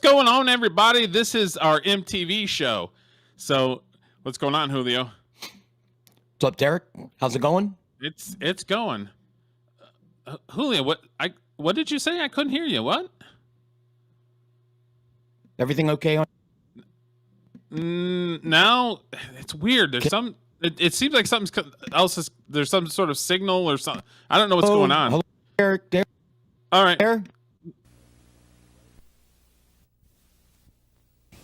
going on, everybody? This is our MTV show. So, what's going on, Julio? What's up, Derek? How's it going? It's going. Julio, what did you say? I couldn't hear you. What? Everything okay on? Now it's weird. There's some. It seems like something else is. There's some sort of signal or something. I don't know what's going on. Hello, Derek. All right. Derek?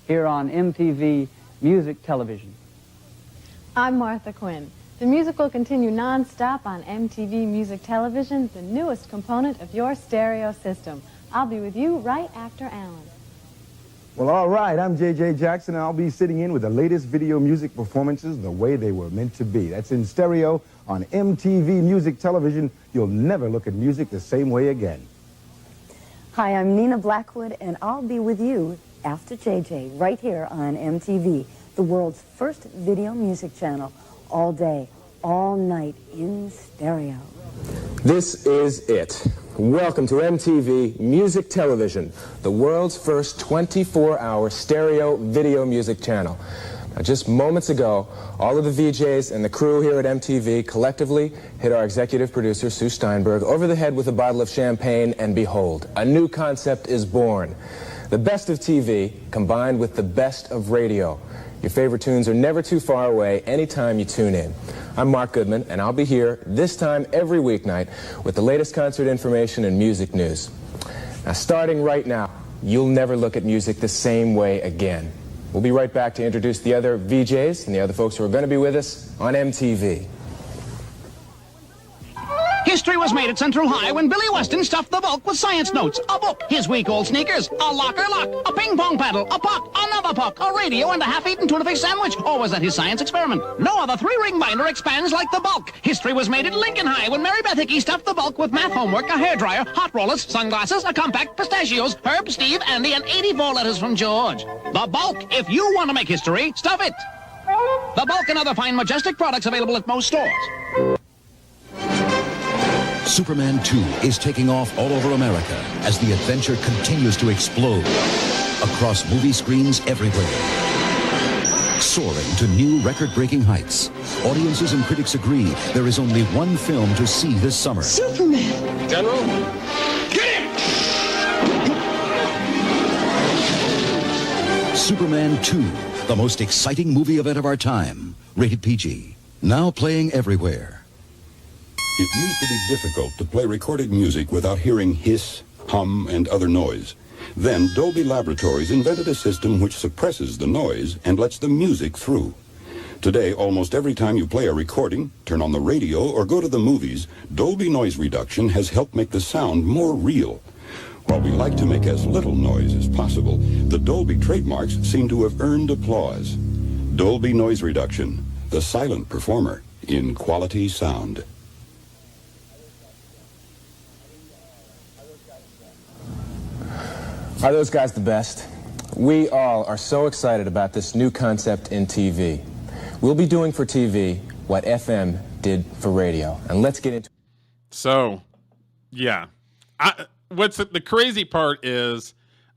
Here on MTV Music Television. I'm Martha Quinn. The music will continue non-stop on MTV Music Television, the newest component of your stereo system. I'll be with you right after Alan. Well, all right, I'm J.J. Jackson, and I'll be sitting in with the latest video music performances the way they were meant to be. That's in stereo on MTV Music Television. You'll never look at music the same way again. Hi, I'm Nina Blackwood, and I'll be with you after J.J. right here on MTV, the world's first video music channel, all day, all night in stereo. This is it. Welcome to MTV Music Television, the world's first 24-hour stereo video music channel. Now, just moments ago, all of the VJs and the crew here at MTV collectively hit our executive producer, Sue Steinberg, over the head with a bottle of champagne, and behold, a new concept is born. The best of TV combined with the best of radio. Your favorite tunes are never too far away anytime you tune in. I'm Mark Goodman, and I'll be here this time every weeknight with the latest concert information and music news. Now, starting right now, you'll never look at music the same way again. We'll be right back to introduce the other VJs and the other folks who are going to be with us on MTV. History was made at Central High when Billy Weston stuffed the bulk with science notes, a book, his week-old sneakers, a locker lock, a ping-pong paddle, a puck, another puck, a radio, and a half-eaten tuna fish sandwich. Or was that his science experiment? No other three-ring binder expands like the bulk. History was made at Lincoln High when Mary Beth Hickey stuffed the bulk with math homework, a hairdryer, hot rollers, sunglasses, a compact, pistachios, Herb, Steve, Andy, and 84 letters from George. The bulk. If you want to make history, stuff it. The bulk and other fine, majestic products available at most stores. Superman 2 is taking off all over America as the adventure continues to explode across movie screens everywhere. Soaring to new record-breaking heights, audiences and critics agree there is only one film to see this summer. Superman! General? Get him! Superman 2, the most exciting movie event of our time. Rated PG. Now playing everywhere. It used to be difficult to play recorded music without hearing hiss, hum, and other noise. Then Dolby Laboratories invented a system which suppresses the noise and lets the music through. Today, almost every time you play a recording, turn on the radio, or go to the movies, Dolby Noise Reduction has helped make the sound more real. While we like to make as little noise as possible, the Dolby trademarks seem to have earned applause. Dolby Noise Reduction, the silent performer in quality sound. Are those guys the best? We all are so excited about this new concept in TV. We'll be doing for TV what FM did for radio. And let's get into it. So, yeah. What's the crazy part is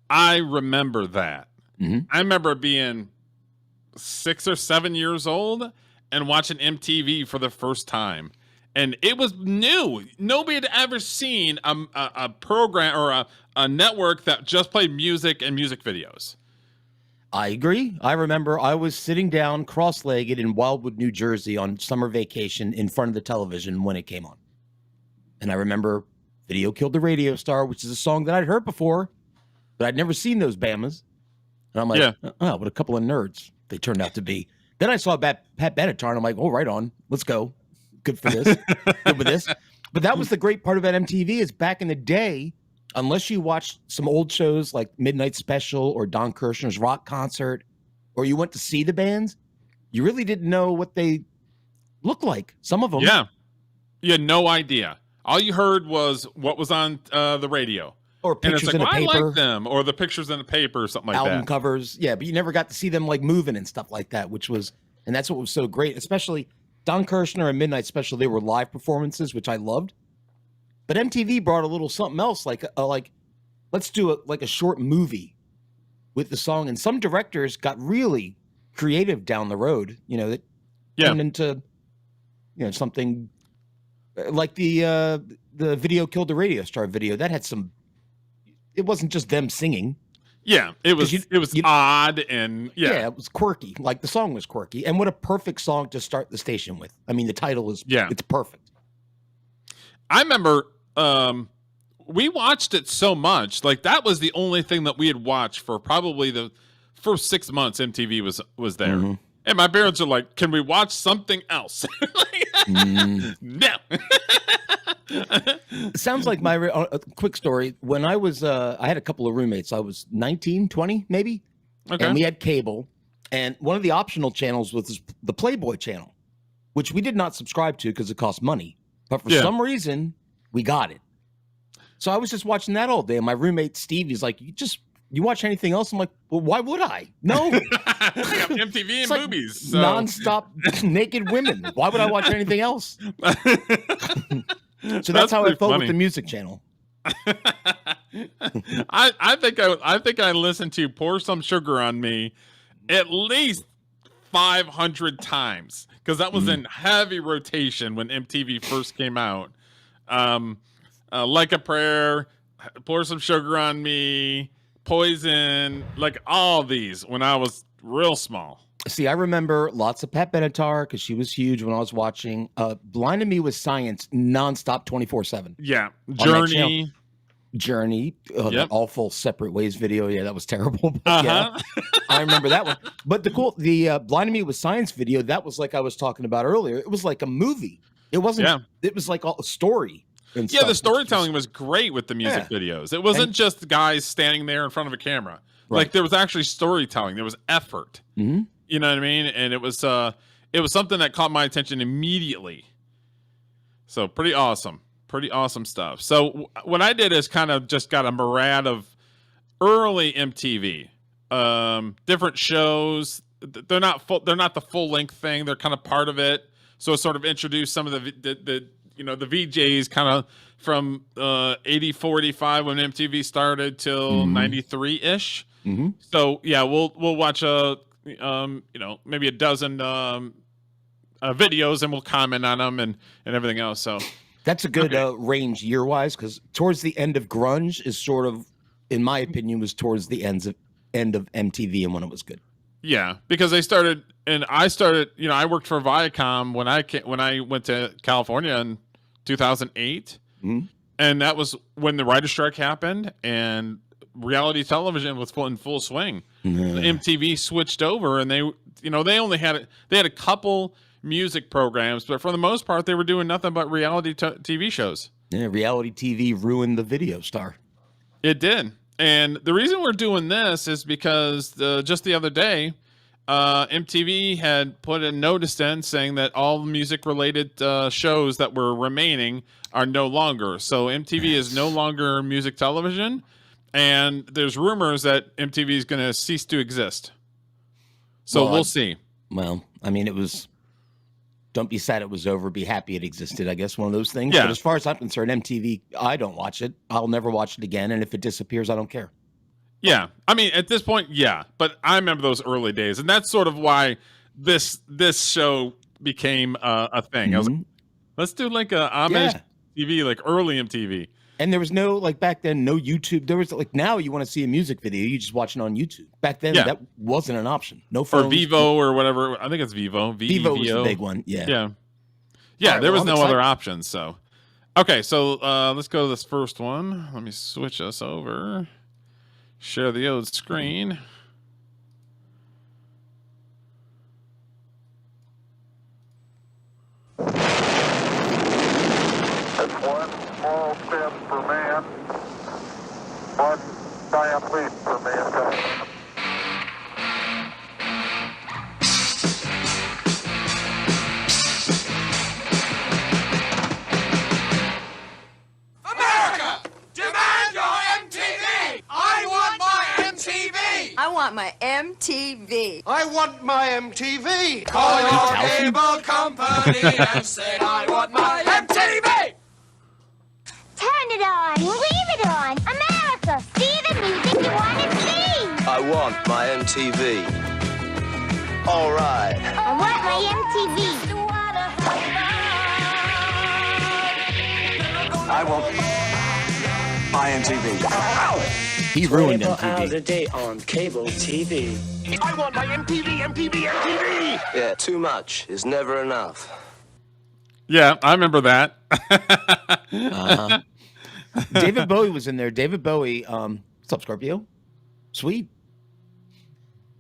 I remember that. Mm-hmm. I remember being 6 or 7 years old and watching MTV for the first time. And it was new. Nobody had ever seen a program or a network that just played music and music videos. I agree. I remember I was sitting down cross-legged in Wildwood, New Jersey on summer vacation in front of the television when it came on. And I remember Video Killed the Radio Star, which is a song that I'd heard before, but I'd never seen those Bamas. And I'm like, oh, what a couple of nerds they turned out to be. Then I saw Pat Benatar, and I'm like, oh, right on. Let's go. Good for this. Good with this. But that was the great part about MTV is back in the day, unless you watched some old shows like Midnight Special or Don Kirshner's rock concert, or you went to see the bands, you really didn't know what they looked like. Some of them. Yeah. You had no idea. All you heard was what was on the radio. Or pictures in a paper. I like them. Or the pictures in the paper or something like that. Album covers. Yeah, but you never got to see them like moving and stuff like that, and that's what was so great, especially Don Kirshner and Midnight Special. They were live performances, which I loved. But MTV brought a little something else, like let's do a short movie with the song, and some directors got really creative down the road. That turned into something like the video killed the radio star video. That had some. It wasn't just them singing. Yeah, it was odd and it was quirky. Like the song was quirky, and what a perfect song to start the station with. I mean, the title is it's perfect. I remember we watched it so much. Like that was the only thing that we had watched for probably the first 6 months. MTV was there, and my parents are like, "Can we watch something else?" No. Sounds like a quick story. When I was, I had a couple of roommates. I was 19, 20, maybe. Okay. And we had cable. And one of the optional channels was the Playboy channel, which we did not subscribe to because it cost money. But for some reason, we got it. So I was just watching that all day. And my roommate, Steve, he's like, you watch anything else? I'm like, well, why would I? No. I have MTV and like movies. So. Nonstop naked women. Why would I watch anything else? So that's how I felt with the music channel. I think I listened to "Pour Some Sugar on Me" at least 500 times because that was in heavy rotation when MTV first came out. Like a Prayer, "Pour Some Sugar on Me," Poison, like all these when I was real small. See, I remember lots of Pat Benatar because she was huge when I was watching. Blinded Me with Science nonstop 24/7. Yeah. Journey. That awful Separate Ways video. Yeah, that was terrible. But yeah, I remember that one. But the Blinded Me with Science video, that was like I was talking about earlier. It was like a movie. It wasn't. It was like a story. Yeah, the storytelling was great with the music videos. It wasn't just guys standing there in front of a camera. Right. Like there was actually storytelling. There was effort. Mm-hmm. You know what I mean? And it was something that caught my attention immediately. So pretty awesome stuff. So what I did is kind of just got a myriad of early MTV, different shows. They're not the full length thing. They're kind of part of it. So it sort of introduced some of the VJs kind of from 84, 85 when MTV started till 93 ish. Mm-hmm. So yeah, we'll watch maybe a dozen videos and we'll comment on them and everything else. So that's a good range year wise, because towards the end of grunge is sort of, in my opinion, was towards the end of MTV and when it was good. Yeah, because I started, I worked for Viacom when I went to California in 2008, and that was when the writer's strike happened and reality television was in full swing. MTV switched over, and they had a couple music programs, but for the most part, they were doing nothing but reality TV shows. Yeah, reality TV ruined the video star. It did. And the reason we're doing this is because just the other day, MTV had put a notice in saying that all music-related shows that were remaining are no longer. So MTV is no longer music television, and there's rumors that MTV is going to cease to exist. So we'll see. Well, I mean, it was... Don't be sad it was over. Be happy it existed. I guess one of those things. Yeah. But as far as I'm concerned, MTV, I don't watch it. I'll never watch it again. And if it disappears, I don't care. Yeah. I mean, at this point, yeah. But I remember those early days. And that's sort of why this show became a thing. I was like, let's do like a homage TV, like early MTV. And there was no, like back then, no YouTube. There was like, now you want to see a music video, you just watch it on YouTube. Back then, that wasn't an option. No phones. Or Vivo or whatever. I think it's Vivo. Vivo was the big one. Yeah. Yeah. Yeah, right, there was no other options. So, okay. So let's go to this first one. Let me switch us over. Share the old screen. It's one small step for man, one giant leap for mankind. America, demand your MTV! I want my MTV! I want my MTV. I want my MTV! Call your cable company and say I want my MTV! Turn it on. Leave it on. America, see the music you want to see. I want my MTV. All right. I want my MTV. I want my MTV. He ruined 24 hours a MTV. day on cable TV. I want my MTV, MTV, MTV! Yeah, too much is never enough. Yeah, I remember that. Uh-huh. David Bowie was in there. David Bowie, what's up, Scorpio? Sweet.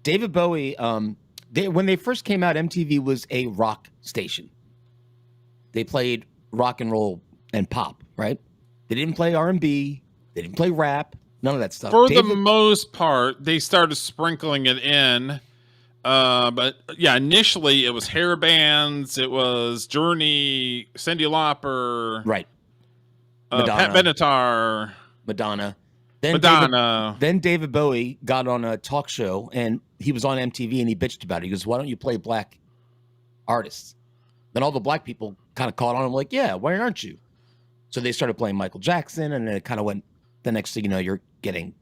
David Bowie, when they first came out, MTV was a rock station. They played rock and roll and pop, right? They didn't play R&B. They didn't play rap. None of that stuff. For the most part, they started sprinkling it in. But yeah, initially it was hair bands. It was Journey, Cyndi Lauper, right? Pat Benatar, Madonna. Then David Bowie got on a talk show and he was on MTV and he bitched about it. He goes, "Why don't you play black artists?" Then all the black people kind of caught on. I'm like, "Yeah, why aren't you?" So they started playing Michael Jackson, and then it kind of went. The next thing you know, you're getting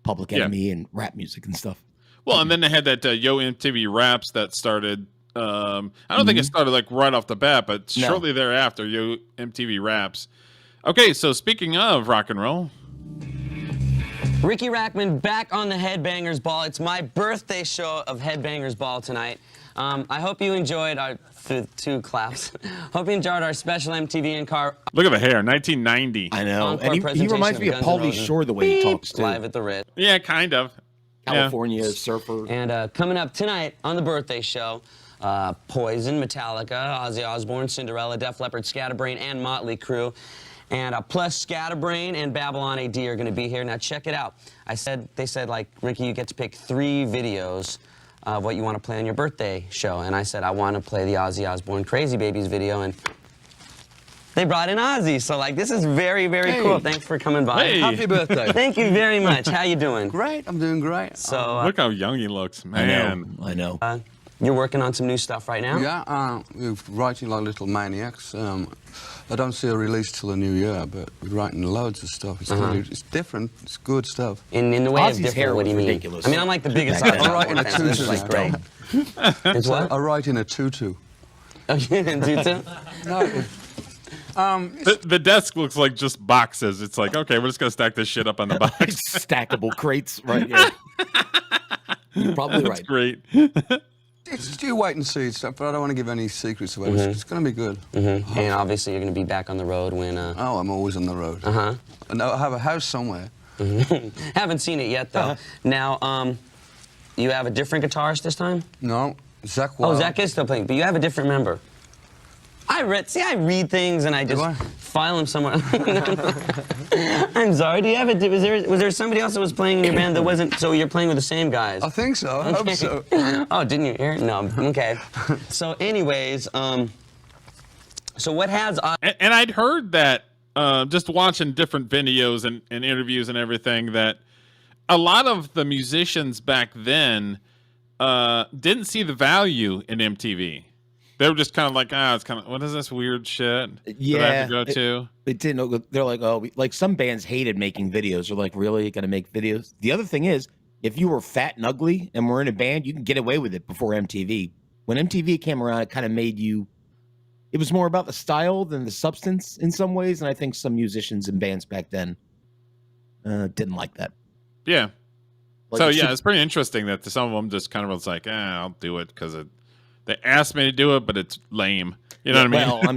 Public Enemy and rap music and stuff. Well, and then they had that Yo MTV Raps that started. I don't think it started like right off the bat, but shortly thereafter, Yo MTV Raps. Okay, so speaking of rock and roll, Ricky Rackman back on the Headbangers Ball. It's my birthday show of Headbangers Ball tonight. I hope you enjoyed our two claps. Hope you enjoyed our special MTV in-car. look at the hair, 1990. I know, Encore and he reminds me of presentation of Guns N' Pauly Roses. Shore the way he talks too. Live at the Ritz. Yeah, kind of. California surfer. And coming up tonight on the birthday show, Poison, Metallica, Ozzy Osbourne, Cinderella, Def Leppard, Scatterbrain, and Motley Crue. And plus Scatterbrain and Babylon AD are going to be here. Now check it out. They said, like, Ricky, you get to pick 3 videos of what you want to play on your birthday show. And I said, I want to play the Ozzy Osbourne Crazy Babies video. And they brought in Ozzy. So, like, this is very, very cool. Thanks for coming by. Hey. Happy birthday. Thank you very much. How you doing? Great. I'm doing great. So Look how young he looks, man. I know. You're working on some new stuff right now? Yeah, we're writing like little maniacs. I don't see a release till the new year, but we're writing loads of stuff. It's, it's different. It's good stuff. In the way Ozzy's of hair different, what do you was mean? ridiculous. I mean, I'm like the biggest Back Ozzy then. I write in a fan. This is tutu. like great. It's what? I write in a tutu. Oh, you didn't do too? No. The desk looks like just boxes. It's like, okay, we're just gonna stack this shit up on the box. Stackable crates, right? Yeah. You're probably That's right. great. It's you wait and see stuff, but I don't want to give any secrets away. It's going to be good. And obviously you're going to be back on the road when... Oh, I'm always on the road. And I have a house somewhere. Haven't seen it yet, though. Now, you have a different guitarist this time? No, Zach Oh, Wild. Zach is still playing, but you have a different member. I read things and I just file them somewhere. I'm sorry. Do you have was there somebody else that was playing in your band that wasn't? So you're playing with the same guys? I think so. I hope so. Oh, didn't you hear it? No. Okay. So, anyways, so what has? And I'd heard that just watching different videos and interviews and everything that a lot of the musicians back then didn't see the value in MTV. They were just kind of like, it's kind of, what is this weird shit that I have to go to? It didn't. They're like, like some bands hated making videos. They're like, really, gonna make videos? The other thing is, if you were fat and ugly and were in a band, you can get away with it before MTV. When MTV came around, it kind of made you. It was more about the style than the substance in some ways, and I think some musicians and bands back then didn't like that. Yeah. Like, So yeah, it's pretty interesting that some of them just kind of was like, I'll do it because they asked me to do it, but it's lame. You know what I mean? Well,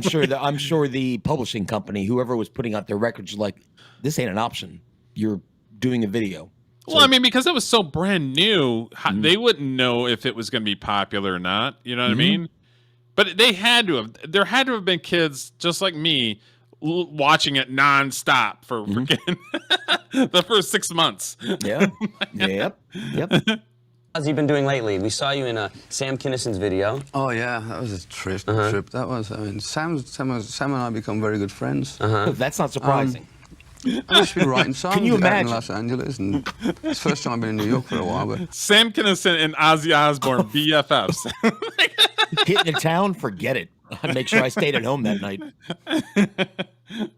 I'm sure the publishing company, whoever was putting out their records, like, this ain't an option. You're doing a video. Well, I mean, because it was so brand new, they wouldn't know if it was going to be popular or not. You know what I mean? But there had to have been kids just like me watching it nonstop for freaking the first 6 months. Yeah. Yep. How's he been doing lately? We saw you in a Sam Kinnison's video. Oh yeah, that was a trip. That was. I mean, Sam and I become very good friends. That's not surprising. I've just been writing songs. Can you out imagine? in Los Angeles, and it's the first time I've been in New York for a while. But Sam Kinison and Ozzy Osbourne, BFFs. Hitting a town, forget it. I make sure I stayed at home that night.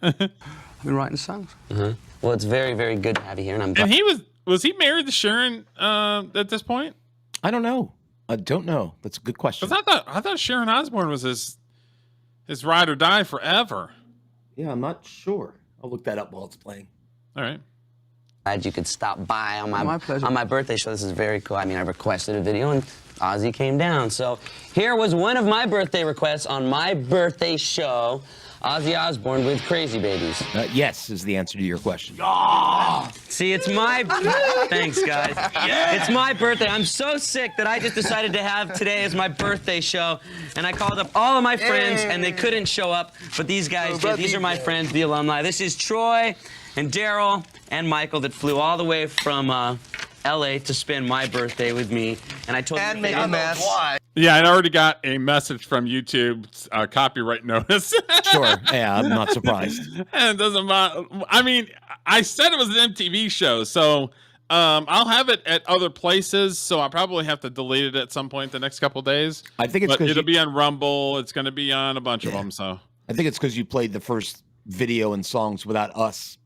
I've been writing songs. Well, it's very, very good to have you here, and I'm. And he was Was he married to Sharon at this point? I don't know. I don't know. That's a good question. Because I thought Sharon Osbourne was his ride or die forever. Yeah, I'm not sure. I'll look that up while it's playing. All right. Glad you could stop by on My pleasure. on my birthday show. This is very cool. I mean, I requested a video and Ozzy came down. So here was one of my birthday requests on my birthday show. Ozzy Osbourne with Crazy Babies. Yes is the answer to your question. See, it's my... Thanks, guys. It's my birthday. I'm so sick that I just decided to have today as my birthday show. And I called up all of my friends, and they couldn't show up. But these guys did. These are my friends, the alumni. This is Troy and Daryl and Michael that flew all the way from L.A. to spend my birthday with me. And I told them... And make a mess. Yeah, I already got a message from YouTube's copyright notice. Sure. Yeah, I'm not surprised. And it doesn't matter. I mean, I said it was an MTV show, so I'll have it at other places. So I'll probably have to delete it at some point the next couple days. I think it's because it'll be on Rumble. It's going to be on a bunch of them. So I think it's because you played the first video and songs without us.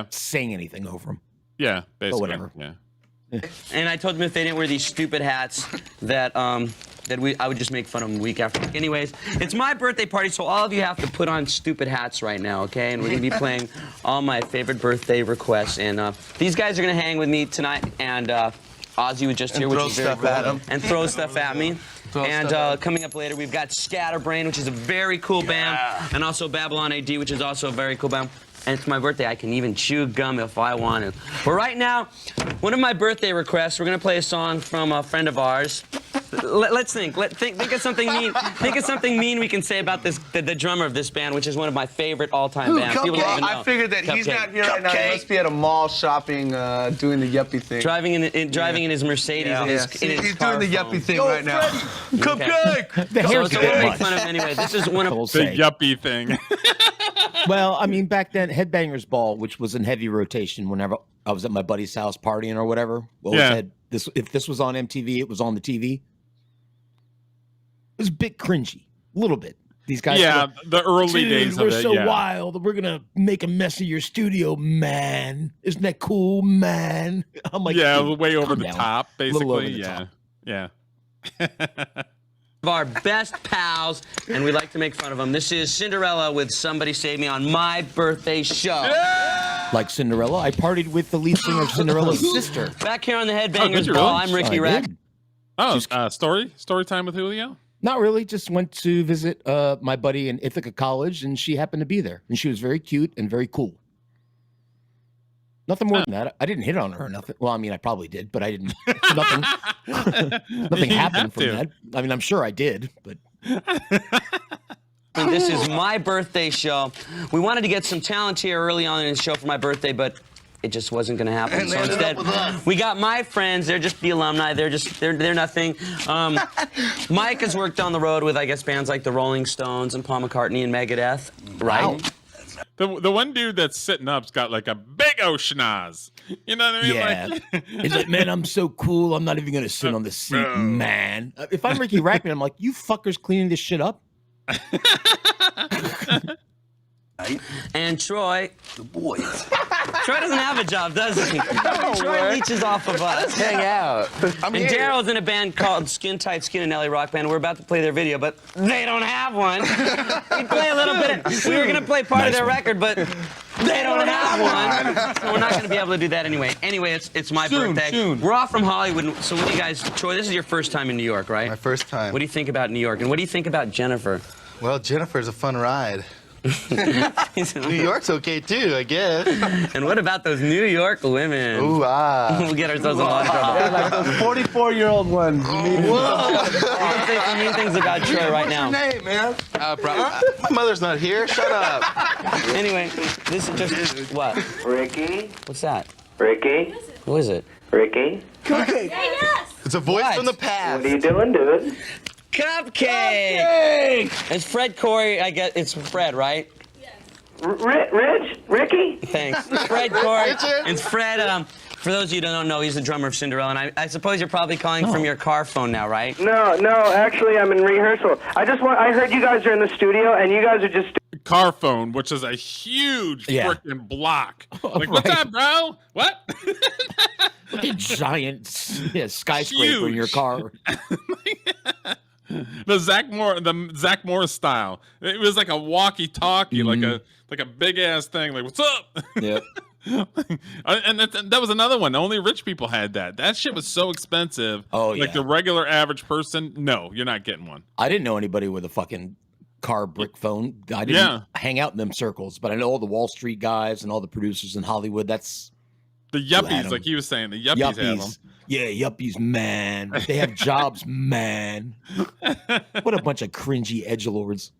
Saying anything over them. Yeah, basically. But whatever. Yeah. And I told them if they didn't wear these stupid hats, that I would just make fun of them week after week. Anyways, it's my birthday party, so all of you have to put on stupid hats right now, okay? And we're gonna be playing all my favorite birthday requests. And these guys are gonna hang with me tonight. And Ozzy was just here, which is very cool. And throw stuff at me. And coming up later, we've got Scatterbrain, which is a very cool band, and also Babylon AD, which is also a very cool band. And it's my birthday. I can even chew gum if I want to. But right now, one of my birthday requests, we're going to play a song from a friend of ours. Let's think. Think of something mean. Think of something mean we can say about this, the drummer of this band, which is one of my favorite all-time bands. People don't even know. I figured that he's not here right now. He must be at a mall shopping, doing the yuppie thing. Driving in his Mercedes. He's doing the yuppie thing right now. Cupcake! The hair's so we'll make fun of him anyway. This is one of the yuppie thing. Well, I mean, back then, Headbangers Ball, which was in heavy rotation whenever I was at my buddy's house partying or whatever. If this was on MTV, it was on the TV. It was a bit cringy, a little bit. These guys, the early days of it. We're so wild. We're gonna make a mess of your studio, man. Isn't that cool, man? I'm like, way over the top, basically. Yeah. Of our best pals, and we like to make fun of them. This is Cinderella with Somebody Save Me on my birthday show. Like Cinderella, I partied with the lead singer of Cinderella's sister. Back here on the Headbangers Ball, I'm Ricky Rack. Story time with Julio? Not really. Just went to visit my buddy in Ithaca College, and she happened to be there. And she was very cute and very cool. Nothing more than that. I didn't hit on her or nothing. Well, I mean, I probably did, but I didn't. Nothing happened from that. I mean, I'm sure I did, but. This is my birthday show. We wanted to get some talent here early on in the show for my birthday, but it just wasn't going to happen. So instead, we got my friends. They're just the alumni. They're nothing. Mike has worked on the road with, I guess, bands like the Rolling Stones and Paul McCartney and Megadeth. Right? Wow. The one dude that's sitting up's got like a big schnoz. You know what I mean? Yeah. He's like, man, I'm so cool. I'm not even going to sit on the seat, man. If I'm Ricky Rackman, I'm like, you fuckers cleaning this shit up? And Troy, the boy. Troy doesn't have a job, does he? Troy leeches off of us. Let's hang out. And Daryl's in a band called Skin Tight Skin, an LA rock band. We're about to play their video, but they don't have one. We play a little bit. We were gonna play part of their record, but they don't have one. So we're not gonna be able to do that anyway. Anyway, it's my birthday. Soon. We're off from Hollywood. So what do you guys? Troy, this is your first time in New York, right? My first time. What do you think about New York? And what do you think about Jennifer? Well, Jennifer's a fun ride. New York's okay too, I guess. And what about those New York women? Ooh, We'll get ourselves in a lot of trouble. Yeah, like those 44-year-old ones. I mean things about Troy right now. What's your name, man? My mother's not here. Shut up. Anyway, this is just what? Ricky. What's that? Ricky. Who is it? Ricky. Cupcake. It's a voice from the past. What are you doing, dude? Cupcake! It's Fred Corey, I guess. It's Fred, right? Rich? Ricky? Thanks. Fred Corey. It's Fred. For those of you who don't know, he's the drummer of Cinderella, and I suppose you're probably calling from your car phone now, right? No, actually, I'm in rehearsal. I heard you guys are in the studio, and you guys are just... car phone, which is a huge freaking block. Like, what's up, bro? What? Like a giant skyscraper in your car. The Zach Morris style. It was like a walkie-talkie, like a big ass thing. Like, what's up? Yep. And that was another one. Only rich people had that. That shit was so expensive. Oh, like the regular average person, no, you're not getting one. I didn't know anybody with a fucking car brick phone. I didn't hang out in them circles, but I know all the Wall Street guys and all the producers in Hollywood. That's the yuppies, like he was saying. The yuppies have them. Yeah, yuppies, man. They have jobs, man. What a bunch of cringy edgelords.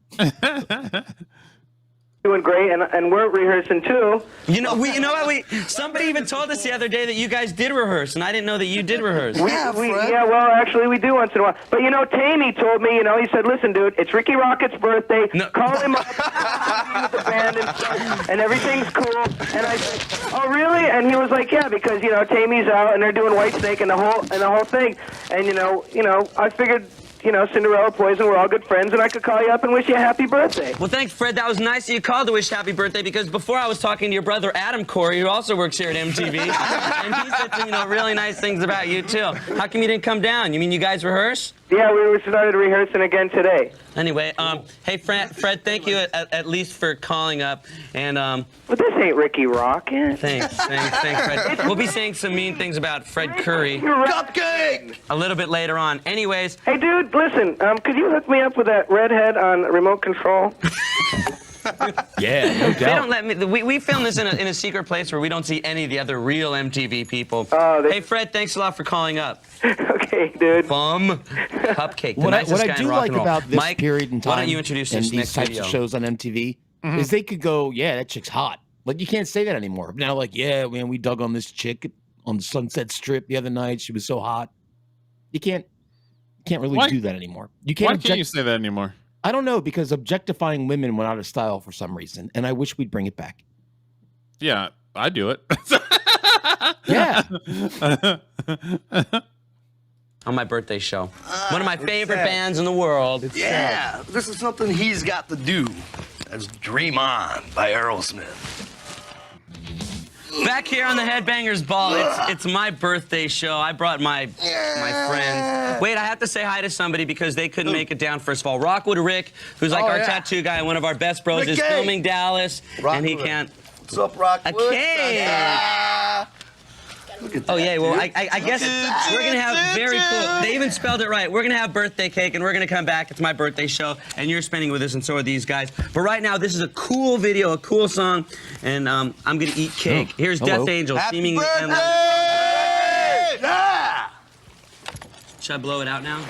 Doing great, and we're rehearsing too. You know what? Somebody even told us the other day that you guys did rehearse, and I didn't know that you did rehearse. Yeah, well, actually, we do once in a while. But Tammy told me, he said, "Listen, dude, it's Ricky Rocket's birthday. Call him up with the band and stuff, and everything's cool." And I said, "Oh, really?" And he was like, "Yeah, because Tammy's out and they're doing Whitesnake and the whole thing." And I figured. Cinderella, Poison, we're all good friends, and I could call you up and wish you a happy birthday. Well, thanks, Fred. That was nice that you called to wish happy birthday, because before I was talking to your brother, Adam Corey, who also works here at MTV, and he said some, really nice things about you, too. How come you didn't come down? You mean you guys rehearse? Yeah, we started rehearsing again today. Anyway, hey, Fred, thank you at least for calling up, and, But this ain't Ricky Rocket. Thanks, Fred. We'll be saying some mean things about Fred Curry. Cupcake! A little bit later on. Anyways. Hey, dude, listen, could you hook me up with that redhead on remote control? Yeah, no doubt. They don't let me. We film this in a secret place where we don't see any of the other real MTV people. Hey, Fred, thanks a lot for calling up. Okay, dude. Bum. Cupcake. What I do like about this Mike, period in time why don't you introduce and this these next types video? of shows on MTV is they could go, yeah, that chick's hot. Like, you can't say that anymore. Now, like, yeah, man, we dug on this chick on the Sunset Strip the other night. She was so hot. You can't really do that anymore. You can't. Why can't you say that anymore? I don't know, because objectifying women went out of style for some reason, and I wish we'd bring it back. Yeah, I do it. Yeah. On my birthday show. One of my favorite bands in the world. Yeah, this is something he's got to do. That's Dream On by Aerosmith. Back here on the Headbangers Ball, it's my birthday show. I brought my friends. Wait, I have to say hi to somebody because they couldn't make it down. First of all, Rockwood Rick, who's like our tattoo guy and one of our best bros, is filming Dallas, and he can't. What's up, Rockwood? Okay. Oh yeah, well I guess we're gonna have very cool. They even spelled it right. We're gonna have birthday cake, and we're gonna come back. It's my birthday show, and you're spending with us, and so are these guys. But right now, this is a cool video, a cool song, and I'm gonna eat cake. Here's Death Angel, seemingly endless. Yeah! Should I blow it out now?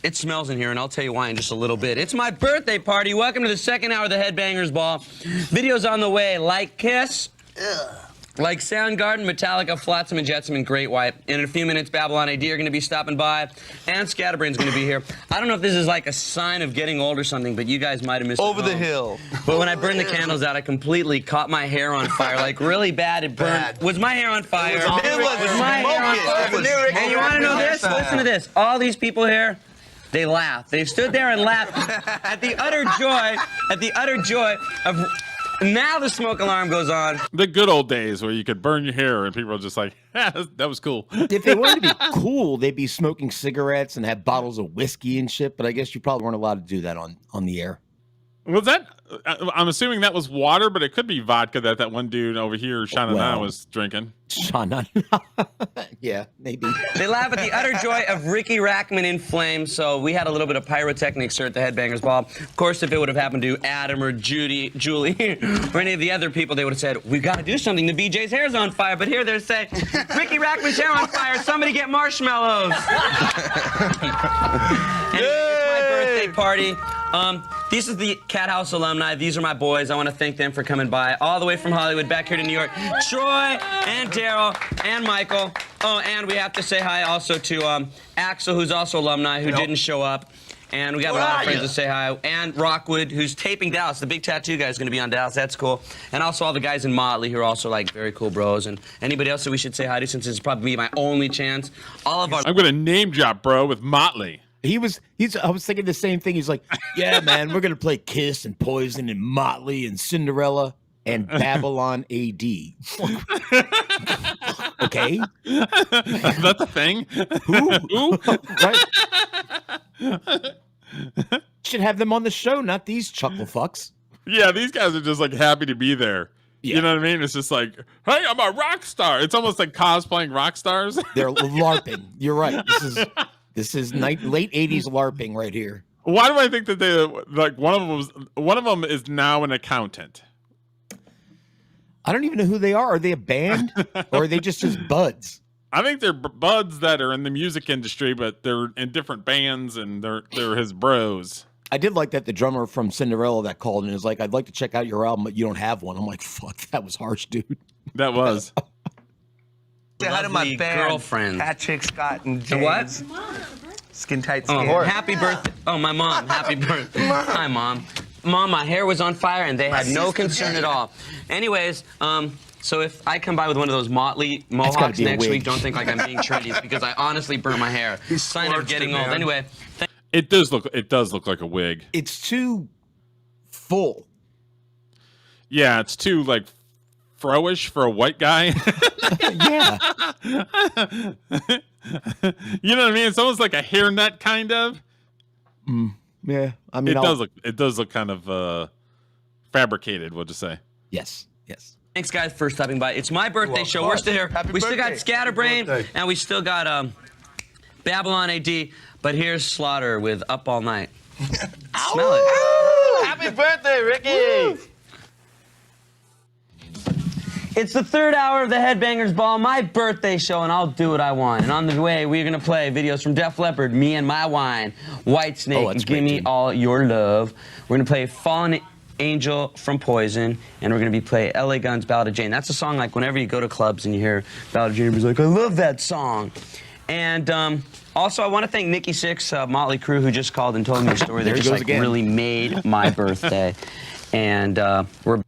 It smells in here, and I'll tell you why in just a little bit. It's my birthday party. Welcome to the second hour of the Headbangers Ball. Videos on the way, like Kiss. Like Soundgarden, Metallica, Flotsam and Jetsam, and Great White. And in a few minutes, Babylon AD are going to be stopping by, and Scatterbrain's going to be here. I don't know if this is like a sign of getting old or something, but you guys might have missed it. Over the hill. But when I burned the candles out, I completely caught my hair on fire, like really bad. It burned. Was my hair on fire? It was my hair on fire? And you want to know this? Listen to this. All these people here, they laughed. They stood there and laughed at the utter joy of. Now the smoke alarm goes on. The good old days where you could burn your hair and people are just like, that was cool. If they wanted to be cool, they'd be smoking cigarettes and have bottles of whiskey and shit, but I guess you probably weren't allowed to do that on the air. Was that? I'm assuming that was water, but it could be vodka that one dude over here, Shanana, was drinking. Shanana. Yeah, maybe. They laugh at the utter joy of Ricky Rackman in flames, so we had a little bit of pyrotechnics here at the Headbangers Ball. Of course, if it would have happened to Adam or Julie, or any of the other people, they would have said, we've got to do something. The BJ's hair's on fire. But here they're saying, Ricky Rackman's hair on fire. Somebody get marshmallows. Anyway, it's my birthday party. This is the Cat House alumni. These are my boys. I want to thank them for coming by all the way from Hollywood back here to New York. Troy and Daryl and Michael. Oh, and we have to say hi also to Axel, who's also alumni, who didn't show up. And we got a lot of friends to say hi. And Rockwood, who's taping Dallas. The big tattoo guy is going to be on Dallas. That's cool. And also all the guys in Motley who are also like very cool bros. And anybody else that we should say hi to, since this is probably my only chance. All of our. I'm going to name drop, bro, with Motley. I was thinking the same thing. He's like, yeah, man, we're going to play Kiss and Poison and Motley and Cinderella and Babylon AD. Okay. That's a thing? Who? Right. Should have them on the show, not these chuckle fucks. Yeah, these guys are just like happy to be there. Yeah. You know what I mean? It's just like, hey, I'm a rock star. It's almost like cosplaying rock stars. They're LARPing. You're right. This is late 80s LARPing right here. Why do I think that they like one of them is now an accountant? I don't even know who they are. Are they a band or are they just his buds? I think they're buds that are in the music industry, but they're in different bands and they're his bros. I did like that the drummer from Cinderella that called and was like, I'd like to check out your album, but you don't have one. I'm like, fuck, that was harsh, dude. That was. Say hi to my band, girlfriend. Patrick, Scott, and James. What? Skin tight skin. Oh, happy birthday. Oh, my mom. Happy birthday. Hi, Mom. Mom, my hair was on fire and they had no concern at all. Anyways, so if I come by with one of those Motley mohawks next week, don't think like I'm being trendy. It's because I honestly burn my hair. Sign of getting old. Anyway. It does look like a wig. It's too full. Yeah, it's too like fro-ish for a white guy. Yeah. You know what I mean? It's almost like a hairnet kind of. Yeah. I mean, it does look kind of fabricated, we'll just say. Yes. Thanks, guys, for stopping by. It's my birthday show. We're still here. We still got Scatterbrain, and we still got Babylon AD. But here's Slaughter with Up All Night. Smell it. Happy birthday, Ricky! It's the third hour of the Headbangers Ball, my birthday show, and I'll do what I want. And on the way, we're going to play videos from Def Leppard, Me and My Wine, Whitesnake, Give Me All Your Love. We're going to play Fallen Angel from Poison, and we're going to be playing LA Guns, Ballad of Jane. That's a song like whenever you go to clubs and you hear Ballad of Jane, everybody's like, I love that song. And also, I want to thank Nikki Sixx, Motley Crue, who just called and told me a story that just like really made my birthday. And we're...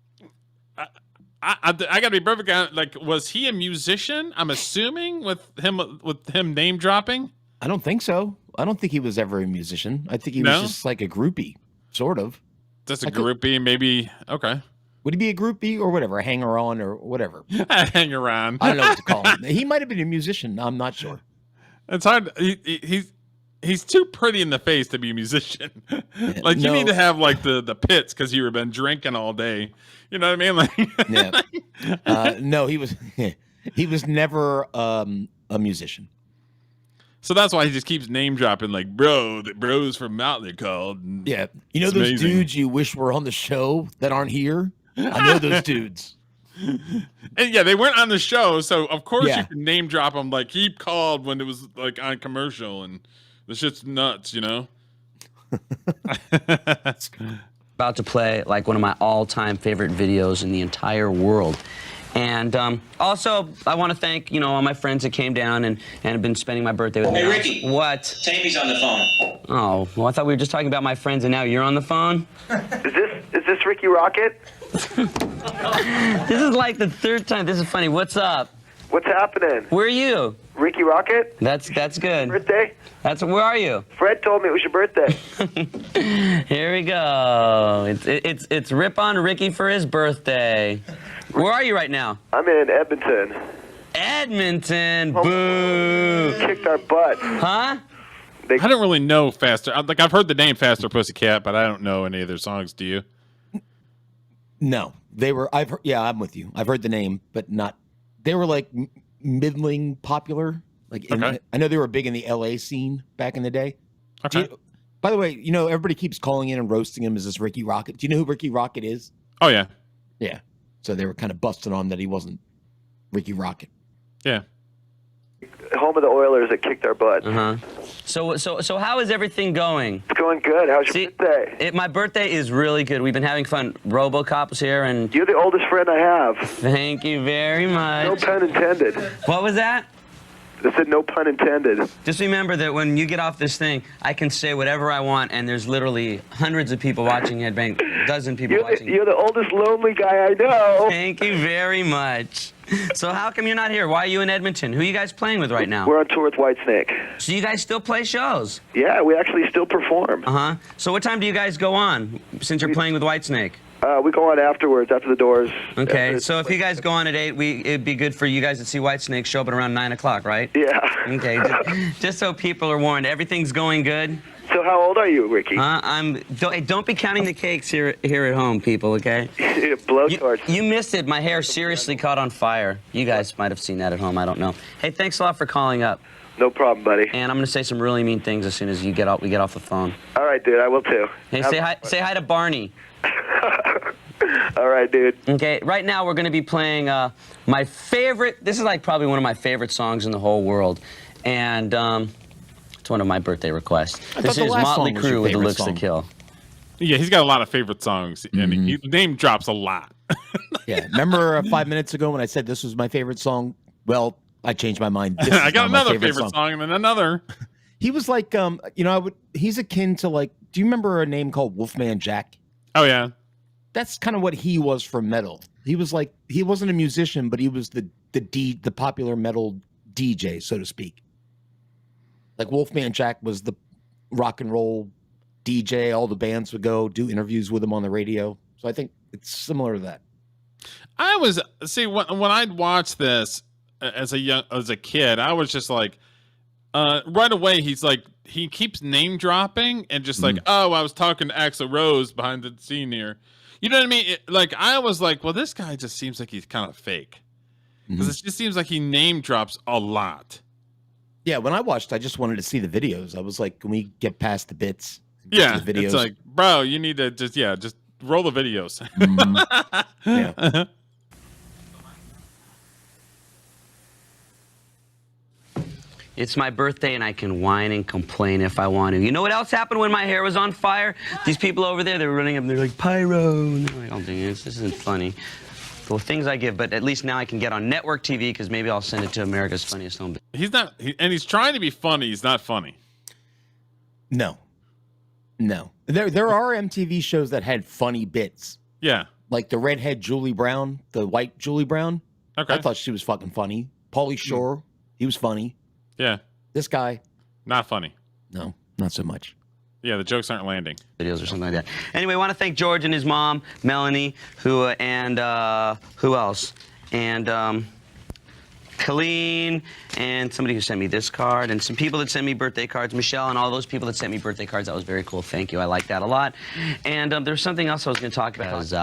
I gotta be perfect. Like, was he a musician? I'm assuming with him name dropping. I don't think so. I don't think he was ever a musician. I think he was just like a groupie, sort of. Just a groupie, maybe. Okay. Would he be a groupie or whatever, a hanger-on or whatever? Hanger-on. I don't know what to call him. He might have been a musician. I'm not sure. It's hard. He's too pretty in the face to be a musician. Like you need to have like the pits because you've been drinking all day. You know what I mean? Like, yeah. No, he was never a musician. So that's why he just keeps name dropping, like, bro, the bros from Motley called. Yeah, you know those dudes you wish were on the show that aren't here. I know those dudes. And yeah, they weren't on the show, so of course you can name drop them. Like he called when it was like on commercial, and the shit's nuts, you know. About to play like one of my all-time favorite videos in the entire world. And also, I want to thank, all my friends that came down and have been spending my birthday with me. Hey, Ricky. What? Tammy's on the phone. Oh, well, I thought we were just talking about my friends, and now you're on the phone? Is this Ricky Rocket? This is like the third time. This is funny. What's up? What's happening? Where are you? Ricky Rocket? That's good. Birthday? Where are you? Fred told me it was your birthday. Here we go. It's Rip on Ricky for his birthday. Where are you right now? I'm in Edmonton. Edmonton? Boo! Kicked our butt. Huh? I don't really know Faster. Like I've heard the name Faster Pussycat, but I don't know any of their songs. Do you? No, they were. I'm with you. I've heard the name, but not. They were like middling popular. Like I know they were big in the LA scene back in the day. Okay. By the way, everybody keeps calling in and roasting him as this Ricky Rocket. Do you know who Ricky Rocket is? Oh yeah. Yeah. So they were kind of busting on that he wasn't Ricky Rocket. Yeah. Home of the Oilers that kicked our butt. So how is everything going? It's going good. How's your birthday? My birthday is really good. We've been having fun. RoboCop was here, and you're the oldest friend I have. Thank you very much. No pun intended. What was that? I said no pun intended. Just remember that when you get off this thing, I can say whatever I want, and there's literally hundreds of people watching Headbang, dozen people watching. You're the oldest lonely guy I know. Thank you very much. So how come you're not here? Why are you in Edmonton? Who are you guys playing with right now? We're on tour with Whitesnake. So you guys still play shows? Yeah, we actually still perform. Uh-huh. So what time do you guys go on, since you're playing with Whitesnake? We go on afterwards, after the doors. Okay, so if you guys go on at 8, it'd be good for you guys to see Whitesnake show up at around 9 o'clock, right? Yeah. Okay, just so people are warned, everything's going good? So how old are you, Ricky? Don't be counting the cakes here at home, people, okay? Blowtorch. You missed it. My hair seriously caught on fire. You guys might have seen that at home. I don't know. Hey, thanks a lot for calling up. No problem, buddy. And I'm going to say some really mean things as soon as we get off the phone. All right, dude. I will, too. Hey, say hi to Barney. All right, dude. Okay, right now we're going to be playing my favorite. This is like probably one of my favorite songs in the whole world. And it's one of my birthday requests. This is Motley Crue with The Looks That Kill. Yeah, he's got a lot of favorite songs, and he name drops a lot. Yeah, remember 5 minutes ago when I said this was my favorite song? Well, I changed my mind. I got another favorite song and then another. He was like, he's akin to like, do you remember a name called Wolfman Jack? Oh, yeah. That's kind of what he was for metal. He was like, he wasn't a musician, but he was the popular metal DJ, so to speak. Like Wolfman Jack was the rock and roll DJ. All the bands would go do interviews with him on the radio. So I think it's similar to that. When I'd watch this as a kid, I was just like, right away he keeps name dropping and just like, oh, I was talking to Axl Rose behind the scene here. You know what I mean? I was like, well, this guy just seems like he's kind of fake because it just seems like he name drops a lot. Yeah, when I watched, I just wanted to see the videos. I was like, can we get past the bits? Yeah, the videos? It's like, bro, you need to just roll the videos. Yeah. It's my birthday, and I can whine and complain if I want to. You know what else happened when my hair was on fire? These people over there, they were running up, and they're like, pyro. And they're like, oh, dang, this isn't funny. The things I give, but at least now I can get on network TV, because maybe I'll send it to America's Funniest Home. He's not, and he's trying to be funny. He's not funny. No. There are MTV shows that had funny bits. Yeah. Like the redhead Julie Brown, the white Julie Brown. Okay. I thought she was fucking funny. Pauly Shore, he was funny. Yeah. This guy. Not funny. No, not so much. Yeah, the jokes aren't landing. Videos or something like that. Anyway, I want to thank George and his mom, Melanie, who else? And Colleen, and somebody who sent me this card, and some people that sent me birthday cards, Michelle, and all those people that sent me birthday cards. That was very cool. Thank you. I like that a lot. And there's something else I was going to talk about. Is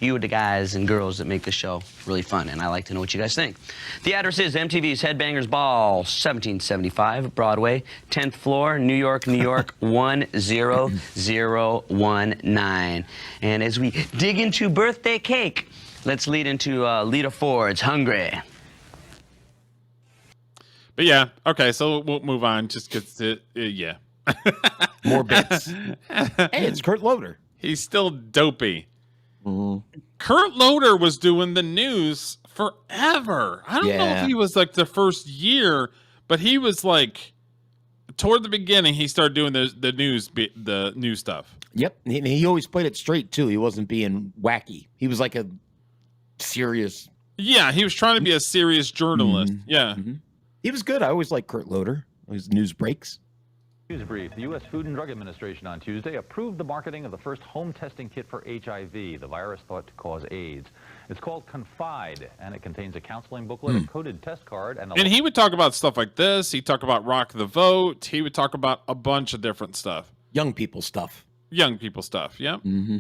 you are the guys and girls that make the show really fun, and I like to know what you guys think. The address is MTV's Headbangers Ball, 1775 Broadway, 10th floor, New York, New York, 10019. And as we dig into birthday cake, let's lead into Lita Ford's Hungry. But yeah, okay, so we'll move on. Just because, yeah. More bits. Hey, it's Kurt Loder. He's still dopey. Mm-hmm. Kurt Loder was doing the news forever. I don't know if he was like the first year, but he was like toward the beginning. He started doing the news stuff. Yep, he always played it straight too. He wasn't being wacky. He was like a serious. Yeah, he was trying to be a serious journalist. Yeah. Mm-hmm. He was good. I always liked Kurt Loder. His news breaks. News brief. The U.S. Food and Drug Administration on Tuesday approved the marketing of the first home testing kit for HIV, the virus thought to cause AIDS. It's called Confide, and it contains a counseling booklet, a coded test card, and he would talk about stuff like this. He'd talk about Rock the Vote. He would talk about a bunch of different stuff. Young people stuff. Yeah. Mm-hmm.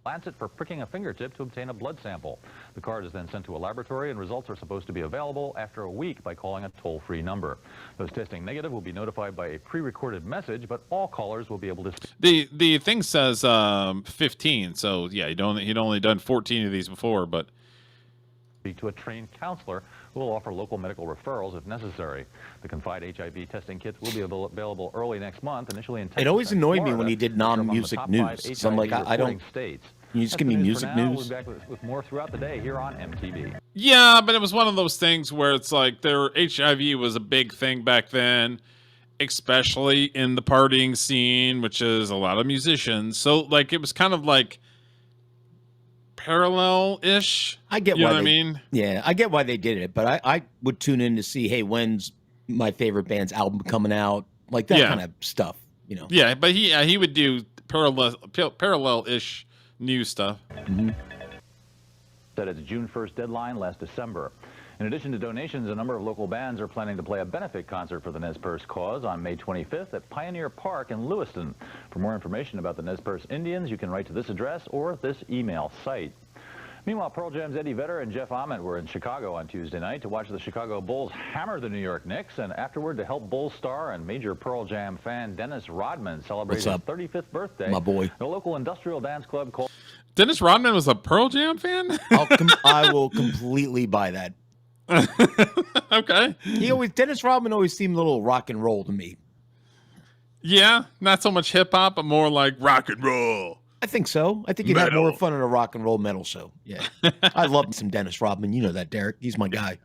Lancet for pricking a fingertip to obtain a blood sample. The card is then sent to a laboratory, and results are supposed to be available after a week by calling a toll-free number. Those testing negative will be notified by a pre-recorded message, but all callers will be able to... The thing says 15, so yeah, he'd only done 14 of these before, but... to a trained counselor who will offer local medical referrals if necessary. The Confide HIV testing kits will be available early next month, initially in Texas. It always annoyed me Florida, when he did non-music news. So I'm like, I don't. States. You just That's give the me news music for now. news. We'll be back with more throughout the day here on MTV. Yeah, but it was one of those things where it's like their HIV was a big thing back then, especially in the partying scene, which is a lot of musicians. So like it was kind of like parallel-ish. I get you why know what I they- mean? Yeah, I get why they did it, but I would tune in to see, hey, when's my favorite band's album coming out? Like that Yeah. kind of stuff, you know. Yeah, but he would do parallel-ish news stuff. Set its June 1st deadline last December. In addition to donations, a number of local bands are planning to play a benefit concert for the Nez Perce cause on May 25th at Pioneer Park in Lewiston. For more information about the Nez Perce Indians, you can write to this address or this email site. Meanwhile, Pearl Jam's Eddie Vedder and Jeff Ament were in Chicago on Tuesday night to watch the Chicago Bulls hammer the New York Knicks, and afterward to help Bulls star and major Pearl Jam fan Dennis Rodman celebrate his 35th birthday. My boy. The local industrial dance club called... Dennis Rodman was a Pearl Jam fan? I will completely buy that. Okay. Dennis Rodman always seemed a little rock and roll to me. Yeah, not so much hip-hop, but more like rock and roll. I think so. I think you'd have more fun at a rock and roll metal show. Yeah. I love some Dennis Rodman. You know that, Derek. He's my guy.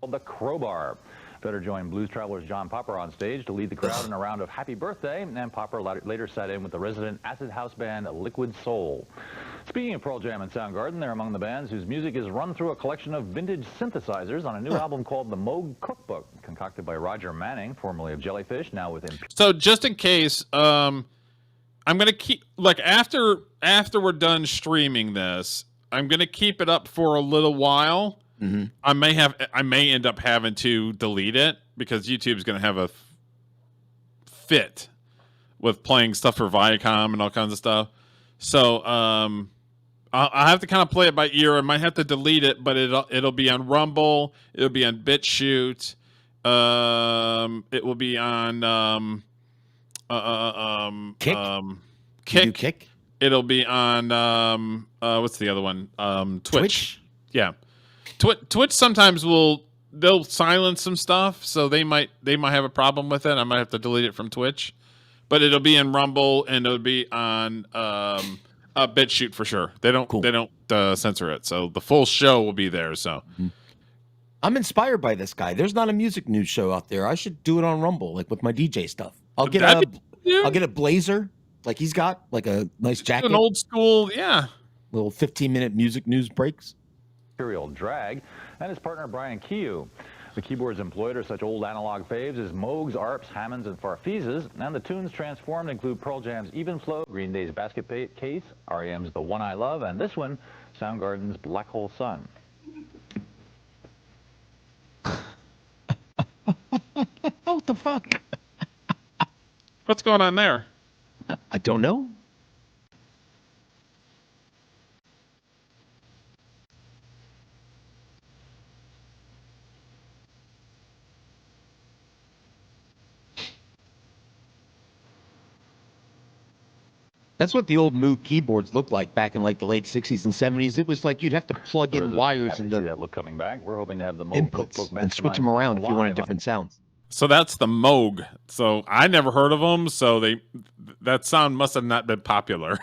The Crowbar. Vedder joined Blues Traveler's John Popper on stage to lead the crowd in a round of Happy Birthday, and Popper later sat in with the resident acid house band Liquid Soul. Speaking of Pearl Jam and Soundgarden, they're among the bands whose music is run through a collection of vintage synthesizers on a new album called The Moog Cookbook, concocted by Roger Manning, formerly of Jellyfish, now with him. So just in case, I'm gonna keep after we're done streaming this, I'm gonna keep it up for a little while. Mm-hmm. I may end up having to delete it because YouTube's gonna have a fit with playing stuff for Viacom and all kinds of stuff. So I'll have to kind of play it by ear. I might have to delete it, but it'll be on Rumble. It'll be on BitChute. It will be on Kick. Kick. It'll be on what's the other one? Twitch. Yeah. Twitch sometimes they'll silence some stuff, so they might have a problem with it. I might have to delete it from Twitch. But it'll be in Rumble and it'll be on BitChute for sure. They don't censor it. So the full show will be there, so I'm inspired by this guy. There's not a music news show out there. I should do it on Rumble, like with my DJ stuff. I'll get a blazer, like he's got, like a nice jacket. An old school, yeah. Little 15-minute music news breaks. Imperial Drag, and his partner Brian Keogh. The keyboards employed are such old analog faves as Moogs, Arps, Hammonds, and Farfizes, and the tunes transformed include Pearl Jam's Even Flow, Green Day's Basket Case, R.E.M's The One I Love, and this one, Soundgarden's Black Hole Sun. What the fuck? What's going on there? I don't know. That's what the old Moog keyboards looked like back in like the late 60s and 70s. It was like you'd have to plug in wires into that look coming back. We're hoping to have the Moog inputs and switch them around if you wanted different sounds. So that's the Moog. So I never heard of them. So that sound must have not been popular.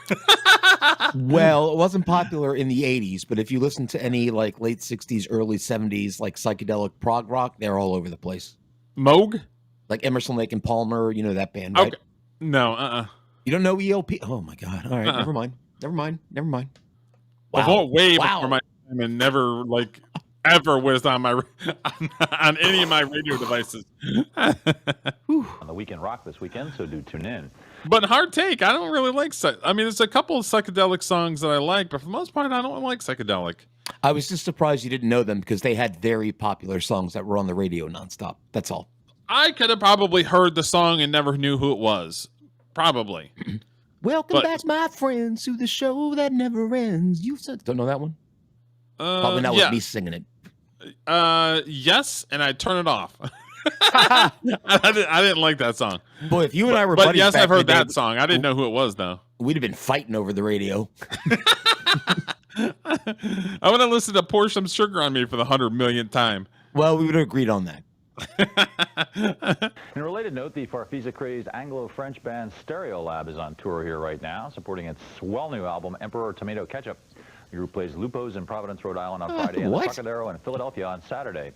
Well, it wasn't popular in the 80s, but if you listen to any like late 60s, early 70s, like psychedelic prog rock, they're all over the place. Moog? Like Emerson, Lake and Palmer, you know that band, right? Okay. No, You don't know ELP? Oh my God. All right, never mind. Wow. Way before my time and never ever was on my on any of my radio devices. On the Weekend Rock this weekend, so do tune in. But Hard Take, I don't really like. There's a couple of psychedelic songs that I like, but for the most part, I don't like psychedelic. I was just surprised you didn't know them because they had very popular songs that were on the radio nonstop. That's all. I could have probably heard the song and never knew who it was. Probably. Welcome back, my friends, to the show that never ends. You said, don't know that one? Probably not with me singing it. Yes, and I turn it off. I didn't like that song. Boy, if you and I were but buddies yes, back I've heard in the day, that song. I didn't know who it was though. We'd have been fighting over the radio. I want to listen to Pour Some Sugar on Me for the 100 millionth time. Well, we would have agreed on that. In a related note, the Farfisa-crazed Anglo-French band Stereolab is on tour here right now, supporting its well-new album, Emperor Tomato Ketchup. The group plays Lupo's in Providence, Rhode Island on Friday, and the Trocadero in Philadelphia on Saturday.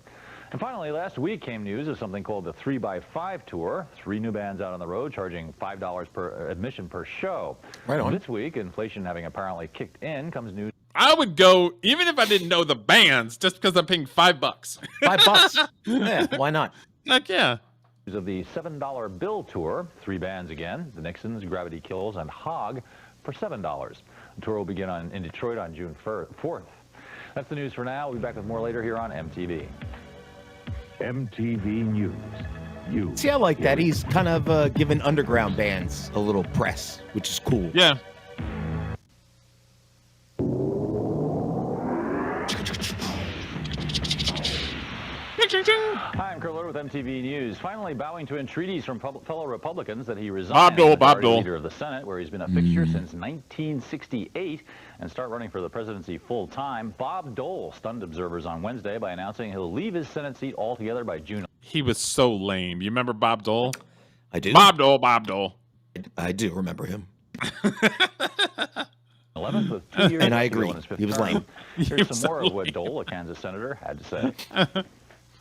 And finally, last week came news of something called the 3x5 Tour. 3 new bands out on the road, charging $5 per admission per show. Right on. This week, inflation having apparently kicked in, comes news. I would go, even if I didn't know the bands, just because I'm paying $5. $5? Yeah, why not? Heck yeah. Of the $7 Bill Tour, 3 bands again, the Nixons, Gravity Kills, and Hog, for $7. The tour will begin in Detroit on June 4th. That's the news for now. We'll be back with more later here on MTV. MTV News. See, I like that. He's kind of giving underground bands a little press, which is cool. Yeah. Hi, I'm Kurt Loder with MTV News. Finally bowing to entreaties from fellow Republicans that he resign Bob Dole, as Bob majority Dole. leader of the Senate, where he's been a fixture since 1968, and start running for the presidency full time. Bob Dole stunned observers on Wednesday by announcing he'll leave his Senate seat altogether by June. He was so lame. You remember Bob Dole? I do. Bob Dole. I do remember him. 11th with 2 years. And I left to go agree. in his 5th He was term. lame. Here's some more of what Dole, a Kansas senator, had to say.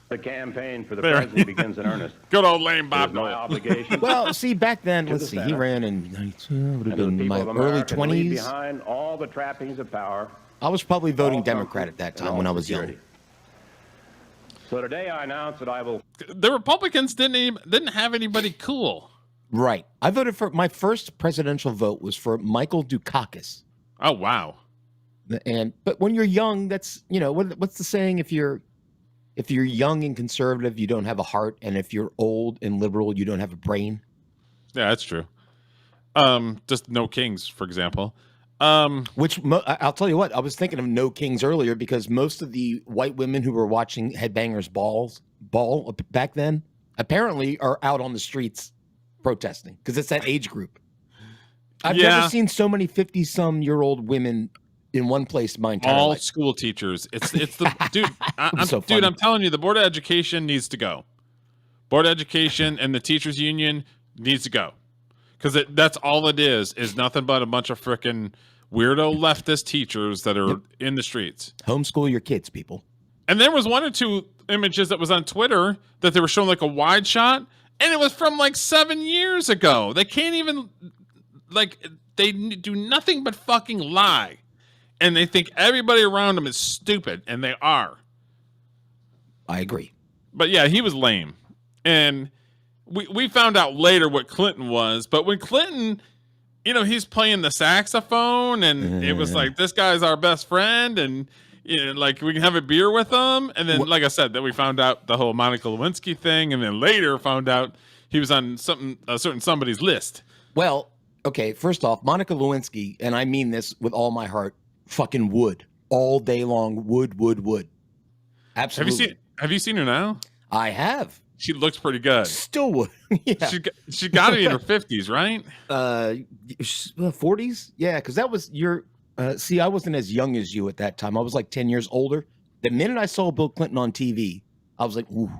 The campaign for the There. president begins in earnest. Good old lame It Bob is my Dole. obligation. Well, see, back then, To let's the see, he Senate. ran in 92, would have and to the been people my of early America to leave 20s. behind all the trappings of power. I was probably voting all Democrat comfort, at that and time all when I was security. young. So today I announce that I will. The Republicans didn't have anybody cool. Right. I voted for, my first presidential vote was for Michael Dukakis. Oh, wow. But when you're young, that's, you know, what's the saying? If you're young and conservative, you don't have a heart, and if you're old and liberal, you don't have a brain. Yeah, that's true. Just no kings, for example. I'll tell you what, I was thinking of No Kings earlier because most of the white women who were watching Headbangers Ball back then apparently are out on the streets protesting because it's that age group. I've never seen so many 50-some-year-old women in one place my entire All life. school teachers. It's the dude. So funny. I'm telling you, the Board of Education needs to go. Board of Education and the teachers union needs to go because that's all it is nothing but a bunch of frickin' weirdo leftist teachers that are in the streets. Homeschool your kids, people. And there was 1 or 2 images that was on Twitter that they were showing like a wide shot, and it was from like 7 years ago. They can't even they do nothing but fucking lie. And they think everybody around them is stupid, and they are. I agree. But yeah, he was lame. And we found out later what Clinton was. But when Clinton, you know, he's playing the saxophone, and it was like, this guy's our best friend, and you know, like we can have a beer with him. And then, like I said, then we found out the whole Monica Lewinsky thing, and then later found out he was on a certain somebody's list. Well, okay, first off, Monica Lewinsky, and I mean this with all my heart, fucking wood all day long. Wood. Absolutely. Have you seen her now? I have. She looks pretty good. Still wood. Yeah. She got to be in her 50s, right? 40s. Yeah, because that was your. See, I wasn't as young as you at that time. I was like 10 years older. The minute I saw Bill Clinton on TV, I was like, ooh,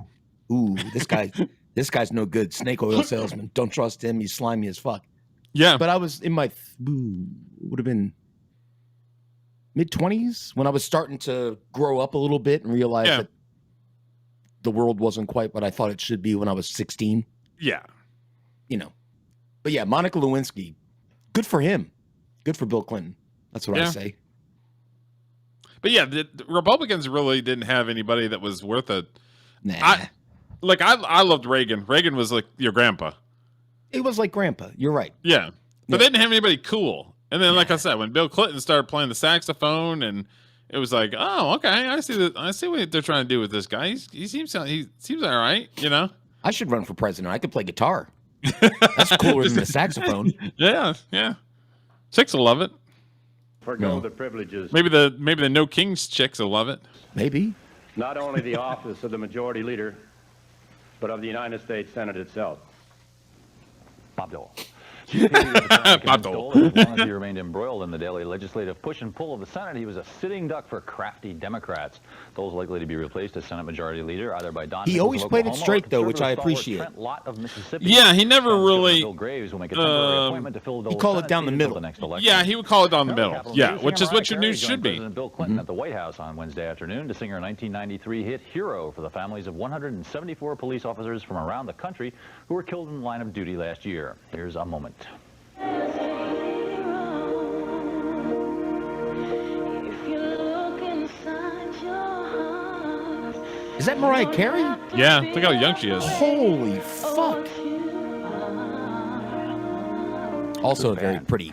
this guy's no good. Snake oil salesman. Don't trust him. He's slimy as fuck. Yeah. But I was in my would have been mid-20s when I was starting to grow up a little bit and realize that the world wasn't quite what I thought it should be when I was 16. Yeah. You know. But yeah, Monica Lewinsky, good for him. Good for Bill Clinton. That's what I say. But yeah, the Republicans really didn't have anybody that was worth it. Nah. I loved Reagan. Reagan was like your grandpa. It was like grandpa. You're right. Yeah. But they didn't have anybody cool. And then, like I said, when Bill Clinton started playing the saxophone, and it was like, oh, okay, I see what they're trying to do with this guy. He seems all right, you know. I should run for president. I could play guitar. That's cooler than the saxophone. Yeah. Chicks will love it. Forgo the privileges. Maybe the No Kings chicks will love it. Maybe. Not only the office of the majority leader, but of the United States Senate itself. Bob Dole. As long as he remained embroiled in the daily legislative push and pull of the Senate, he was a sitting duck for crafty Democrats. Dole's likely to be replaced as Senate Majority Leader either by Don. He always played it straight, though, which I appreciate. Yeah, he never really. Bill Graves will make a temporary appointment to fill Dole's he called it down the middle. Yeah, he would call it down the middle. Yeah, which is what your news should be. President Bill Clinton at the White House on Wednesday afternoon to sing her 1993 hit "Hero" for the families of 174 police officers from around the country who were killed in the line of duty last year. Here's a moment. Is that Mariah Carey? Yeah, look how young she is. Holy fuck. Also a very pretty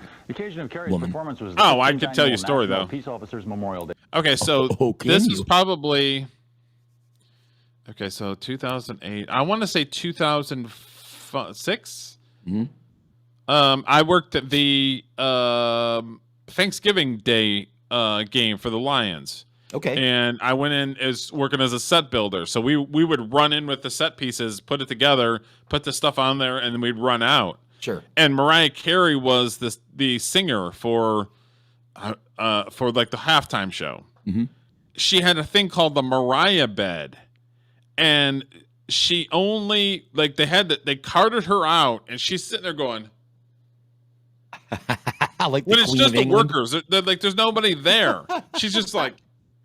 woman. Oh, I could tell you a story, though. Peace Officers Memorial Day. Okay, so this is probably... Okay, so 2008. I want to say 2006. I worked at the Thanksgiving Day game for the Lions. Okay. And I went in as working as a set builder. So we would run in with the set pieces, put it together, put the stuff on there, and then we'd run out. Sure. And Mariah Carey was the singer for like the halftime show. She had a thing called the Mariah bed. And she only they carted her out, and she's sitting there going, like when it's just the workers, they're like there's nobody there. She's just like,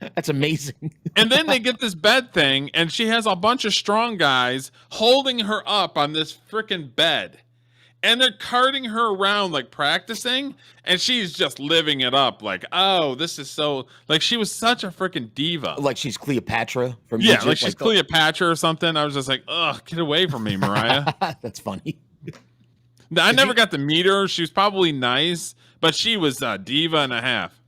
that's amazing. And then they get this bed thing, and she has a bunch of strong guys holding her up on this freaking bed, and they're carting her around like practicing, and she's just living it up. Like, oh, this is so like she was such a freaking diva. Like she's Cleopatra from yeah, Egypt, like she's Cleopatra or something. I was just like, ugh, get away from me, Mariah. That's funny. I never got to meet her. She was probably nice, but she was a diva and a half.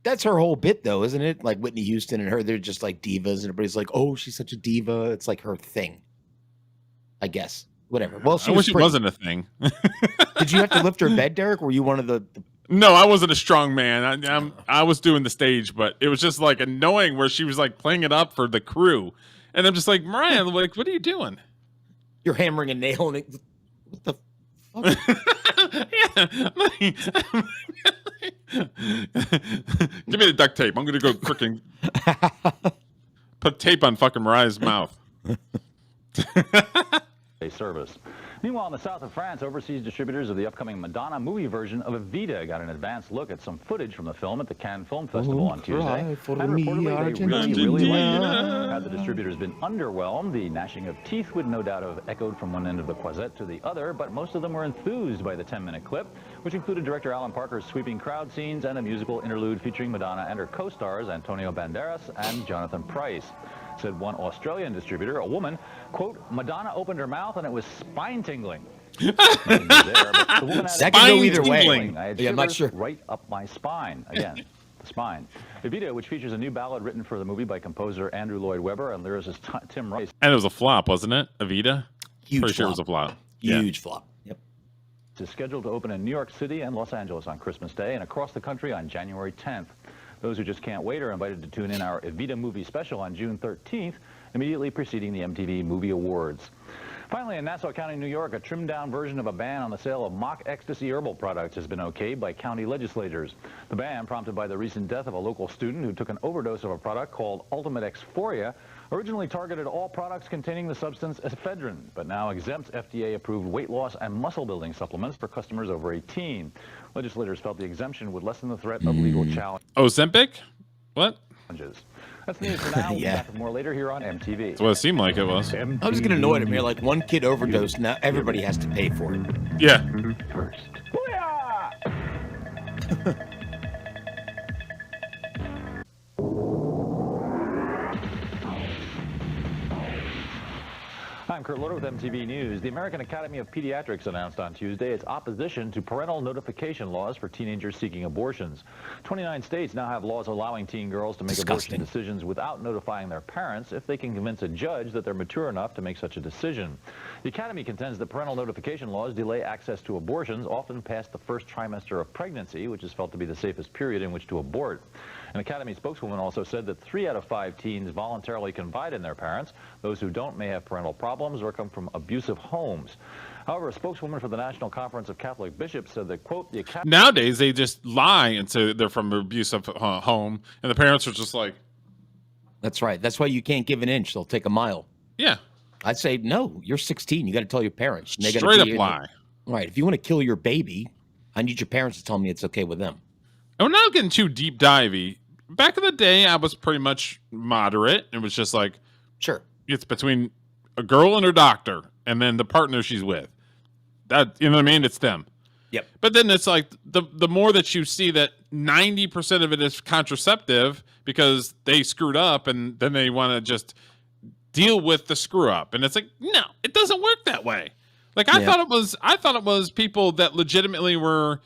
That's her whole bit, though, isn't it? Like Whitney Houston and her, they're just like divas, and everybody's like, "Oh, she's such a diva." It's like her thing, I guess. Whatever. Well, I wish it wasn't a thing. Did you have to lift her bed, Derek? Were you one of the? No, I wasn't a strong man. I was doing the stage, but it was just like annoying where she was like playing it up for the crew, and I'm just like, Mariah, like, what are you doing? You're hammering a nail, and what the fuck? Give me the duct tape. I'm gonna go freaking put tape on fucking Mariah's mouth. A service. Meanwhile, in the south of France, overseas distributors of the upcoming Madonna movie version of Evita got an advanced look at some footage from the film at the Cannes Film Festival on Tuesday. And reportedly, they really liked it. Had the distributors been underwhelmed, the gnashing of teeth would no doubt have echoed from one end of the closet to the other, but most of them were enthused by the 10-minute clip, which included director Alan Parker's sweeping crowd scenes and a musical interlude featuring Madonna and her co-stars Antonio Banderas and Jonathan Pryce. Said one Australian distributor, a woman, quote, Madonna opened her mouth and it was spine-tingling. That can go either way. I had I'm not sure. Right up my spine. Again, the spine. Evita, which features a new ballad written for the movie by composer Andrew Lloyd Webber and lyricist Tim Rice. And it was a flop, wasn't it, Evita? Huge Pretty flop. sure it was a flop. Huge flop. Yep. Is scheduled to open in New York City and Los Angeles on Christmas Day and across the country on January 10th. Those who just can't wait are invited to tune in our Evita movie special on June 13th, immediately preceding the MTV Movie Awards. Finally, in Nassau County, New York, a trimmed-down version of a ban on the sale of mock ecstasy herbal products has been okayed by county legislators. The ban, prompted by the recent death of a local student who took an overdose of a product called Ultimate Exphoria, originally targeted all products containing the substance ephedrine, but now exempts FDA-approved weight loss and muscle-building supplements for customers over 18. Legislators felt the exemption would lessen the threat of legal challenge. Ozempic? What? That's news for now. We'll be back with more later here on MTV. That's what it seemed like it was. I was getting annoyed at me. Like, one kid overdosed, now everybody has to pay for it. Yeah. First. I'm Kurt Loder with MTV News. The American Academy of Pediatrics announced on Tuesday its opposition to parental notification laws for teenagers seeking abortions. 29 states now have laws allowing teen girls to make abortion decisions without notifying their parents if they can convince a judge that they're mature enough to make such a decision. The Academy contends that parental notification laws delay access to abortions, often past the first trimester of pregnancy, which is felt to be the safest period in which to abort. An Academy spokeswoman also said that 3 out of 5 teens voluntarily confide in their parents. Those who don't may have parental problems or come from abusive homes. However, a spokeswoman for the National Conference of Catholic Bishops said that, quote, the Academy... Nowadays, they just lie and say they're from an abusive home, and the parents are just like... That's right. That's why you can't give an inch. They'll take a mile. Yeah. I'd say, no, you're 16. You got to tell your parents. And Straight up lie. Right. If you want to kill your baby, I need your parents to tell me it's okay with them. And we're not getting too deep divey. Back in the day, I was pretty much moderate. It was just like... Sure. It's between a girl and her doctor, and then the partner she's with. That, you know what I mean? It's them. Yep. But then it's like the more that you see that 90% of it is contraceptive because they screwed up, and then they want to just deal with the screw up. And it's like, no, it doesn't work that way. Like I thought it was people that legitimately were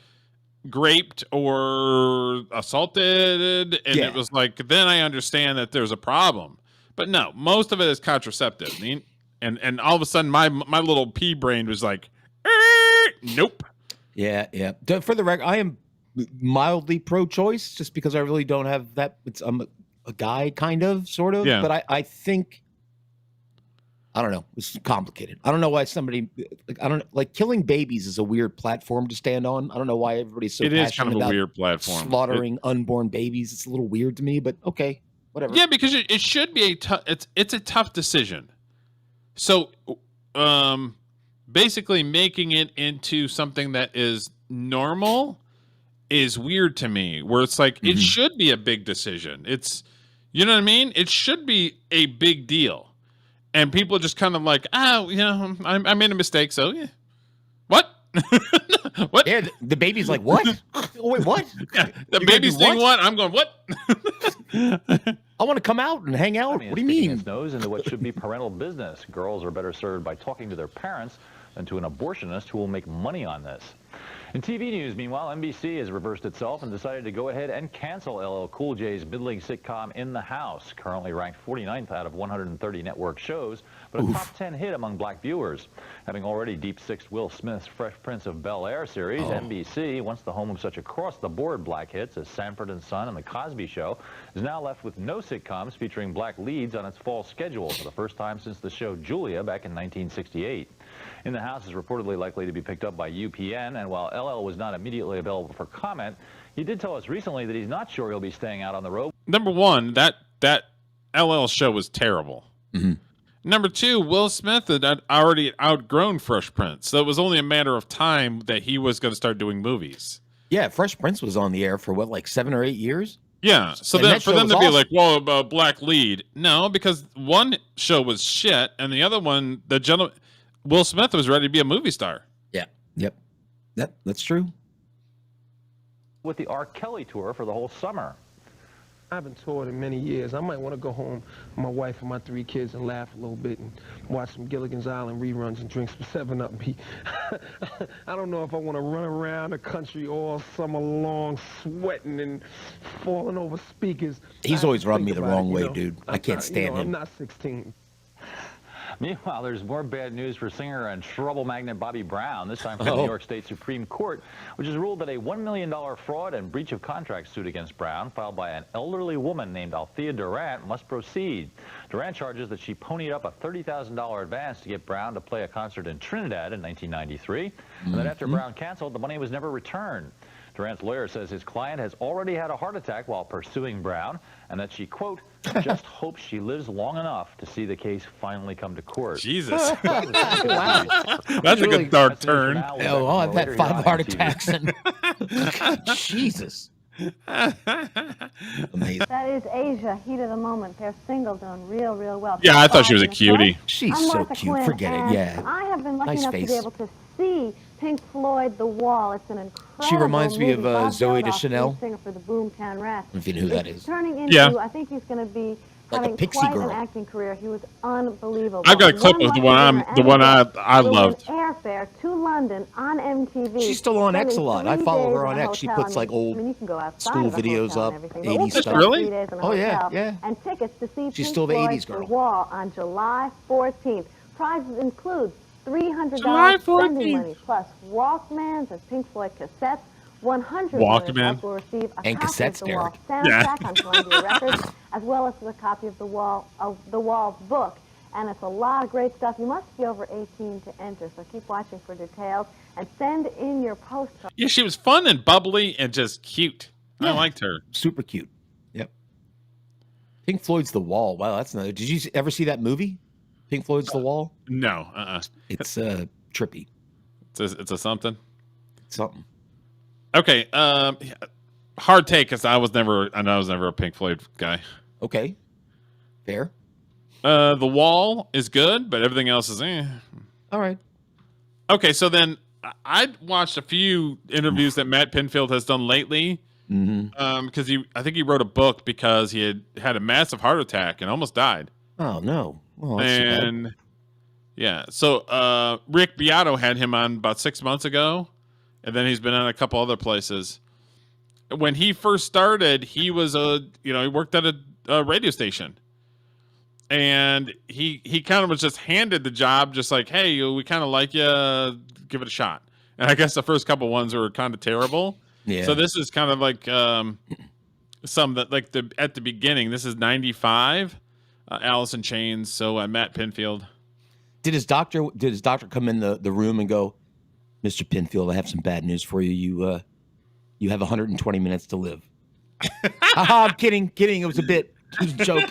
raped or assaulted, and it was like, then I understand that there's a problem. But no, most of it is contraceptive. I mean, and all of a sudden my little pea brain was like, nope. Yeah. For the record, I am mildly pro-choice just because I really don't have that. I'm a guy, kind of, sort of. Yeah. But I think, I don't know. It's complicated. I don't know why somebody, killing babies is a weird platform to stand on. I don't know why everybody's so passionate kind of about a weird platform. Slaughtering unborn babies. It's a little weird to me, but okay, whatever. Yeah, because it should be it's a tough decision. So, basically making it into something that is normal is weird to me, where it's like, it should be a big decision. It's, you know what I mean? It should be a big deal. And people are just kind of like, oh, you know, I made a mistake, so yeah. What? What? Yeah, the baby's like, what? Wait, what? Yeah, the baby's saying what? I'm going, what? I want to come out and hang out. What do you mean? Its nose into what should be parental business. Girls are better served by talking to their parents than to an abortionist who will make money on this. In TV news, meanwhile, NBC has reversed itself and decided to go ahead and cancel LL Cool J's middling sitcom In the House, currently ranked 49th out of 130 network shows, but a top 10 hit among black viewers. Having already deep-sixed Will Smith's Fresh Prince of Bel-Air series, NBC, once the home of such across-the-board black hits as Sanford and Son and The Cosby Show, is now left with no sitcoms featuring black leads on its fall schedule for the first time since the show Julia back in 1968. In the House is reportedly likely to be picked up by UPN, and while LL was not immediately available for comment, he did tell us recently that he's not sure he'll be staying out on the road. Number one, that LL show was terrible. Number two, Will Smith had already outgrown Fresh Prince, so it was only a matter of time that he was going to start doing movies. Yeah, Fresh Prince was on the air for what, like 7 or 8 years? Yeah, so then for them to be like, well, a black lead. No, because one show was shit, and the other one, Will Smith was ready to be a movie star. Yeah. Yep. That's true. With the R. Kelly tour for the whole summer. I haven't toured in many years. I might want to go home with my wife and my 3 kids and laugh a little bit and watch some Gilligan's Island reruns and drink some 7-Up. I don't know if I want to run around the country all summer long sweating and falling over speakers. He's always rubbed me the wrong way, dude. I can't stand him. I'm not 16. Meanwhile, there's more bad news for singer and trouble magnet Bobby Brown, this time from the New York State Supreme Court, which has ruled that a $1 million fraud and breach of contract suit against Brown, filed by an elderly woman named Althea Durant, must proceed. Durant charges that she ponied up a $30,000 advance to get Brown to play a concert in Trinidad in 1993, and that after Brown canceled, the money was never returned. Durant's lawyer says his client has already had a heart attack while pursuing Brown, and that she, quote, just hopes she lives long enough to see the case finally come to court. Jesus. Wow. That's a good dark turn. Oh, I've had 5 heart attacks. And Jesus. Amazing. That is Asia, heat of the moment. They're single, doing real well. Yeah, I thought she was a cutie. She's I'm so Martha cute. Quinn, Forget it. Yeah. I have been lucky Nice enough face. to be able to see Pink Floyd, The Wall. It's an incredible She reminds me of movie. Bob Zoe Geldof, Deschanel. lead singer for the Boomtown Rats. If you knew who that is. Turning into, I think he's going to be Like a having pixie quite girl. an acting career. He was unbelievable. I've got a clip of the one I loved. Airfare to London on MTV. She's still on X a Spending lot. I 3 follow days her in on a X. She hotel. puts like I old mean, you can go outside school of the videos hotel up, and everything, 80s but we'll stuff. spend 3 days in a Oh yeah, hotel. yeah. And tickets to see She's Pink still the Floyd's 80s girl. The Wall on July 14th. Prizes include $300 July 14th. spending money plus Walkmans and Pink Floyd cassettes. 100 Walkman. winners will receive a And copy of cassettes, the Wall Derek. soundtrack on Columbia Records, as well as a copy of the Wall book. and it's a lot of great stuff. You must be over 18 to enter, so keep watching for details and send in your postcard. Yeah, she was fun and bubbly and just cute. I liked her. Super cute. Yep. Pink Floyd's The Wall. Wow, that's another. Did you ever see that movie? Pink Floyd's The Wall? No. It's trippy. It's a something. Something. Okay. Hard take because I was never a Pink Floyd guy. Okay. Fair. The Wall is good, but everything else is All right. Okay, so then I watched a few interviews that Matt Pinfield has done lately. Because I think he wrote a book because he had a massive heart attack and almost died. Oh no! Well, and yeah, so Rick Beato had him on about 6 months ago, and then he's been on a couple other places. When he first started, he was he worked at a radio station, and he kind of was just handed the job, just like, hey, we kind of like you, give it a shot. And I guess the first couple ones were kind of terrible. Yeah. So this is kind of like some that like at the beginning. This is 95, Alice in Chains. So Matt Pinfield. Did his doctor come in the room and go, Mr. Pinfield, I have some bad news for you. You have 120 minutes to live. I'm kidding. It was a bit. It was a joke.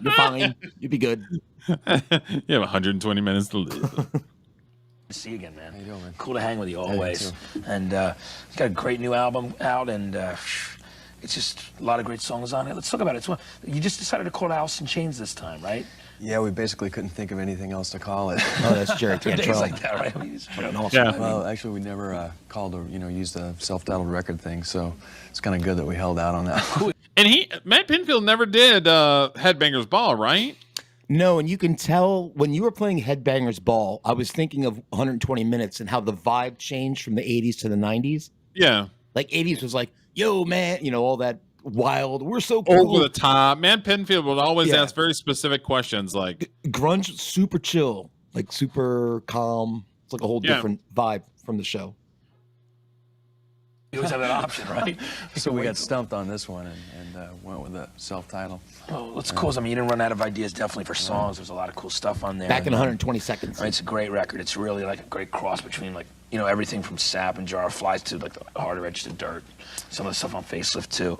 You're fine. You'll be good. You have 120 minutes to live. See you again, man. How you doing, man? Cool to hang with you Yeah, always. And he's got a great new album out, and it's just a lot of great songs on it. Let's talk about it. You just decided to call it Alice in Chains this time, right? Yeah, we basically couldn't think of anything else to call it. Oh, that's Jerry Days Cantrell. like that, right? I mean, Yeah. Well, actually, we never called or used the self-titled record thing, so it's kind of good that we held out on that. And Matt Pinfield never did Headbangers Ball, right? No, and you can tell when you were playing Headbangers Ball, I was thinking of 120 minutes and how the vibe changed from the 80s to the 90s. Yeah. Like 80s was like, yo, man, all that wild, we're so cool. Over the top. Matt Pinfield would always ask very specific questions like grunge, super chill, like super calm. It's like a whole different vibe from the show. You always have that option, right? So we got stumped on this one and went with the self-title. Oh, that's cool. I mean, you didn't run out of ideas definitely for songs. There's a lot of cool stuff on there. Back in 120 seconds. Right, it's a great record. It's really like a great cross between everything from Sap and Jar of Flies to like the Harder Edge to Dirt. Some of the stuff on Facelift too.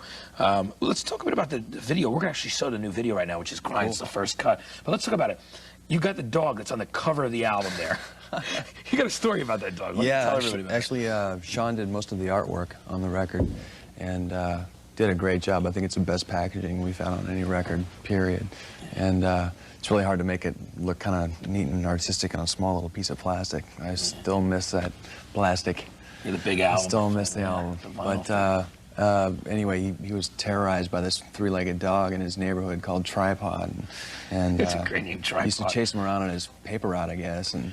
Let's talk a bit about the video. We're gonna actually show the new video right now, which is Grind. It's the first cut. But let's talk about it. You got the dog that's on the cover of the album there. You got a story about that dog. Tell everybody about actually, Sean did most of the artwork on the record and did a great job. I think it's the best packaging we've had on any record, period. And it's really hard to make it look kind of neat and artistic on a small little piece of plastic. I still miss that plastic. You're the big album. I still miss the album. But anyway, he was terrorized by this three-legged dog in his neighborhood called Tripod. And it's a great name, Tripod. He used to chase him around on his paper route, I guess, and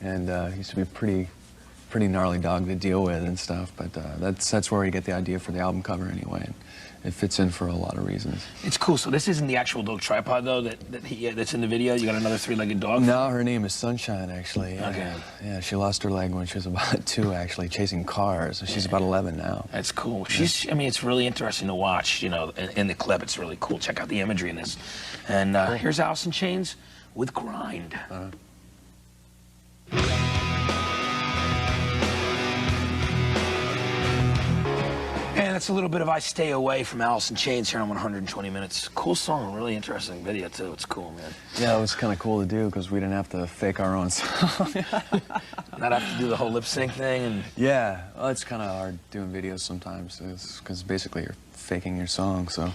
he used to be a pretty gnarly dog to deal with and stuff. But that's where you get the idea for the album cover anyway. And it fits in for a lot of reasons. It's cool. So this isn't the actual dog Tripod though that's in the video. You got another three-legged dog. No, her name is Sunshine actually. Okay. Yeah, she lost her leg when she was about 2, actually, chasing cars. So she's about 11 now. That's cool. I mean, it's really interesting to watch. In the clip, it's really cool. Check out the imagery in this. And here's Alice in Chains with Grind. And that's a little bit of I Stay Away from Alice in Chains here on 120 Minutes. Cool song, really interesting video too. It's cool, man. Yeah, it was kind of cool to do because we didn't have to fake our own song. Not have to do the whole lip sync thing. And yeah, well, it's kind of hard doing videos sometimes because basically you're faking your song. So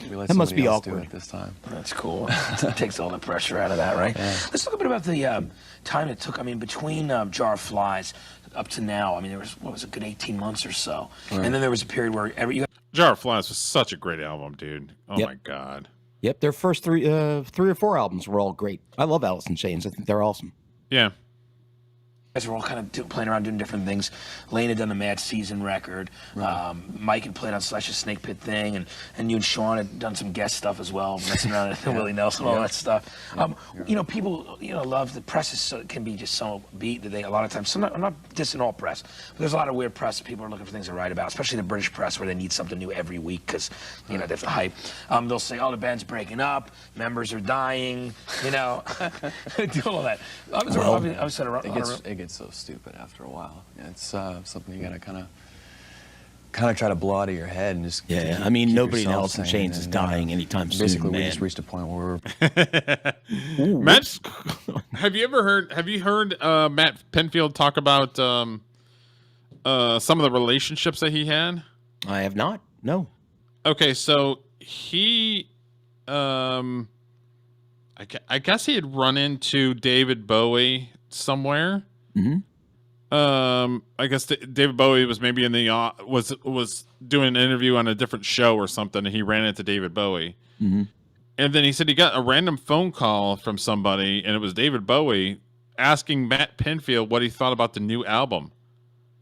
we let that must be else awkward. do it this time. That's cool. It takes all the pressure out of that, right? Yeah. Let's talk a bit about the time it took. I mean, between Jar of Flies up to now, I mean, there was a good 18 months or so. Right. And then there was a period where Jar of Flies was such a great album, dude. Oh my God. Yep, their first three or four albums were all great. I love Alice in Chains. I think they're awesome. Yeah. guys were all kind of playing around doing different things. Lane had done the Mad Season record. Right. Mike had played on Slash's Snake Pit thing, and you and Sean had done some guest stuff as well, messing around with Willie Nelson, all that stuff. You know, people, you know, love the press can be just so beat that they a lot of times. I'm not dissing all press, but there's a lot of weird press that people are looking for things to write about, especially the British press where they need something new every week because you know they have the hype. They'll say, "Oh, the band's breaking up, members are dying," you know, do all that. It gets so stupid after a while. It's something you gotta kind of try to blow out of your head and just I mean, nobody in Alice in Chains is dying anytime soon. Basically, we man. just reached a point where Matt, have you heard Matt Pinfield talk about some of the relationships that he had? I have not. No. Okay, so he, I guess he had run into David Bowie somewhere. Mm-hmm. I guess David Bowie was maybe in the was doing an interview on a different show or something, and he ran into David Bowie. Mm-hmm. And then he said he got a random phone call from somebody, and it was David Bowie asking Matt Pinfield what he thought about the new album.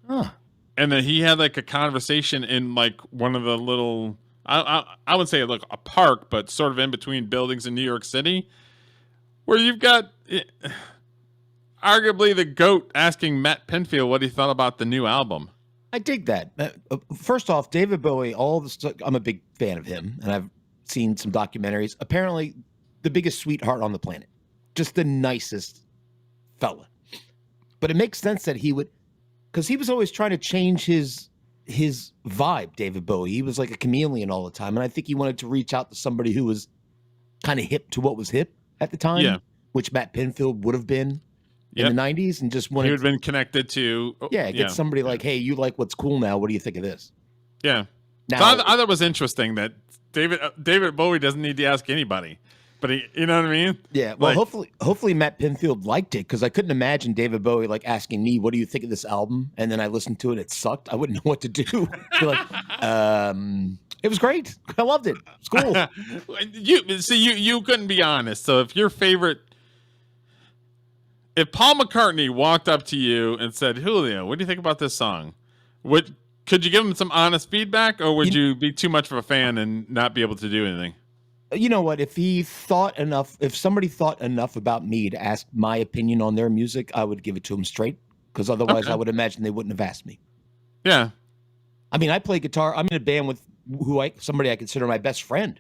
Huh. And then he had like a conversation in like one of the little, I would say like a park, but sort of in between buildings in New York City, where you've got arguably the GOAT asking Matt Pinfield what he thought about the new album. I dig that. First off, David Bowie, I'm a big fan of him, and I've seen some documentaries. Apparently, the biggest sweetheart on the planet. Just the nicest fella. But it makes sense that he would, because he was always trying to change his vibe, David Bowie. He was like a chameleon all the time, and I think he wanted to reach out to somebody who was kind of hip to what was hip at the time, which Matt Pinfield would have been in the 90s, and just wanted he would have been connected to get somebody like, hey, you like what's cool now, what do you think of this? Now, so I thought it was interesting that David Bowie doesn't need to ask anybody, but he, you know what I mean? Yeah. Well, hopefully Matt Pinfield liked it, because I couldn't imagine David Bowie like asking me, "What do you think of this album?" And then I listened to it, it sucked. I wouldn't know what to do. Like, it was great. I loved it. It's cool. You couldn't be honest. So if Paul McCartney walked up to you and said, "Julio, what do you think about this song?" Could you give him some honest feedback, or would you be too much of a fan and not be able to do anything? You know what? If somebody thought enough about me to ask my opinion on their music, I would give it to them straight, because otherwise I would imagine they wouldn't have asked me. Yeah. I mean, I play guitar. I'm in a band with somebody I consider my best friend.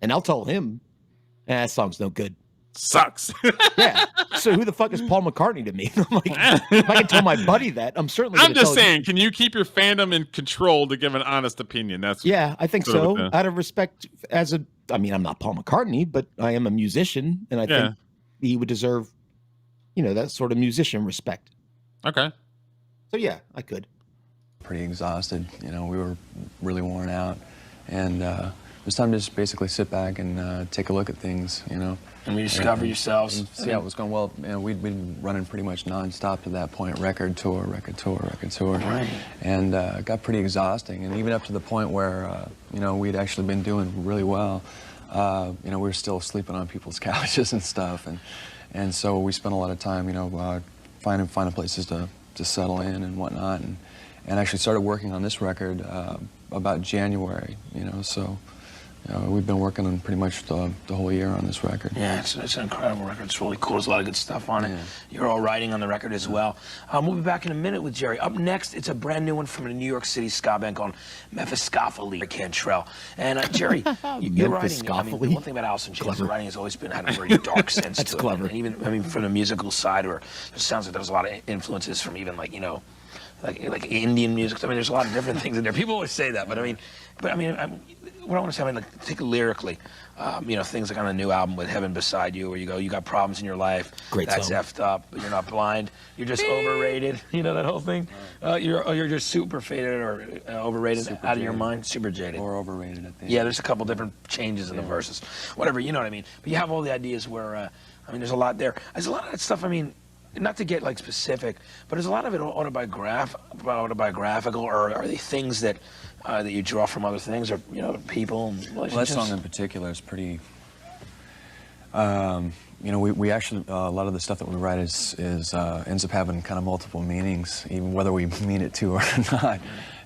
And I'll tell him, that song's no good. Sucks. Yeah. So who the fuck is Paul McCartney to me? I'm like, if I can tell my buddy that, I'm certainly I'm just saying, can you keep your fandom in control to give an honest opinion? I think so. Out of respect I'm not Paul McCartney, but I am a musician, and I think he would deserve, that sort of musician respect. Okay. So yeah, I could. Pretty exhausted. We were really worn out, and it was time to just basically sit back and take a look at things, And rediscover yourselves. And see how it was going. Well, we'd been running pretty much nonstop to that point, record tour. Right. And it got pretty exhausting. And even up to the point where, we'd actually been doing really well. We were still sleeping on people's couches and stuff. And so we spent a lot of time, finding places to settle in and whatnot. And actually started working on this record about January, so... we've been working on pretty much the whole year on this record. Yeah, it's an incredible record. It's really cool. There's a lot of good stuff on it. Yeah. You're all writing on the record as well. We'll be back in a minute with Jerry. Up next, it's a brand new one from a New York City ska band called Mephistopheles Cantrell. And Jerry, you're writing. I mean, the one thing about Alice in Chains, the writing has always had a very dark sense to it. Clever. And even from the musical side, where it sounds like there's a lot of influences from even like Indian music. I mean, there's a lot of different things in there. People always say that, but what I want to say, take it lyrically, things like on a new album with Heaven Beside You, where you got problems in your life, great that's song. effed up, but you're not blind, you're just overrated, that whole thing. You're just super faded or overrated, super out of your mind, super jaded. Or overrated, I think. Yeah, there's a couple different changes in the verses, whatever, you know what I mean. But you have all the ideas where, there's a lot there. There's a lot of that stuff, not to get specific, but there's a lot of it autobiographical, or are they things that you draw from other things, or people and relationships? Well, that song in particular is pretty. you know, we actually, a lot of the stuff that we write is ends up having kind of multiple meanings, even whether we mean it to or not.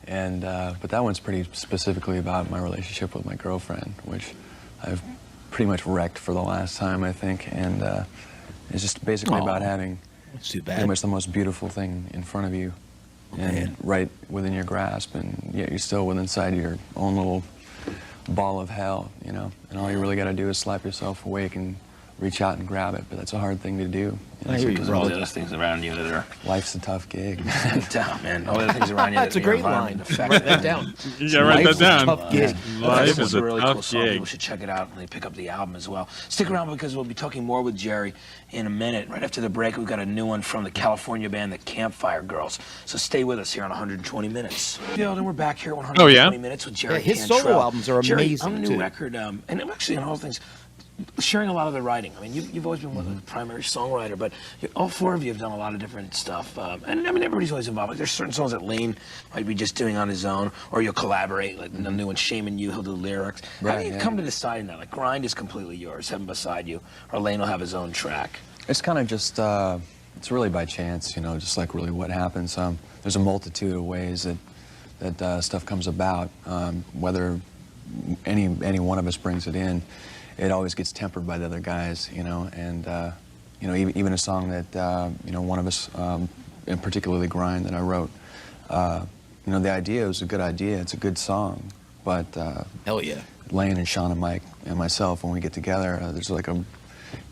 And, but that one's pretty specifically about my relationship with my girlfriend, which I've pretty much wrecked for the last time, I think. And it's just basically about having pretty much the most beautiful thing in front of you and right within your grasp, and yet you're still within inside your own little ball of hell, you know, and all you really got to do is slap yourself awake and reach out and grab it, but that's a hard thing to do. You know, I hear you. All the other things around you that are... Life's a tough gig. Down, man. All the other things around you. That's a great line. Write that down. Yeah, write that down. Tough gig. Life is a really tough cool song. gig. People should check it out and they pick up the album as well. Stick around because we'll be talking more with Jerry in a minute. Right after the break, we've got a new one from the California band, the Campfire Girls. So stay with us here on 120 Minutes. And we're back here at 120 Minutes with Jerry his Cantrell. solo albums are Jerry, amazing, on the new too. record, and I'm actually, in all things, sharing a lot of the writing. I mean, you've always been one of the primary songwriter, but all four of you have done a lot of different stuff. And I mean, everybody's always involved. Like, there's certain songs that Lane might be just doing on his own, or you'll collaborate. Like the new one, Shame in You, he'll do lyrics. How do you come to deciding that? Like, Grind is completely yours, Heaven Beside You, or Lane will have his own track. It's kind of just, it's really by chance, you know, just like really what happens. There's a multitude of ways that stuff comes about. Whether any one of us brings it in, it always gets tempered by the other guys, you know, and, you know, even a song that, you know, one of us, and particularly Grind that I wrote, you know, the idea was a good idea, it's a good song, but hell yeah, Lane and Sean and Mike and myself, when we get together, there's like a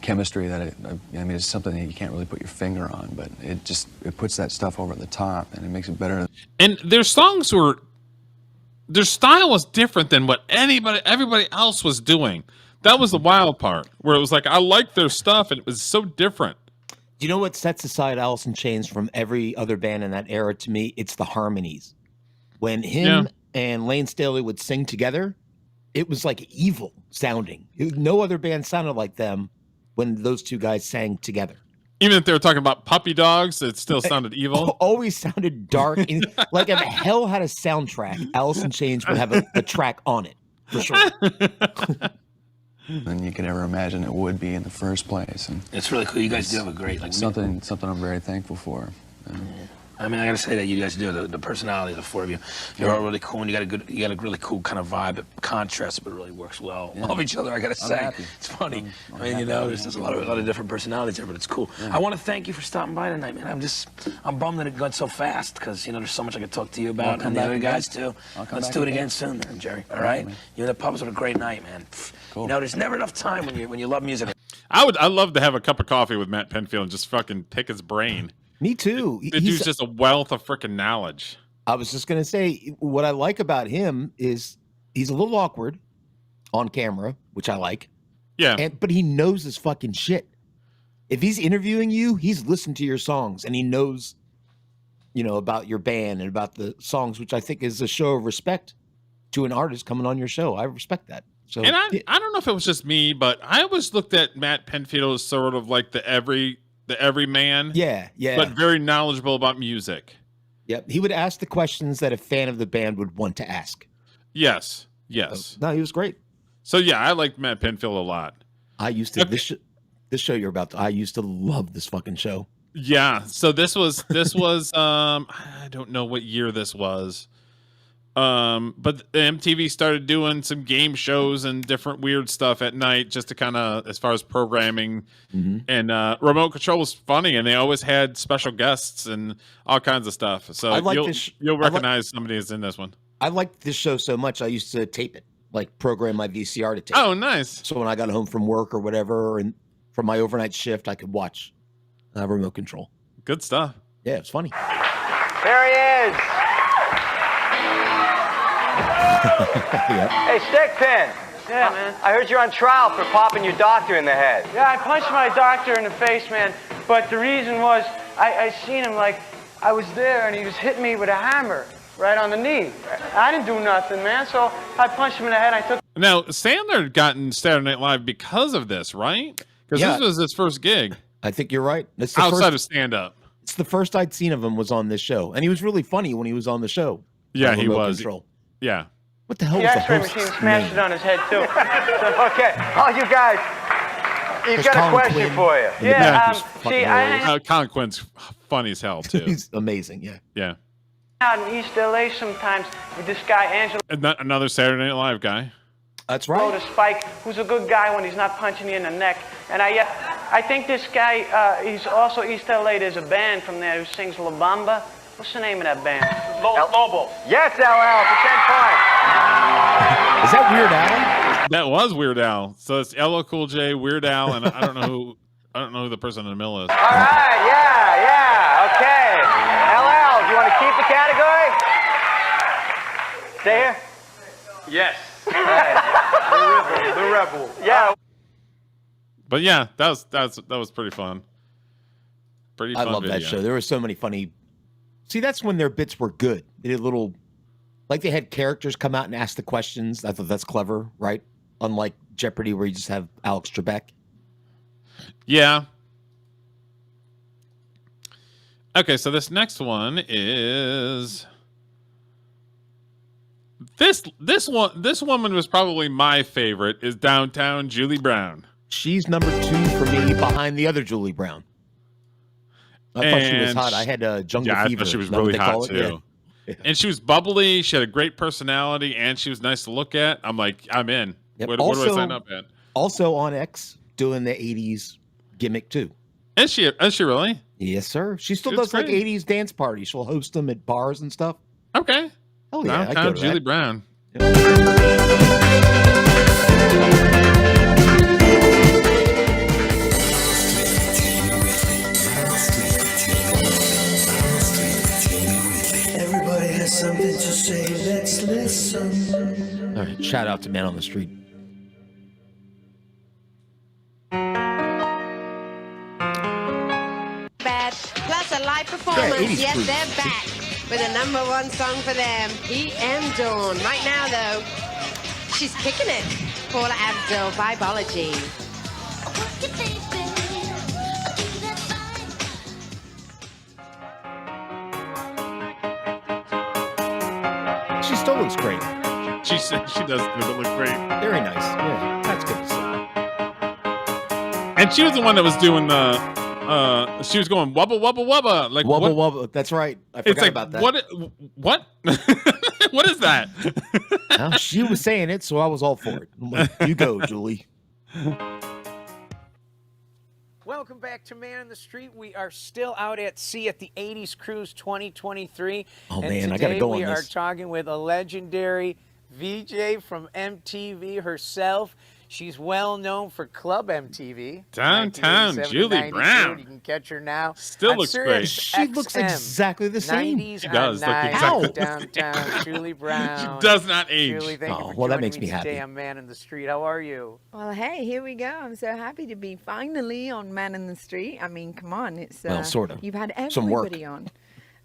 chemistry that, I mean, it's something that you can't really put your finger on, but it puts that stuff over the top and it makes it better. And their songs were, their style was different than what everybody else was doing. That was the wild part, where it was like, I liked their stuff, and it was so different. Do you know what sets aside Alice in Chains from every other band in that era to me? It's the harmonies. When him and Lane Staley would sing together, it was like evil sounding. No other band sounded like them when those two guys sang together. Even if they were talking about puppy dogs, it still sounded evil. Always sounded dark. Like if hell had a soundtrack, Alice in Chains would have a track on it, for sure. Than you could ever imagine it would be in the first place. And it's really cool. You guys do have a great, like, something I'm very thankful for. I mean, I gotta say that you guys do the personality of the four of you. You're all really cool, and you got a really cool kind of vibe. It contrasts, but it really works well of each other. I gotta say, it's funny. I mean, you know, there's a lot of different personalities there, but it's cool. I want to thank you for stopping by tonight, man. I'm bummed that it went so fast because, you know, there's so much I could talk to you about, and the other guys too. Let's do it again soon, man, Jerry. All right? You and the pups had a great night, man. Cool. You know, there's never enough time when you love music. I'd love to have a cup of coffee with Matt Penfield and just fucking pick his brain. Me too. The dude's just a wealth of freaking knowledge. I was just going to say, what I like about him is he's a little awkward on camera, which I like. Yeah. But he knows his fucking shit. If he's interviewing you, he's listened to your songs and he knows, you know, about your band and about the songs, which I think is a show of respect to an artist coming on your show. I respect that. So, and I don't know if it was just me, but I always looked at Matt Penfield as sort of like the everyman. Yeah. But very knowledgeable about music. Yep. He would ask the questions that a fan of the band would want to ask. Yes. So, no, he was great. So yeah, I liked Matt Penfield a lot. I used to this show you're about to, I used to love this fucking show. Yeah. So this was I don't know what year this was. But the MTV started doing some game shows and different weird stuff at night just to kind of, as far as programming, and Remote Control was funny, and they always had special guests and all kinds of stuff. So you'll recognize somebody is in this one. I liked this show so much, I used to tape it, like program my VCR to tape. Oh, nice. So when I got home from work or whatever, and from my overnight shift, I could watch Remote Control. Good stuff. Yeah, it's funny. There he is. Yep. Hey, Stickpin. Yeah, man. I heard you're on trial for popping your doctor in the head. Yeah, I punched my doctor in the face, man. But the reason was I seen him like I was there and he was hitting me with a hammer right on the knee. I didn't do nothing, man. So I punched him in the head. I took. Now Sandler got in Saturday Night Live because of this, right? Because this was his first gig. I think you're right. It's outside of stand-up. It's the first I'd seen of him was on this show, and he was really funny when he was on the show. Yeah, he was. Control. Yeah. What the hell the was the X-ray host's machine smashed name? it on his head too. Okay, all you guys, He's got a question for you. Yeah, Colin Quinn's funny as hell too. He's amazing. Yeah. Yeah. Out in East LA sometimes with this guy Angelo. Another Saturday Night Live guy. That's right. To Spike, who's a good guy when he's not punching you in the neck. And I think this guy, he's also East LA. There's a band from there who sings La Bamba. What's the name of that band? Lobo. Yes, LL for 10 points. Is that Weird Al? That was Weird Al. So it's LL Cool J, Weird Al, and I don't know who the person in the middle is. All right, yeah, okay. LL, do you want to keep the category? Stay here? Yes. The rebel. Yeah. But yeah, that was pretty fun. Pretty fun. I love that show. There were so many funny. See, that's when their bits were good. They did little, like they had characters come out and ask the questions. I thought that's clever, right? Unlike Jeopardy, where you just have Alex Trebek. Yeah. Okay, so this next one is this woman was probably my favorite. Is Downtown Julie Brown. She's number 2 for me, behind the other Julie Brown. I thought she was hot. I had jungle fever. I thought she was really hot too. Yeah. And she was bubbly. She had a great personality, and she was nice to look at. I'm like, I'm in. Yep. What do I sign up at? Also on X, doing the 80s gimmick too. Is she really? Yes, sir. She still does like 80s dance parties. She'll host them at bars and stuff. Okay. Oh yeah, Downtown Julie Brown. Everybody has something to say. Let's listen. All right, shout out to Man on the Street. Plus a live performance. Yeah, Yes, Cruise. they're back with a #1 song for them, PM Dawn. Right now, though, she's kicking it. Paula Abdul, Vibology. She still looks great. She does look great. Very nice. Yeah, that's good to see. And she was the one that was doing the. She was going wubba wubba wubba like wubba what? wubba. That's right. I forgot about that. What? What is that? Well, she was saying it, so I was all for it. I'm like, you go, Julie. Welcome back to Man in the Street. We are still out at sea at the 80s Cruise 2023. Oh, and man, I gotta go on today we are this. talking with a legendary VJ from MTV herself. She's well known for Club MTV. Downtown 1987 to Julie 92. Brown. You can catch her now. Still on looks Sirius great. She looks XM. exactly the same. 90s She does on look 9, exactly the Downtown Julie Brown. She does not age. Julie, thank you for well, that joining makes me today happy. on Man in the Street. How are you? Well, hey, here we go. I'm so happy to be finally on Man in the Street. I mean, come on, it's Well, sort of. You've had Some work. everybody on,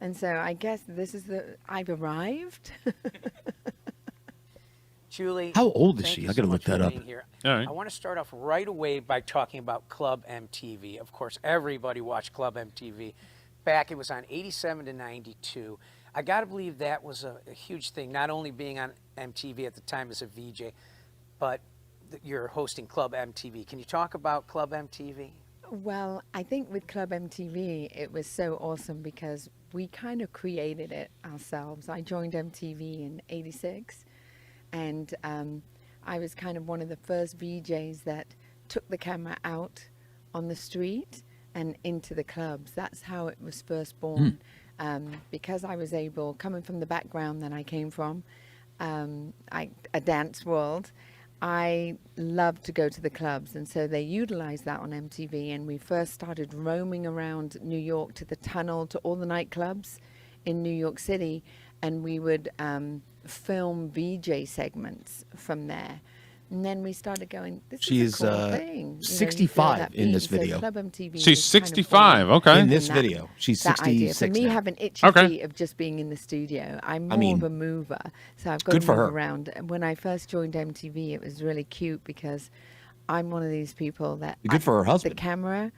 and so I guess this is I've arrived. Julie, How old is thank she? you I gotta so look much for that up. being here. All right. I want to start off right away by talking about Club MTV. Of course, everybody watched Club MTV. Back, it was on 87 to 92. I got to believe that was a huge thing, not only being on MTV at the time as a VJ, but you're hosting Club MTV. Can you talk about Club MTV? Well, I think with Club MTV, it was so awesome because we kind of created it ourselves. I joined MTV in '86, and I was kind of one of the first VJs that took the camera out on the street and into the clubs. That's how it was first born. Because I was able, coming from the background that I came from, a dance world, I loved to go to the clubs, and so they utilized that on MTV, and we first started roaming around New York to the Tunnel, to all the nightclubs in New York City, and we would film VJ segments from there. And then we started going, this She is is a cool thing. You know, you feel 65 that in this beat. So video. Club MTV She's was kind of 65, born okay. In this that- video, she's that idea. For 66 me, now. have an itchy Okay. feet of just being in the studio. I'm more mean, of a mover, so I've got good to for move her. around. And when I first joined MTV, it was really cute because I'm one of these people that Good for her husband. the camera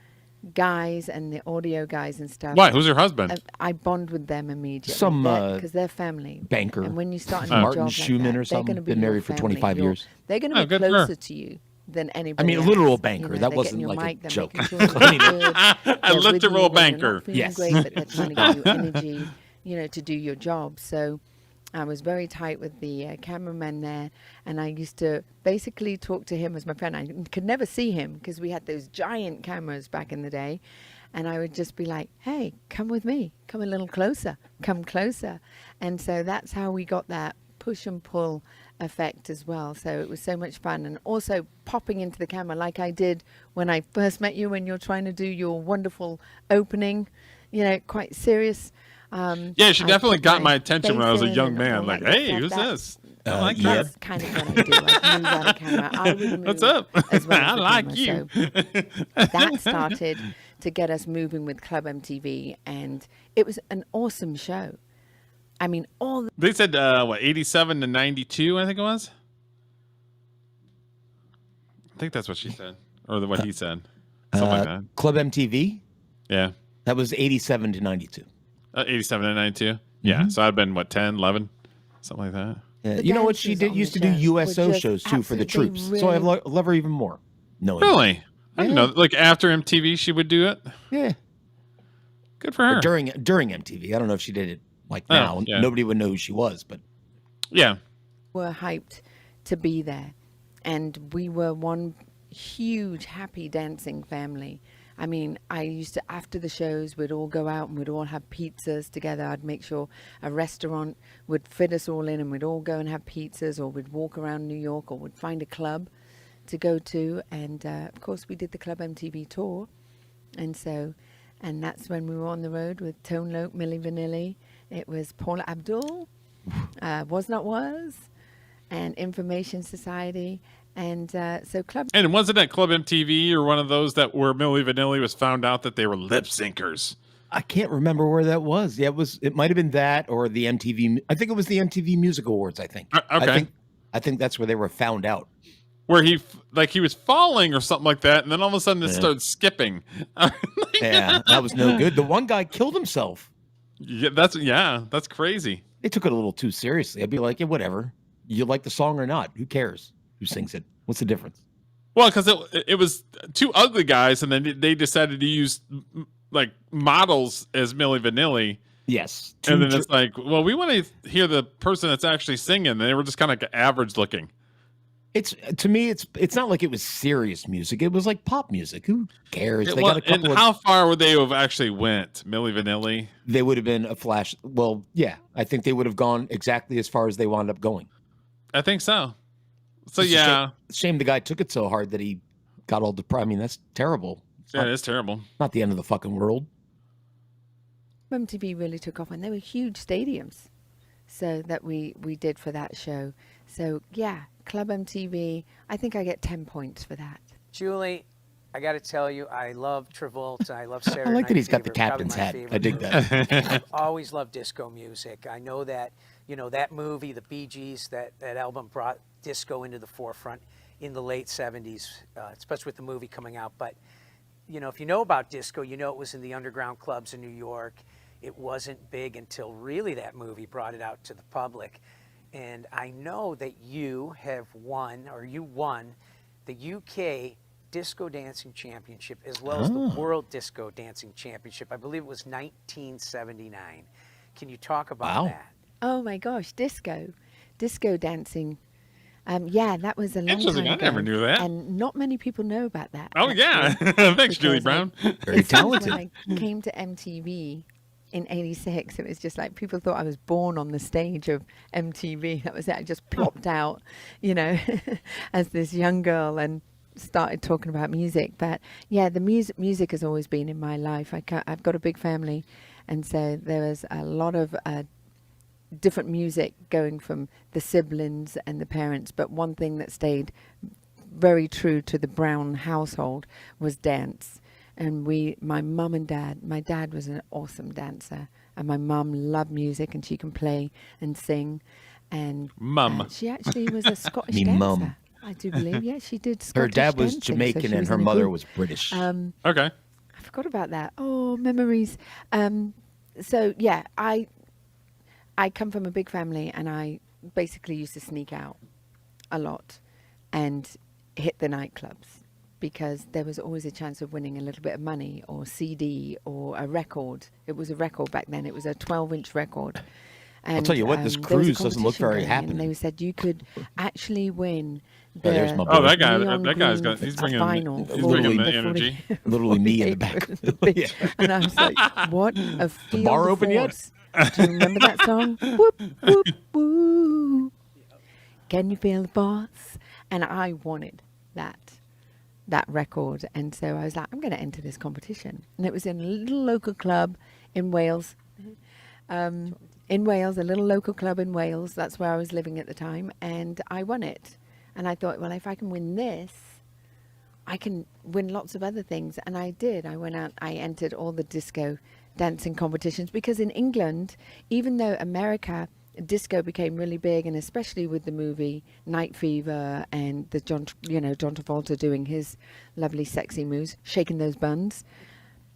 guys and the audio guys and stuff. Why? Who's your husband? I bond with them immediately. Some, because they're family. banker. And when you start a new Martin job Schumann like that, or they're something. gonna be Been your married for family. 25 years. They're going Oh, to be good for her. closer to you than anybody. I mean, a else. literal banker. You know, that they're wasn't getting your like mic, a they're joke. making sure you're good. A They're with literal you when you're banker. not feeling Yes. great, but they're trying to give you energy, you know, to do your job. So I was very tight with the cameraman there, and I used to basically talk to him as my friend. I could never see him because we had those giant cameras back in the day, and I would just be like, hey, come with me, come a little closer, come closer. And so that's how we got that push and pull effect as well. So it was so much fun, and also popping into the camera like I did when I first met you, when you're trying to do your wonderful opening, you know, quite serious. Yeah, she I definitely put got my attention when I was a face young in man. and all Like, that good hey, stuff. who's That's- this? I like yeah. her. That's kind of what I do. I move out of camera. I would move What's up? as well as I the like camera. you. So that started to get us moving with Club MTV, and it was an awesome show. I mean, all the They said, what, 87 to 92, I think it was? I think that's what she said. Or what he said. Something like that. Club MTV. Yeah. That was 87 to 92. 87 to 92? Yeah. So I'd been, what, 10, 11? Something like that. Yeah. The You know what? She dancers did on used the to do show USO were just shows too for the absolutely troops. So I really- love her even more. Knowing Really? I didn't know. Like after MTV, she would do it? Yeah. Good for her. Or during MTV. I don't know if she did it like Oh, now. yeah. Nobody would know who she was, but Yeah. were hyped to be there, and we were one huge happy dancing family. I mean, I used to, after the shows, we'd all go out and we'd all have pizzas together. I'd make sure a restaurant would fit us all in, and we'd all go and have pizzas, or we'd walk around New York, or we'd find a club to go to. And of course, we did the Club MTV tour, and that's when we were on the road with Tone Loc, Milli Vanilli. It was Paula Abdul, Was Not Was, and Information Society. And so Club... And wasn't that Club MTV or one of those that where Milli Vanilli was found out that they were lip syncers? I can't remember where that was. Yeah, it might have been that or the MTV. I think it was the MTV Music Awards. I think. Okay. I think that's where they were found out. Where he was falling or something like that, and then all of a sudden it Yeah. started skipping. Yeah, that was no good. The one guy killed himself. Yeah, that's crazy. They took it a little too seriously. I'd be like, yeah, whatever. You like the song or not? Who cares who sings it? What's the difference? Well, because it was two ugly guys, and then they decided to use like models as Milli Vanilli. Yes, and then it's like, well, we want to hear the person that's actually singing. And they were just kind of average looking. It's to me, it's not like it was serious music. It was like pop music. Who cares? Yeah, They well, got a couple and of. how far would they have actually went? Milli Vanilli? They would have been a flash. Well, yeah, I think they would have gone exactly as far as they wound up going. I think so. So It's a yeah, shame the guy took it so hard that he got all depressed. I mean, that's terrible. yeah, it's terrible. Not the end of the fucking world. MTV really took off, and they were huge stadiums, so that we did for that show. So yeah, Club MTV, I think I get 10 points for that. Julie, I got to tell you, I love Travolta. I love Saturday I like that Night he's got the Fever, probably captain's my hat. favorite I dig movie. that. I've always loved disco music. I know that, that movie, the Bee Gees, that album brought disco into the forefront in the late 70s, especially with the movie coming out. But, if you know about disco, it was in the underground clubs in New York. It wasn't big until really that movie brought it out to the public. And I know that you won the UK Disco Dancing Championship as well as the World Disco Dancing Championship. I believe it was 1979. Can you talk about that? Oh my gosh, disco dancing. Yeah, that was a long time Interesting. ago. I never knew that. And not many people know about that. Oh yeah, thanks, Julie Brown. Very talented. When I came to MTV in '86, it was just like people thought I was born on the stage of MTV. That was it. I just plopped out, as this young girl and started talking about music. But yeah, the music has always been in my life. I've got a big family, and so there was a lot of different music going from the siblings and the parents. But one thing that stayed very true to the Brown household was dance. And my mum and dad, my dad was an awesome dancer, and my mum loved music, and she can play and sing. And she actually was a Scottish dancer. Mum. I do believe, yeah, she did Scottish Her dad was dancing, so Jamaican she and was her in a mother group. was British. Okay. I forgot about that. Oh, memories. So yeah, I come from a big family, and I basically used to sneak out a lot. And hit the nightclubs, because there was always a chance of winning a little bit of money or CD or a record. It was a record back then. It was a 12-inch record. And, I'll tell you what, this there was a cruise doesn't look competition very going, happening. And they said you could actually win Oh, there's the my boy. that guy. neon That guy's green got. He's bringing. vinyl He's for bringing the 40 energy. Literally me in the back. Yeah. And I was like, what a field bar of open yet? force. Do you remember that song? Whoop, whoop, woo. Can you feel the force? And I wanted that record. And so I was like, I'm going to enter this competition. And it was in a little local club in Wales. In Wales, a little local club in Wales. That's where I was living at the time. And I won it. And I thought, well, if I can win this, I can win lots of other things. And I did. I went out, I entered all the disco dancing competitions, because in England, even though America, disco became really big, and especially with the movie Night Fever and the John Travolta doing his lovely sexy moves, shaking those buns.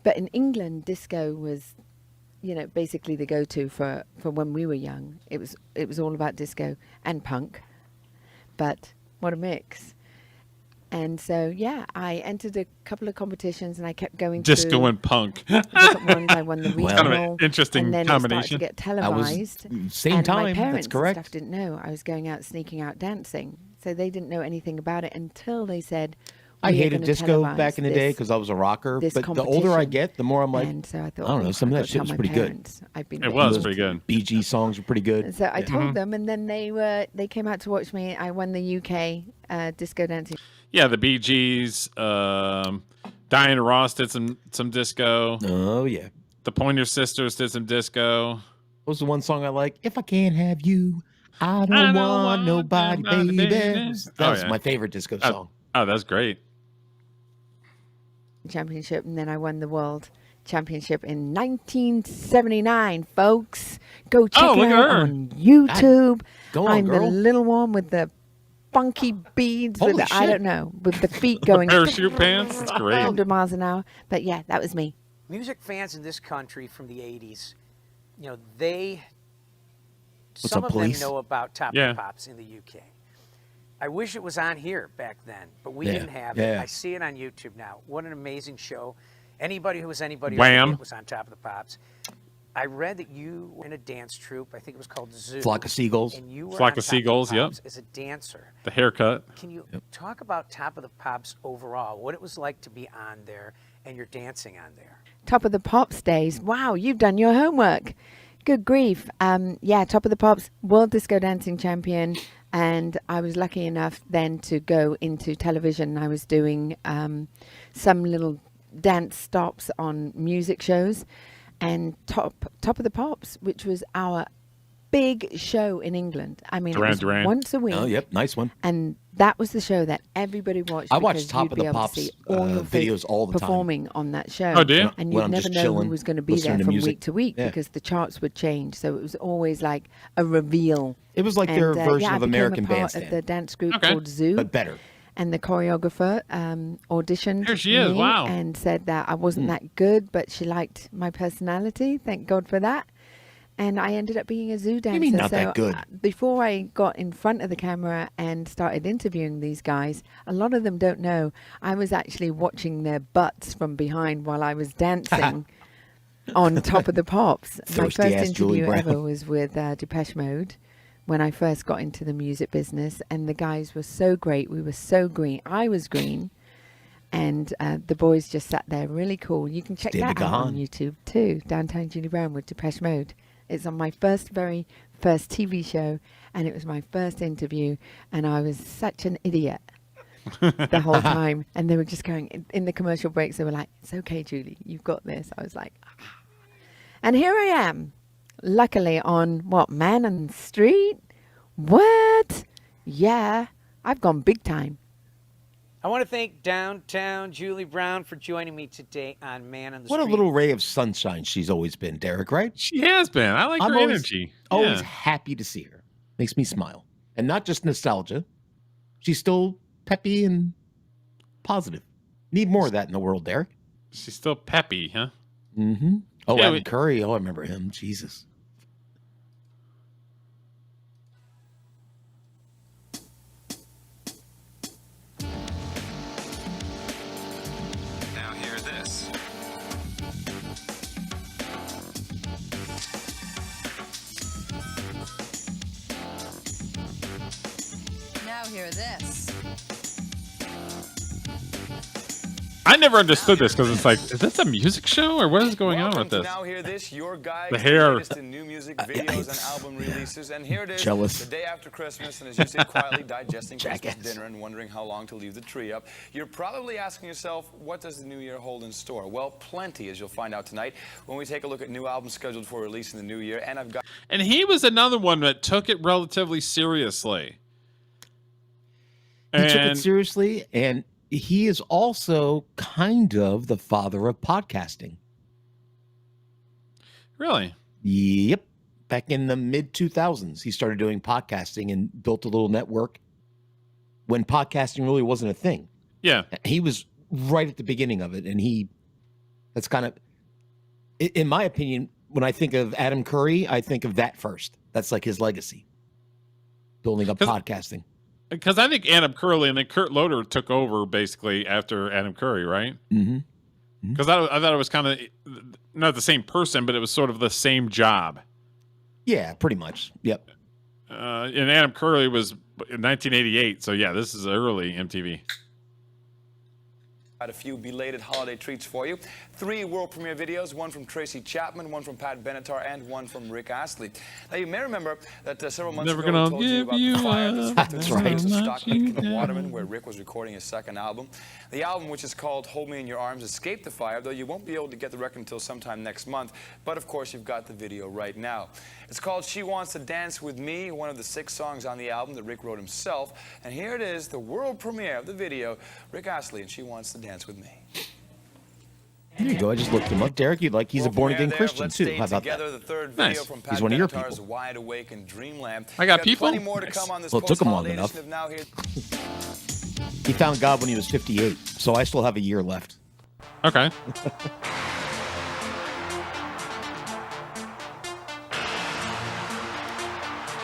But in England, disco was, basically the go-to for when we were young. It was all about disco and punk. But what a mix. And so, yeah, I entered a couple of competitions, and I kept going Disco through and punk. different ones. I won the regional. Kind of an interesting and then combination. It started to get televised. Same and time, my that's parents and correct. stuff didn't know I was going out, sneaking out dancing. So they didn't know anything about it until they said, I "We are hated gonna disco televise back in the day this- because I was a rocker. this But the older I competition." get, the more I'm like, And so I thought, I don't know, "Oh, some of I've that got to shit tell was my pretty parents I've been It doing was this." pretty good. BG songs were pretty good. So I told them, and then they came out to watch me. I won the UK disco dancing. Yeah, the Bee Gees. Diana Ross did some disco. Oh yeah. The Pointer Sisters did some disco. What was the one song I like? If I can't have you, I don't want nobody, baby. That was my favorite disco song. Oh, that's great. Championship, and then I won the world championship in 1979, folks. Go check look it at out her. on YouTube. Go on, I'm girl. the little one with the funky beads Holy with the, I shit. don't know, with the feet going Parachute pants. That's great. 100 miles an hour. But yeah, that was me. Music fans in this country from the 80s, they What's some up, of police? them know about Top Yeah. of the Pops in the UK. I wish it was on here back then, but we Yeah, didn't have yeah. it. I see it on YouTube now. What an amazing show. Anybody who was anybody Wham. was on Top of the Pops. I read that you were in a dance troupe. I think it was called Zoo. Flock of Seagulls. And you were Flock on of Top the Seagulls, yep. Pops as a dancer. The haircut. Can you talk about Top of the Pops overall? What it was like to be on there and you're dancing on there? Top of the Pops days. Wow, you've done your homework. Good grief. Yeah, Top of the Pops, World Disco Dancing Champion. And I was lucky enough then to go into television. I was doing some little dance stops on music shows. And Top of the Pops, which was our big show in England. I mean, Duran it was Duran. once a week. Oh, yep, nice one. And that was the show that everybody watched. I watched because Top you'd of be the able to Pops, see all your videos all the time. performing on that show. Oh, do you? And When you'd I'm never just know chilling, who was going to be listening there to from music. week to week Yeah. because the charts would change. So it was always like a reveal. It was like their version yeah, of I became American a part Bandstand. of the dance group Okay. called Zoo. But better. And the choreographer auditioned There she is, me wow. and said that I wasn't that good, but she liked my personality. Thank God for that. And I ended up being a zoo dancer. You mean not so that good? Before I got in front of the camera and started interviewing these guys, a lot of them don't know I was actually watching their butts from behind while I was dancing on Top of the Pops. My Thirsty first ass Julie interview ever Brown. was with Depeche Mode when I first got into the music business, and the guys were so great. We were so green. I was green. And the boys just sat there really cool. You can check Stay that out on gone. YouTube too. Downtown Julie Brown with Depeche Mode. It's on my very first TV show, and it was my first interview, and I was such an idiot the whole time. And they were just going, in the commercial breaks, they were like, "It's okay, Julie, you've got this." I was like, ah. And here I am, luckily on, Man on the Street? What? Yeah, I've gone big time. I want to thank Downtown Julie Brown for joining me today on Man on the What a Street. little ray of sunshine she's always been, Derek, right? She has been. I like I'm her always, energy. Always Yeah. happy to see her. Makes me smile. And not just nostalgia. She's still peppy and positive. Need more of that in the world, Derek. She's still peppy, huh? Mm-hmm. Oh, Yeah, Adam Curry. Oh, I remember him. Jesus. hear this. I never understood this because it's like, is this a music show or what is going on with this? Now hear this, your guide The hair. latest in new music videos and album releases, and here it is, Jealous. the day after Christmas, and as you sit quietly digesting Christmas dinner and wondering how long to leave the tree up, you're probably asking yourself, what does the new year hold in store? Well, plenty, as you'll find out tonight when we take a look at new albums scheduled for release in the new year, and I've got. And he was another one that took it relatively seriously. He took it seriously, and he is also kind of the father of podcasting. Really? Yep. Back in the mid 2000s, he started doing podcasting and built a little network when podcasting really wasn't a thing. Yeah. He was right at the beginning of it. And that's kind of, in my opinion, when I think of Adam Curry, I think of that first. That's like his legacy, building up podcasting. Because I think Adam Curry and then Kurt Loder took over basically after Adam Curry, right? Mm-hmm. Because I thought it was kind of not the same person, but it was sort of the same job. Yeah, pretty much. Yep. And Adam Curry was in 1988, so yeah, this is early MTV. Got a few belated holiday treats for you. 3 world premiere videos, one from Tracy Chapman, one from Pat Benatar, and one from Rick Astley. Now, you may remember that several months ago, we told you about the fire that's right. Stock Aitken and Waterman, where Rick was recording his second album. The album, which is called Hold Me in Your Arms, escaped the fire, though you won't be able to get the record until sometime next month. But, of course, you've got the video right now. It's called She Wants to Dance With Me, one of the 6 songs on the album that Rick wrote himself. And here it is, the world premiere of the video, Rick Astley and She Wants to Dance With Me. There you go. I just looked him up. Derek, he's a born-again Christian, too. How about that? The third nice. From he's one of your people. Wide Awake and Dreamland. I got people? More to come on this well, it took him long enough. He found God when he was 58, so I still have a year left. Okay.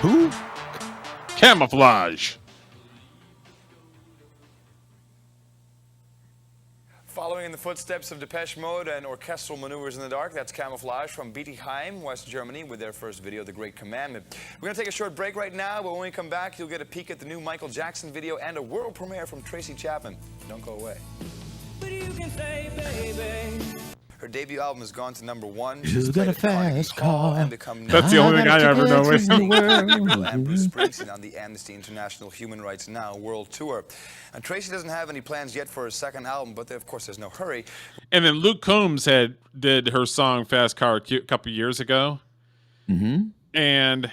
Who? Camouflage. Following in the footsteps of Depeche Mode and Orchestral Maneuvers in the Dark, that's Camouflage from Bietigheim, West Germany, with their first video, The Great Commandment. We're going to take a short break right now, but when we come back, you'll get a peek at the new Michael Jackson video and a world premiere from Tracy Chapman. Don't go away. But you can say, baby. Her debut album has gone to #1. She's got a fast car. That's the only thing I ever know. And Bruce Springsteen on the Amnesty International Human Rights Now World Tour. And Tracy doesn't have any plans yet for her second album, but of course there's no hurry. And then Luke Combs did her song Fast Car a couple years ago. Mm-hmm. And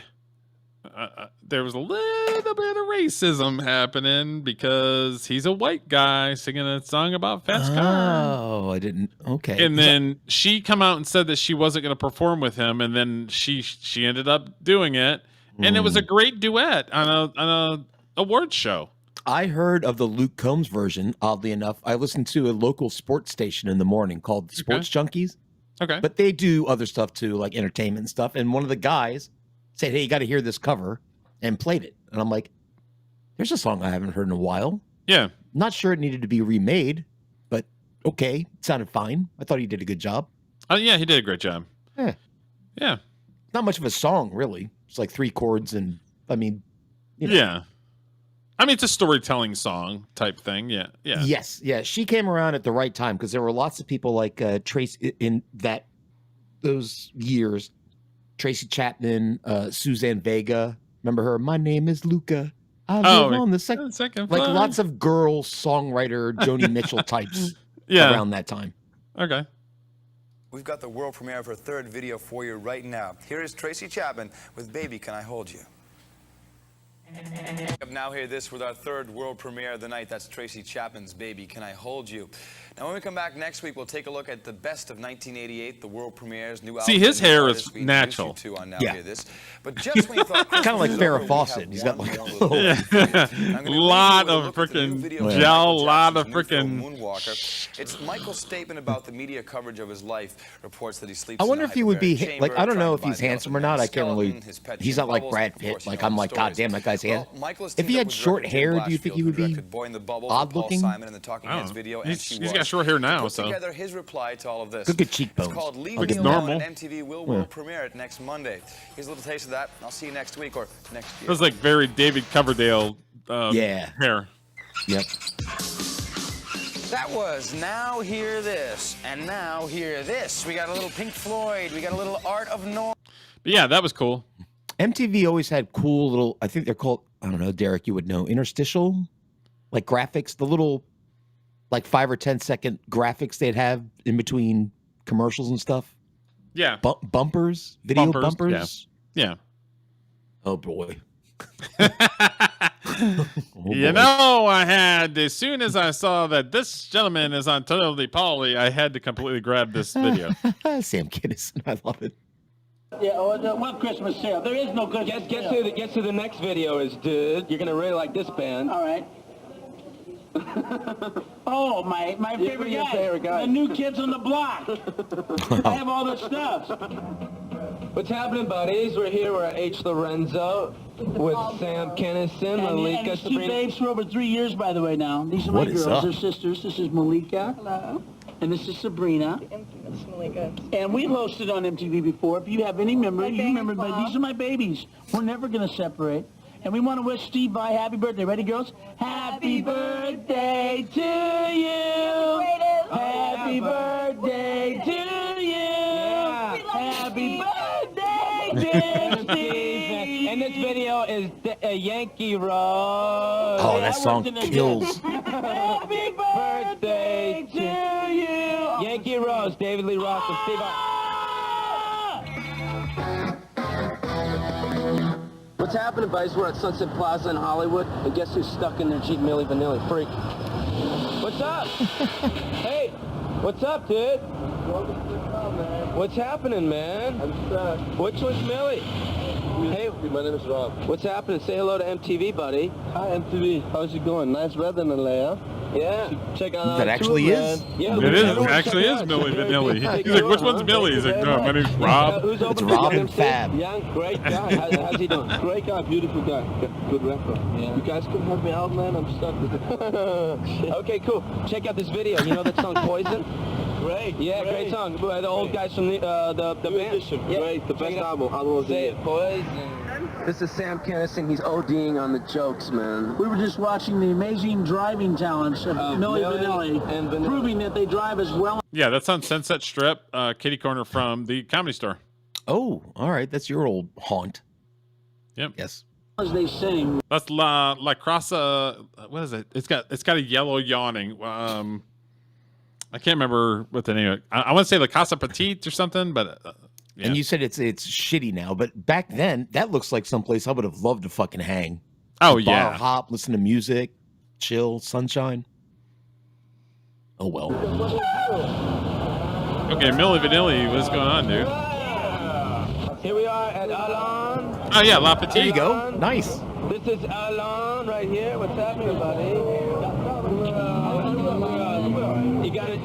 there was a little bit of racism happening because he's a white guy singing a song about fast car. Oh, I didn't. Okay. And then she come out and said that she wasn't going to perform with him, and then she ended up doing it, and it was a great duet on a awards show. I heard of the Luke Combs version. Oddly enough, I listened to a local sports station in the morning called Sports Junkies. Okay. But they do other stuff too, like entertainment stuff. And one of the guys said, "Hey, you got to hear this cover," and played it. And I'm like, there's a song I haven't heard in a while. Yeah. Not sure it needed to be remade, but okay. It sounded fine. I thought he did a good job. Oh, yeah, he did a great job. Yeah. Yeah. Not much of a song, really. It's like 3 chords and, I mean, you know. Yeah. I mean, it's a storytelling song type thing. Yeah. Yeah. Yes. Yeah. She came around at the right time because there were lots of people like Tracy in those years. Tracy Chapman, Suzanne Vega. Remember her? My name is Luca. I live on the second like floor. lots of girl songwriter Joni Mitchell types around that time. Okay. We've got the world premiere of her third video for you right now. Here is Tracy Chapman with Baby Can I Hold You. Now hear this with our third world premiere of the night. That's Tracy Chapman's Baby Can I Hold You. Now when we come back next week, we'll take a look at the best of 1988, the world premies, new albums. See, his hair is natural. Hear this. But just when you thought kind of like Farrah Fawcett. He's got like a lot of freaking gel, lot of freaking Moonwalker. It's Michael's statement about the media coverage of his life. Reports that he sleeps. I wonder if he would be like, I don't know if he's handsome or not. I can't really. He's not like Brad Pitt. Like I'm like, God damn, that guy's handsome. If he had short hair, do you think he would be odd looking? He's got short hair now, so. Together his reply to all of this. Good cheekbones. It's called Leave Like Me it's Alone, normal. and MTV will premiere it next Monday. Here's a little taste of that. I'll see you next week or next year. It was like very David Coverdale hair. Yep. That was Now Hear This, and now hear this. We got a little Pink Floyd. We got a little Art of Noise. But yeah, that was cool. MTV always had cool little, I think they're called, I don't know, Derek, you would know, interstitial, like graphics, the little, like 5 or 10 second graphics they'd have in between commercials and stuff. Yeah. Bumpers, video bumpers. Yeah. Oh, boy. You know, I had, as soon as I saw that this gentleman is on Totally Pauly, I had to completely grab this video. Sam Kinison, I love it. Yeah, what Christmas sale? There is no Christmas sale. Guess who the next video is, dude. You're going to really like this band. All right. Oh, my favorite guy. The New Kids on the Block. I have all the stuff. What's happening, buddies? We're here. We're at H. Lorenzo with Sam Kinison, Malika, and two babes for over 3 years, by the way, now. These are my girls. They're sisters. This is Malika. Hello. And this is Sabrina. This is Malika. And we've hosted on MTV before. If you have any memory, you remember, but these are my babies. We're never going to separate. And we want to wish Steve Vai happy birthday. Ready, girls? Happy birthday to you. Happy birthday to you. Happy birthday, dear Steve. And this video is Yankee Rose. Oh, that song kills. Happy birthday to you. Yankee Rose, David Lee Roth, and Steve Vai. What's happening, buddies? We're at Sunset Plaza in Hollywood, and guess who's stuck in their Jeep? Milli Vanilli. Freak. What's up? Hey, what's up, dude? What's happening, man? I'm stuck. Which one's Millie? Hey, my name is Rob. What's happening? Say hello to MTV, buddy. Hi, MTV. How's it going? Nice weather in LA, huh? Yeah. Check out that actually is. Yeah, it actually is Milli Vanilli. He's like, which one's Millie? He's like, no, my name's Rob. It's Rob and Fab. Young, great guy. How's he doing? Great guy, beautiful guy. Good record. Yeah. You guys can help me out, man. I'm stuck. Okay, cool. Check out this video. You know that song Poison? Great. Yeah, great song. The old guys from the band. Yeah. Great. The best album of the year. Poison. This is Sam Kinison. He's ODing on the jokes, man. We were just watching the amazing driving talents of Milli Vanilli, proving that they drive as well. Yeah, that's on Sunset Strip, kitty corner from the Comedy Store. Oh, all right. That's your old haunt. Yep. Yes. As they sing. That's La Crasa. What is it? It's got a yellow yawning. I can't remember what the name of it. I want to say La Casa Petite or something, but... Yeah. And you said it's shitty now, but back then that looks like someplace I would have loved to fucking hang. Oh bar, yeah, hop, listen to music, chill, sunshine. Oh well. Okay, Milli Vanilli, what's going on, dude? Here we are at Alon. Oh yeah, La Petite. There you go. Nice. This is Alon right here. What's happening, buddy? You gotta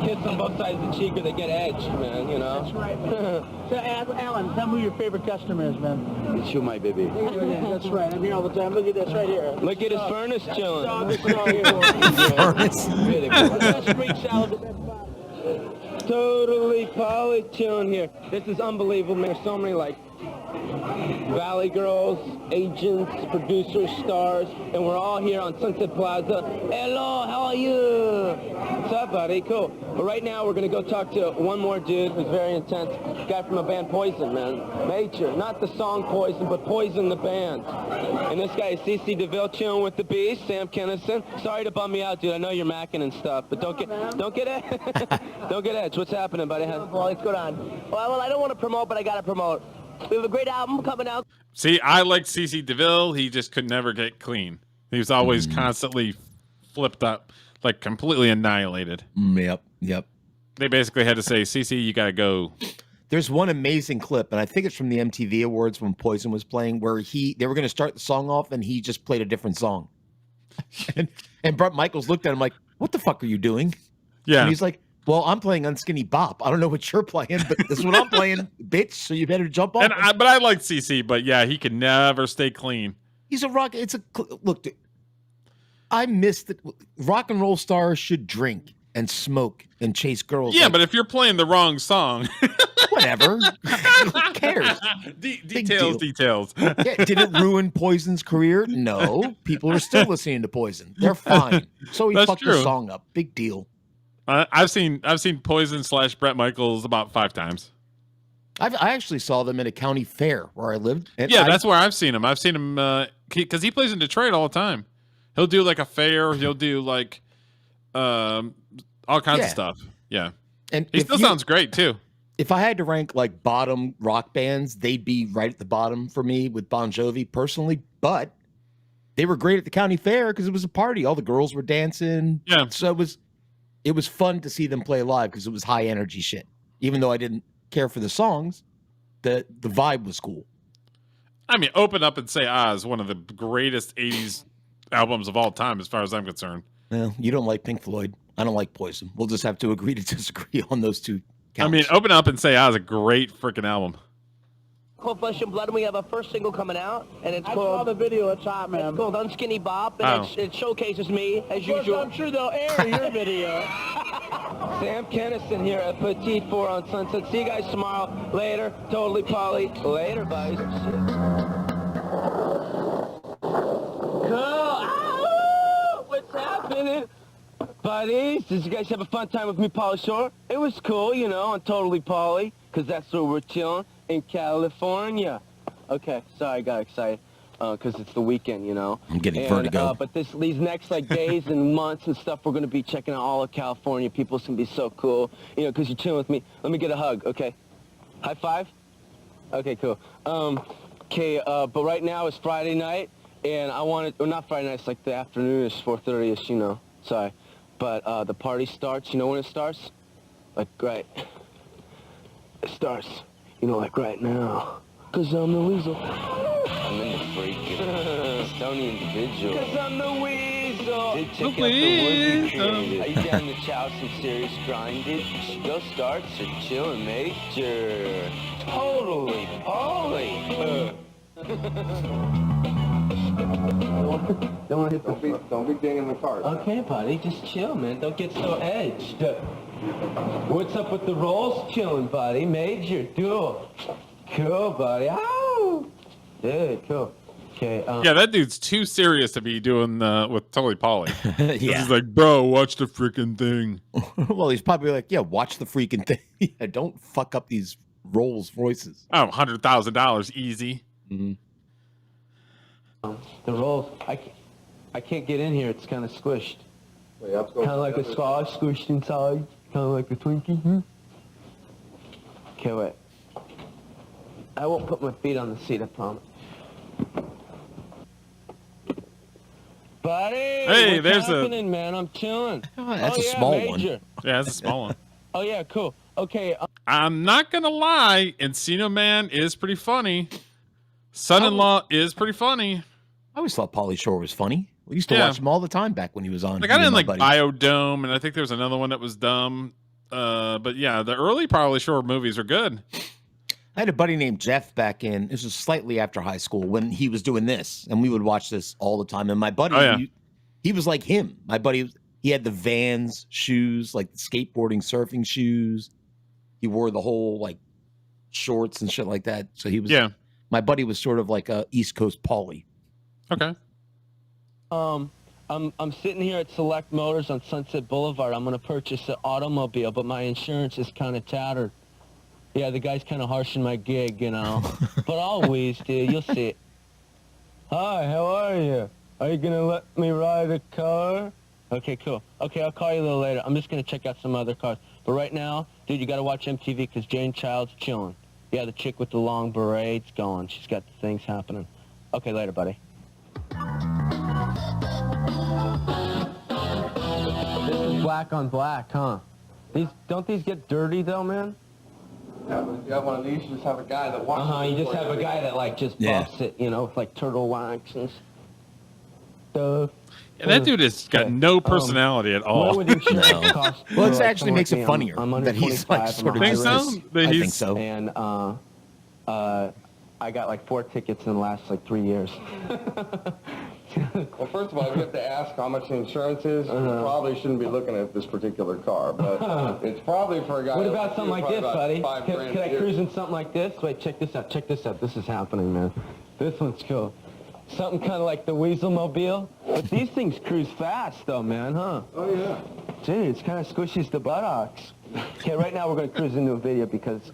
kiss on both sides of the cheek or they get edged, man, you know? That's right. So, Alan, tell me who your favorite customer is, man. It's you, my baby. That's right. I'm here all the time. Look at this right here. Look at his furnace chilling. Furnace. Totally Pauly tune here. This is unbelievable, man. There's so many, like, Valley Girls, agents, producers, stars, and we're all here on Sunset Plaza. Hello, how are you? What's up, buddy? Cool. But right now, we're going to go talk to one more dude who's very intense. Guy from a band, Poison, man. Major. Not the song Poison, but Poison the band. And this guy is CC DeVille, chilling with the Beast, Sam Kinison. Sorry to bum me out, dude. I know you're macking and stuff, but don't get edged. What's happening, buddy? What's going on? Well, I don't want to promote, but I got to promote. We have a great album coming out. See, I like CC DeVille. He just could never get clean. He was always constantly flipped up, like completely annihilated. Yep. They basically had to say, CC, you got to go. There's one amazing clip, and I think it's from the MTV Awards when Poison was playing, where they were going to start the song off, and he just played a different song. and Bret Michaels looked at him like, what the fuck are you doing? Yeah. And he's like, well, I'm playing Unskinny Bop. I don't know what you're playing, but this is what I'm playing, bitch. So you better jump on. But I like CC, but yeah, he can never stay clean. He's a rock. Look, dude, I miss the rock and roll stars should drink and smoke and chase girls. Yeah, but if you're playing the wrong song, Whatever. Who cares? Details. Yeah, did it ruin Poison's career? No. People are still listening to Poison. They're fine. So he That's fucked true. the song up. Big deal. I've seen Poison / Bret Michaels about 5 times. I actually saw them at a county fair where I lived. And That's where I've seen him. I've seen him because he plays in Detroit all the time. He'll do like a fair. He'll do like all kinds of stuff. Yeah, and he still sounds great too. If I had to rank like bottom rock bands, they'd be right at the bottom for me with Bon Jovi personally. But they were great at the county fair because it was a party. All the girls were dancing. Yeah, so it was fun to see them play live because it was high energy shit. Even though I didn't care for the songs, the vibe was cool. I mean, Open Up and Say Ah is one of the greatest 80s albums of all time as far as I'm concerned. Well, you don't like Pink Floyd. I don't like Poison. We'll just have to agree to disagree on those two counts. I mean, Open Up and Say Ah is a great freaking album. Called Flesh and Blood, and we have our first single coming out, and it's I called... saw the video. It's hot, man. It's called Unskinny Bop, and it showcases me, as usual. I'm sure they'll air your video. Sam Kennison here at Petite 4 on Sunset. See you guys tomorrow. Later. Totally Polly. Later, buddies. Cool. Ow! What's happening? Buddies, did you guys have a fun time with me, Pauly Shore? It was cool, you know, on Totally Polly, because that's where we're chilling in California. Okay, sorry, I got excited. Because it's the weekend, you know. I'm getting vertigo. But these next days and months and stuff, we're going to be checking out all of California. People, it's going to be so cool. You know, because you're chilling with me. Let me get a hug, okay? High five? Okay, cool. But right now it's Friday night, and I wanted, or not Friday night, it's like the afternoon-ish, 4:30-ish, you know. Sorry. But the party starts, you know when it starts? Like, right. It starts, you know, like right now. Because I'm the weasel. I'm in the freaking stony individual. Because I'm the weasel. Did check out the wood we created. Are you down to chow some serious grinded? Go start your chillin' major. Totally Polly. Don't hit the don't be dinging the cars. Okay, buddy, just chill, man. Don't get so edged. What's up with the rolls? Chillin', buddy. Major, duel. Cool, buddy. Ow! Dude, cool. Okay. Yeah, that dude's too serious to be doing with Totally Polly. Yeah. He's like, bro, watch the freaking thing. Well, he's probably like, yeah, watch the freaking thing. Yeah, don't fuck up these Rolls voices. Oh, $100,000 easy. Mm-hmm. The rolls, I can't get in here. It's kind of squished. Kind of like a squash squished inside. Kind of like a Twinkie. Okay, wait. I won't put my feet on the seat, I promise. Buddy, hey, what's happening, man? I'm chilling. Oh, that's a small Major. one. Yeah, that's a small one. Oh, yeah, cool. Okay. I'm not going to lie. Encino Man is pretty funny. Son-in-Law is pretty funny. I always thought Pauly Shore was funny. We used to watch him all the time back when he was on. Like, I didn't like Biodome, and I think there was another one that was dumb. But yeah, the early Pauly Shore movies are good. I had a buddy named Jeff back in, this was slightly after high school, when he was doing this, and we would watch this all the time. And my buddy, he was like him. My buddy, he had the Vans shoes, like the skateboarding, surfing shoes. He wore the whole, like, shorts and shit like that. So he was, my buddy was sort of like a East Coast Pauly. Okay. I'm sitting here at Select Motors on Sunset Boulevard. I'm going to purchase an automobile, but my insurance is kind of tattered. Yeah, the guy's kind of harshing my gig, you know. But I'll wheeze, dude. You'll see it. Hi, how are you? Are you going to let me ride a car? Okay, cool. Okay, I'll call you a little later. I'm just going to check out some other cars. But right now, dude, you got to watch MTV because Jane Child's chilling. Yeah, the chick with the long beret's going. She's got the things happening. Okay, later, buddy. This is black on black, huh? Don't these get dirty, though, man? Yeah, but if you have one of these, you just have a guy that walks. You just have a guy that, like, just buffs it, you know, with, like, turtle wax and stuff. Yeah, that dude has got no personality at all. Well, it actually makes it funnier that he's, like, sort of... Think so? I think so. And, I got, like, 4 tickets in the last, like, 3 years. Well, first of all, you have to ask how much the insurance is. You probably shouldn't be looking at this particular car, but it's probably for a guy. What about something like this, buddy? Can Can I cruise in something like this? Wait, check this out. Check this out. This is happening, man. This one's cool. Something kind of like the Weasel Mobile. But these things cruise fast, though, man, huh? Oh, yeah. Dude, it's kind of squishes the buttocks. Okay, right now we're going to cruise into a video because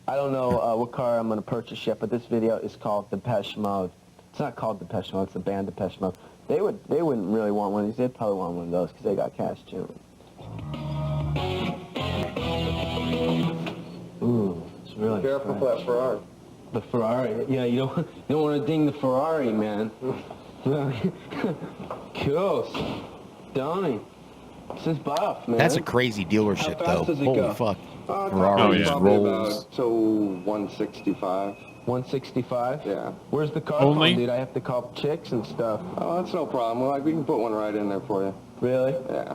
I don't know what car I'm going to purchase yet, but this video is called Depeche Mode. It's not called Depeche Mode, it's the band Depeche Mode. They wouldn't really want one of these. They'd probably want one of those because they got cash, too. Ooh, it's really careful for that Ferrari. The Ferrari, yeah, you don't want to ding the Ferrari, man. Cool. Donnie. This is buff, man. That's a crazy dealership, How fast though. does it Holy go? fuck. Ferrari's Ferraris, Rolls. So 165. 165? Yeah. Where's the car Only? from, dude? I have to call chicks and stuff. Oh, that's no problem. Well, we can put one right in there for you. Really? Yeah.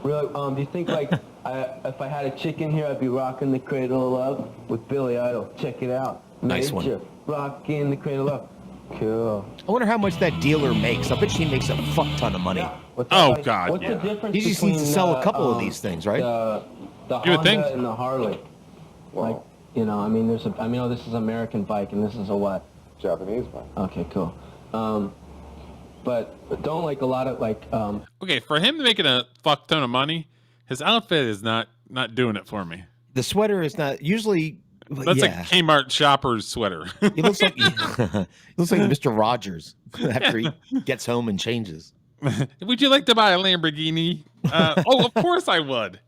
Really? Do you think, like, if I had a chick in here, I'd be rocking the Cradle of Love with Billy Idol? Check it out. Nice Major. one. Rocking the Cradle of Love. Cool. I wonder how much that dealer makes. I bet she makes a fuck ton of money. Oh, God, What's yeah. the difference He just between, needs to sell a couple of these things, right? The You would Honda think. and the Harley. Like, you know, I mean, I mean, this is an American bike, and this is a what? Japanese bike. Okay, cool. But don't like a lot of like. Okay, for him making a fuck ton of money, his outfit is not doing it for me. The sweater is not usually. That's like Kmart shopper's sweater. He looks like he looks like Mr. Rogers after he gets home and changes. Would you like to buy a Lamborghini? Oh, of course I would.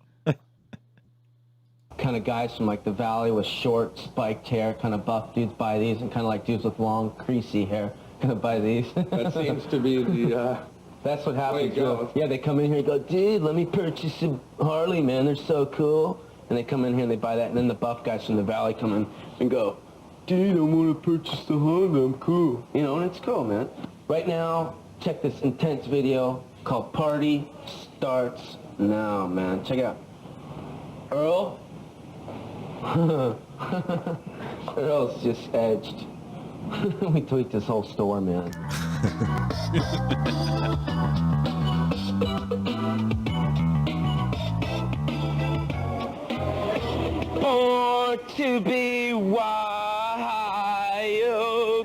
Kind of guys from like the valley with short spiked hair, kind of buff dudes buy these, and kind of like dudes with long creasy hair kind of buy these. That seems to be the. That's what way happens. it goes. Yeah, they come in here and go, dude, let me purchase a Harley, man. They're so cool. And they come in here and they buy that, and then the buff guys from the valley come in and go, dude, I want to purchase the Honda. I'm cool. You know, and it's cool, man. Right now, check this intense video called Party Starts Now, man. Check it out. Earl. Earl's just edged. We tweaked this whole store, man. Born to be wild.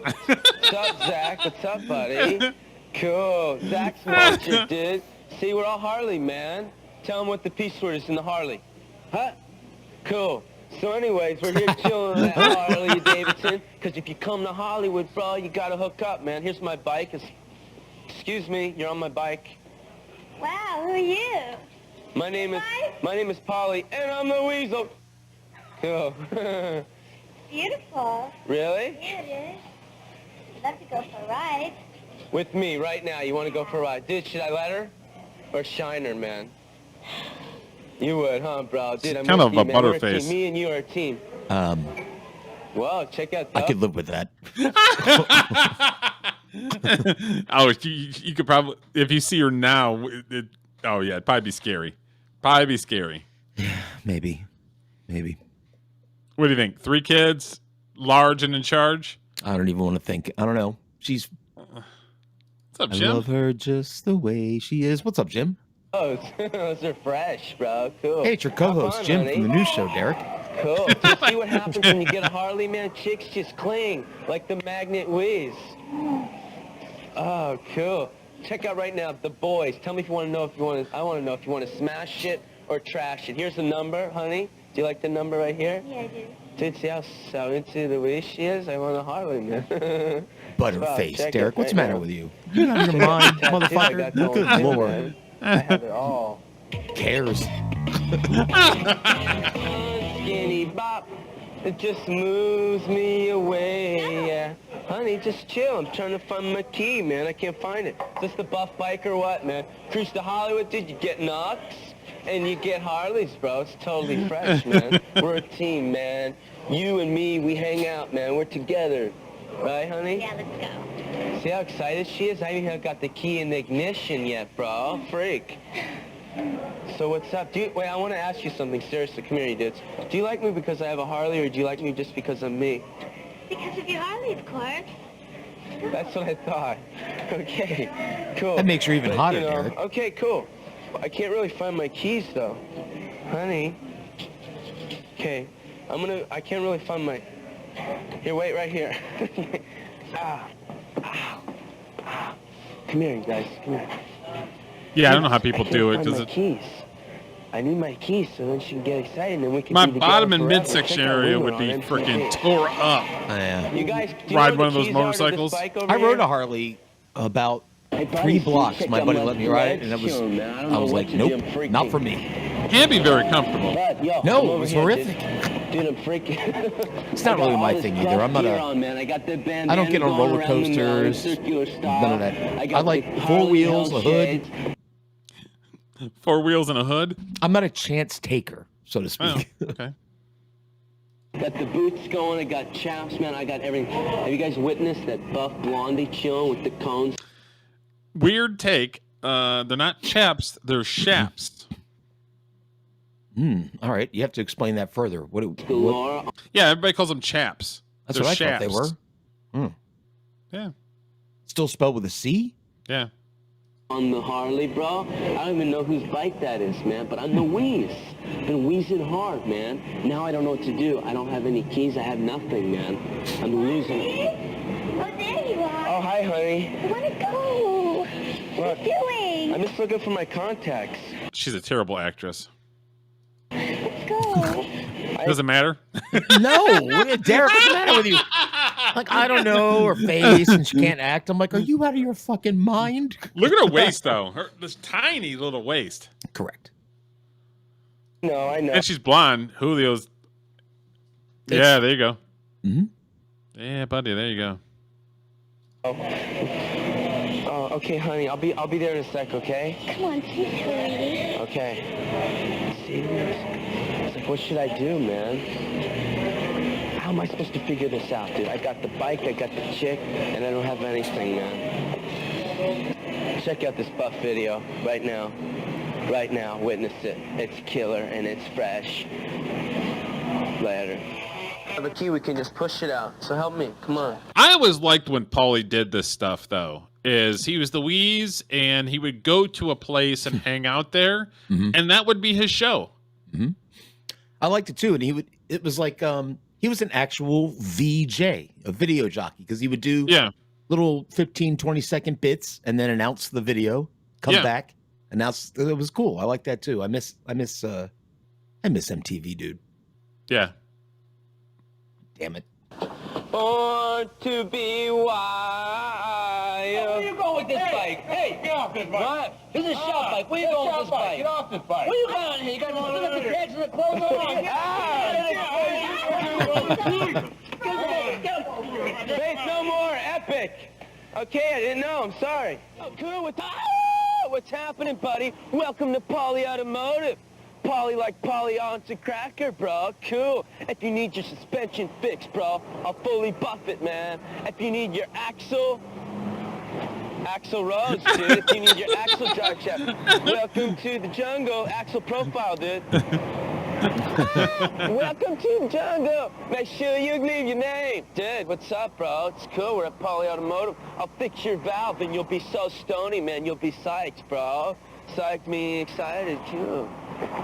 What's up, Zach? What's up, buddy? Cool. Zach's monster, dude. See, we're all Harley, man. Tell him what the P word is in the Harley. Huh? Cool. So anyways, we're here chilling at Harley Davidson, because if you come to Hollywood, bro, you gotta hook up, man. Here's my bike. Excuse me, you're on my bike. Wow, who are you? My name is Polly, and I'm the Weasel. Cool. Beautiful. Really? Yeah, it is. I'd love to go for a ride. With me right now, you want to go for a ride? Dude, should I let her? Or shine her, man? You would, huh, bro? Dude, I'm kind with of you, a man. We're a butterface. team. Me and you are a team. Well, check out I could live with that. Oh, you could probably, if you see her now, oh yeah, it'd probably be scary. Probably be scary. Maybe. What do you think? 3 kids, large and in charge? I don't even want to think. I don't know. She's. What's up, I Jim? love her just the way she is. What's up, Jim? Oh, those are fresh, bro. Cool. Hey, it's your co-host, Hop on, Jim, honey. from the news show, Derek. Cool. Do you see what happens when you get a Harley, man? Chicks just cling like the magnet whiz. Oh, cool. Check out right now, the boys. Tell me if you want to know if you want to. I want to know if you want to smash it or trash it. Here's the number, honey. Do you like the number right here? Yeah, I do. Dude, see how into the way she is? I want a Harley, man. Butterface, Check Derek. it What's the right matter now. with you? You out of your mind, Dude, I motherfucker. got going Good too, lord. man. I have it all. Cares. Skinny bop, it just moves me away, yeah. Honey, just chill. I'm trying to find my key, man. I can't find it. Is this the buff bike or what, man? Cruise to Hollywood, dude, you get knocks and you get Harleys, bro. It's totally fresh, man. We're a team, man. You and me, we hang out, man. We're together. Right, honey? Yeah, let's go. See how excited she is? I haven't got the key in the ignition yet, bro. Freak. So what's up? Wait, I want to ask you something seriously. Come here, you dudes. Do you like me because I have a Harley, or do you like me just because I'm me? Because of your Harley, of course. That's what I thought. Okay, cool. That makes her even hotter, you know, Derek. Okay, cool. I can't really find my keys though. Honey. Okay, I can't really find my... Here, wait, right here. Come here, you guys, come here. Yeah, I don't know how people do it because because keys. I need my keys so then she can get excited and then we can my be together bottom and forever. midsection Check out area Lumen would be on freaking MTV. tore up. Yeah. You guys, do you Ride know one of the those keys are to this motorcycles. bike over I rode here? a Harley about Hey, buddy, 3 see, blocks. check My out buddy my let me ride it, and it was. leg show, man. I don't I know was what like, to nope, do. I'm freaking. not for me. Can be very comfortable. Bud, yo, No, come it over was here, horrific. Dude, I'm freaking. It's not really my thing either. I'm not a. On, man. I got the I don't get on roller coasters. None of that. I like 4 wheels, a hood. 4 wheels and a hood? I'm not a chance taker, so to speak. Oh, okay. Got the boots going. I got chaps, man. I got everything. Have you guys witnessed that buff blondie chilling with the cones? Weird take. They're not chaps, they're shaps. All right, you have to explain that further. What? Yeah, everybody calls them chaps. That's They're what I shaps. thought they were. Yeah. Still spelled with a C? Yeah. On the Harley, bro. I don't even know whose bike that is, man, but I'm the wheeze. Been wheezing hard, man. Now I don't know what to do. I don't have any keys. I have nothing, man. I'm losing it. Oh, there you are. Oh, hi, honey. I want to go. What are you doing? I'm just looking for my contacts. She's a terrible actress. Let's go. Doesn't matter. No, Derek, what's the matter with you? Like, I don't know, her face, and she can't act. I'm like, are you out of your fucking mind? Look at her waist, though. This tiny little waist. Correct. No, I know. And she's blonde. Julio's. Yeah, there you go. Mm-hmm. Mm-hmm. Yeah, buddy, there you go. Oh, okay, honey. I'll be there in a sec, okay? Come on, sweetie. Okay. See, it's like, what should I do, man? How am I supposed to figure this out, dude? I got the bike, I got the chick, and I don't have anything, man. Check out this buff video right now. Right now, witness it. It's killer and it's fresh. Later. I have a key, we can just push it out. So help me, come on. I always liked when Paulie did this stuff, though. Is he was the wheeze, and he would go to a place and hang out there, and that would be his show. Mm-hmm. I liked it too, and it was like he was an actual VJ, a video jockey, because he would do little 15, 20-second bits and then announce the video, come back, announce. It was cool. I like that too. I miss MTV, dude. Yeah. Damn it. Born to be wild. Where you going with this bike? Hey, get off this bike. What? This is a shop bike. Where you going with this bike? Get off this bike. Where you going here? You got the pegs and the clothes on. Face no more, epic. Okay, I didn't know. I'm sorry. Oh, cool. What's happening, buddy? Welcome to Paulie Automotive. Paulie like Polly on to cracker, bro. Cool. If you need your suspension fixed, bro, I'll fully buff it, man. If you need your axle rose, dude. If you need your axle drive shaft, welcome to the jungle. Axle profile, dude. Welcome to the jungle. Make sure you leave your name. Dude, what's up, bro? It's cool. We're at Paulie Automotive. I'll fix your valve and you'll be so stony, man. You'll be psyched, bro. Psyched me excited, too.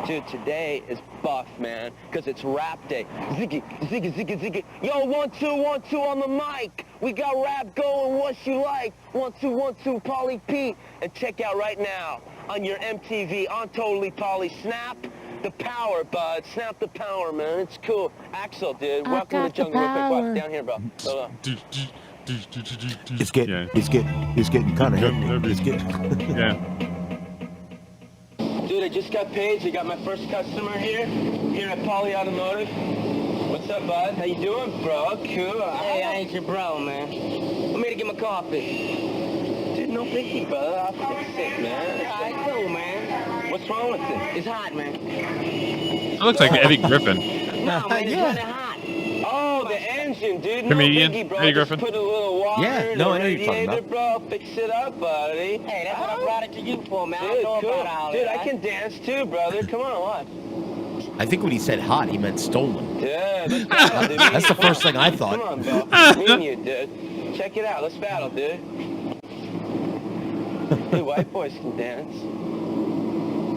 Dude, today is buff, man, because it's rap day. Ziggy, ziggy, ziggy, ziggy. Yo, 1, 2, 1, 2 on the mic. We got rap going, what you like. 1, 2, 1, 2, Paulie P. And check out right now on your MTV, on Totally Paulie, Snap the Power, bud. Snap the power, man. It's cool. Axel, dude. Welcome to the jungle. Real quick, watch down here, bro. It's getting kind of heavy. It's getting. Yeah. Dude, I just got paid. I got my first customer here at Paulie Automotive. What's up, bud? How you doing, bro? Cool. Hey, I ain't your bro, man. Want me to get my coffee? Dude, no biggie, brother. I'll fix it, man. All right, cool, man. What's wrong with it? It's hot, man. It looks like Eddie Griffin. No, man, it's kind of hot. Oh, the engine, dude. Comedian, no biggie, bro. Eddie Just Griffin. put a little water in no, the I know you're talking radiator, about. bro. Fix it up, buddy. Hey, that's what I brought it to you for, man. I Dude, don't know cool. about all Dude, that. I can dance too, brother. Come on, what? I think when he said hot, he meant stolen. Yeah, let's battle, dude. That's the first thing I thought. Come on, bro. Me and you, dude. Check it out. Let's battle, dude. Hey, white boys can dance.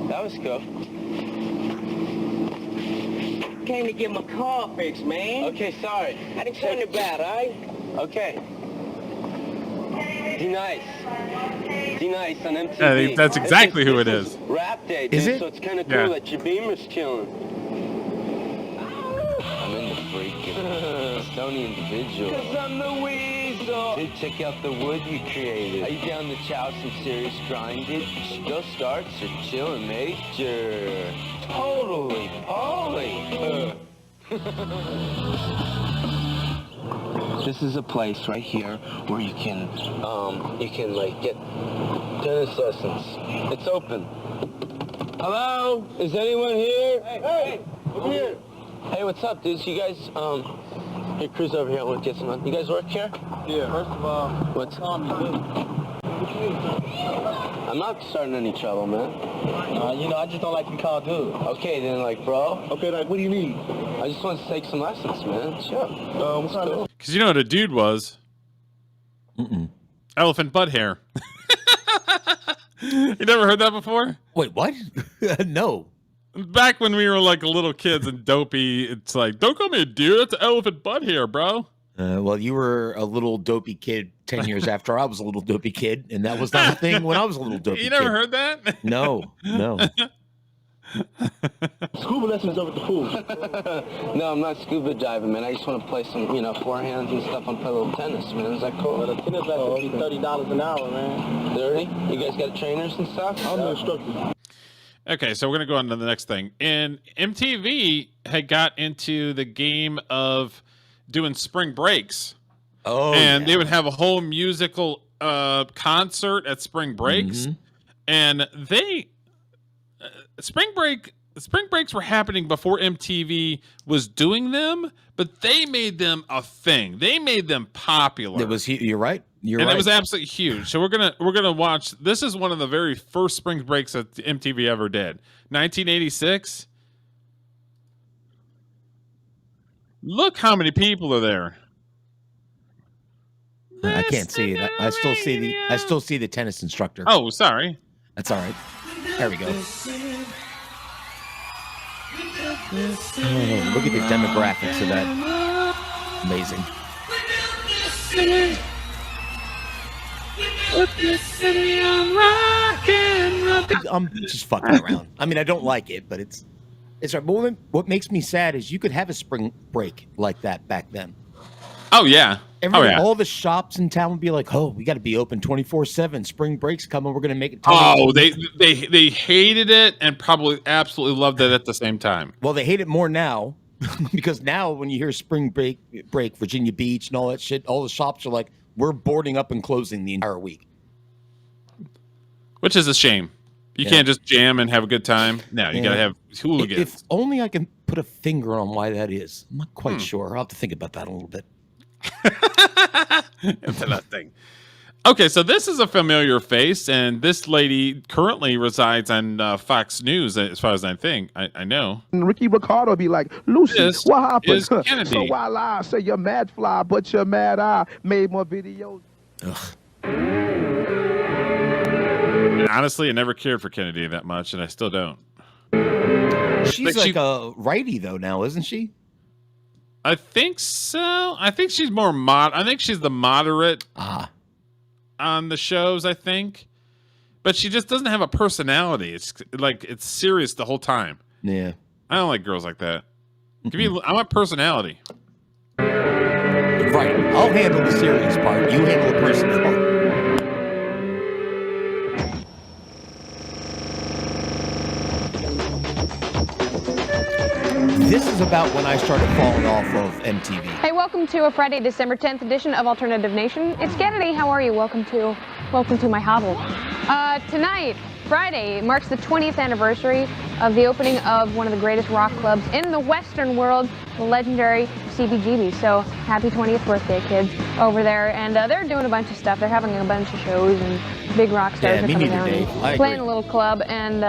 That was cool. Came to get my car fixed, man. Okay, sorry. I didn't turn it bad, all right? Okay. D-Nice. D-Nice on MTV. I think that's exactly who it is. Rap day, dude, Is it? so it's kind of cool Yeah. that your Beamer's chilling. I'm in the freaking stony individual. Cause I'm the weasel. Dude, check out the wood you created. Are you down to chow some serious grinded? Go starts or chillin' major. Totally, Polly. This is a place right here where you can like get tennis lessons. It's open. Hello? Is anyone here? Hey, come here. Hey, what's up, dudes? You guys, hey, Cruz over here. I want to get some. You guys work here? Yeah. First of all, What's I'm not starting any trouble, man. You know, I just don't like to be called dude. Okay, then, like, bro. okay, like, what do you need? I just want to take some lessons, man. Sure. What's up? Because you know what a dude was? Elephant butt hair. You never heard that before? Wait, what? No. Back when we were like little kids and dopey, it's like, don't call me a dude. That's elephant butt hair, bro. Well, you were a little dopey kid 10 years after I was a little dopey kid, and that was not a thing when I was a little dopey kid. You never heard that? No. Scuba lessons over at the pool. No, I'm not scuba diving, man. I just want to play some, forehands and stuff and play a little tennis, man. Is that cool? The tennis lesson be $30 an hour, man. 30? You guys got trainers and stuff? I'm the instructor. Okay, so we're going to go on to the next thing. And MTV had got into the game of doing spring breaks. Oh, and they would have a whole musical concert at spring breaks. And they spring breaks were happening before MTV was doing them, but they made them a thing. They made them popular. It was. You're right. You're and right. it was absolutely huge. So we're gonna watch. This is one of the very first spring breaks that MTV ever did. 1986. Look how many people are there. I can't see it. I still see the tennis instructor. Oh, sorry. That's all right. There we go. Oh, look at the demographics of that. Amazing. I'm just fucking around. I mean, I don't like it, but it's right. But what makes me sad is you could have a spring break like that back then. Oh yeah. All the shops in town would be like, "Oh, we got to be open 24/7. Spring break's coming. We're gonna make it." Oh, they hated it and probably absolutely loved it at the same time. Well, they hate it more now because now when you hear spring break, Virginia Beach and all that shit, all the shops are like, "We're boarding up and closing the entire week," which is a shame. You can't just jam and have a good time. No, you got to have hooligans. If only I can put a finger on why that is. I'm not quite sure. I'll have to think about that a little bit. It's another thing. Okay, so this is a familiar face, and this lady currently resides on Fox News, as far as I think. I know. And Ricky Ricardo be like, Lucy, This what happened? is Kennedy. So while I say you're mad fly, but you're mad I made more videos. Honestly, I never cared for Kennedy that much, and I still don't. She's like a righty, though, now, isn't she? I think so. I think she's more I think she's the moderate on the shows, I think. But she just doesn't have a personality. It's like it's serious the whole time. Yeah. I don't like girls like that. I want personality. Right. I'll handle the serious part. You handle the personality. This is about when I started falling off of MTV. Hey, welcome to a Friday, December 10th edition of Alternative Nation. It's Kennedy. How are you? Welcome to my hovel. Tonight, Friday, marks the 20th anniversary of the opening of one of the greatest rock clubs in the Western world, the legendary CBGB. So happy 20th birthday, kids, over there. And they're doing a bunch of stuff. They're having a bunch of shows, and big rock stars are coming down and playing a little club. And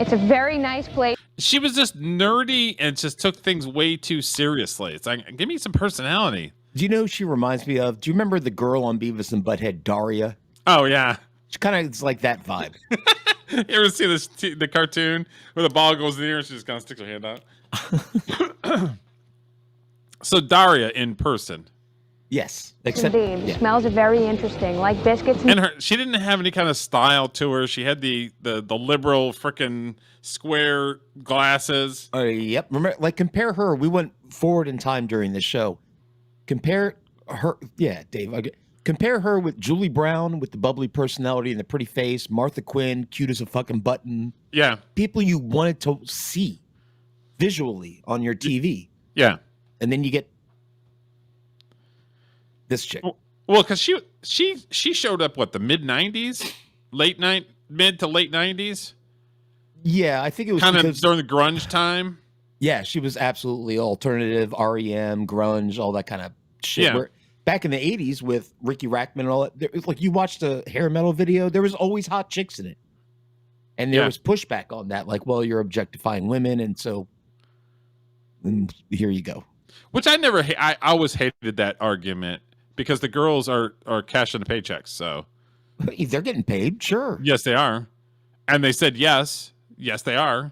it's a very nice place. She was just nerdy and just took things way too seriously. It's like, give me some personality. Do you know who she reminds me of? Do you remember the girl on Beavis and Butthead, Daria? Oh, yeah. She kind of is like that vibe. You ever see this the cartoon where the ball goes in the air and she just kind of sticks her hand out? So Daria in person. Yes. Indeed. The smells are very interesting, like biscuits. And she didn't have any kind of style to her. She had the liberal frickin' square glasses. Yep. Remember, like, compare her. We went forward in time during this show. Compare her. Yeah, Dave. Compare her with Julie Brown with the bubbly personality and the pretty face. Martha Quinn, cute as a fucking button. Yeah. People you wanted to see visually on your TV. Yeah. And then you get this chick. Well, because she showed up, what, the mid-90s? Mid to late 90s? Yeah, I think it was kind of during the grunge time. Yeah, she was absolutely alternative, REM, grunge, all that kind of shit. Yeah. Where back in the 80s with Ricky Rackman and all that, there, like you watched a hair metal video, there was always hot chicks in it. And there was pushback on that, like, well, you're objectifying women, and so here you go. Which I always hated that argument because the girls are cashing the paychecks, so. They're getting paid, sure. Yes, they are. And they said yes. Yes, they are.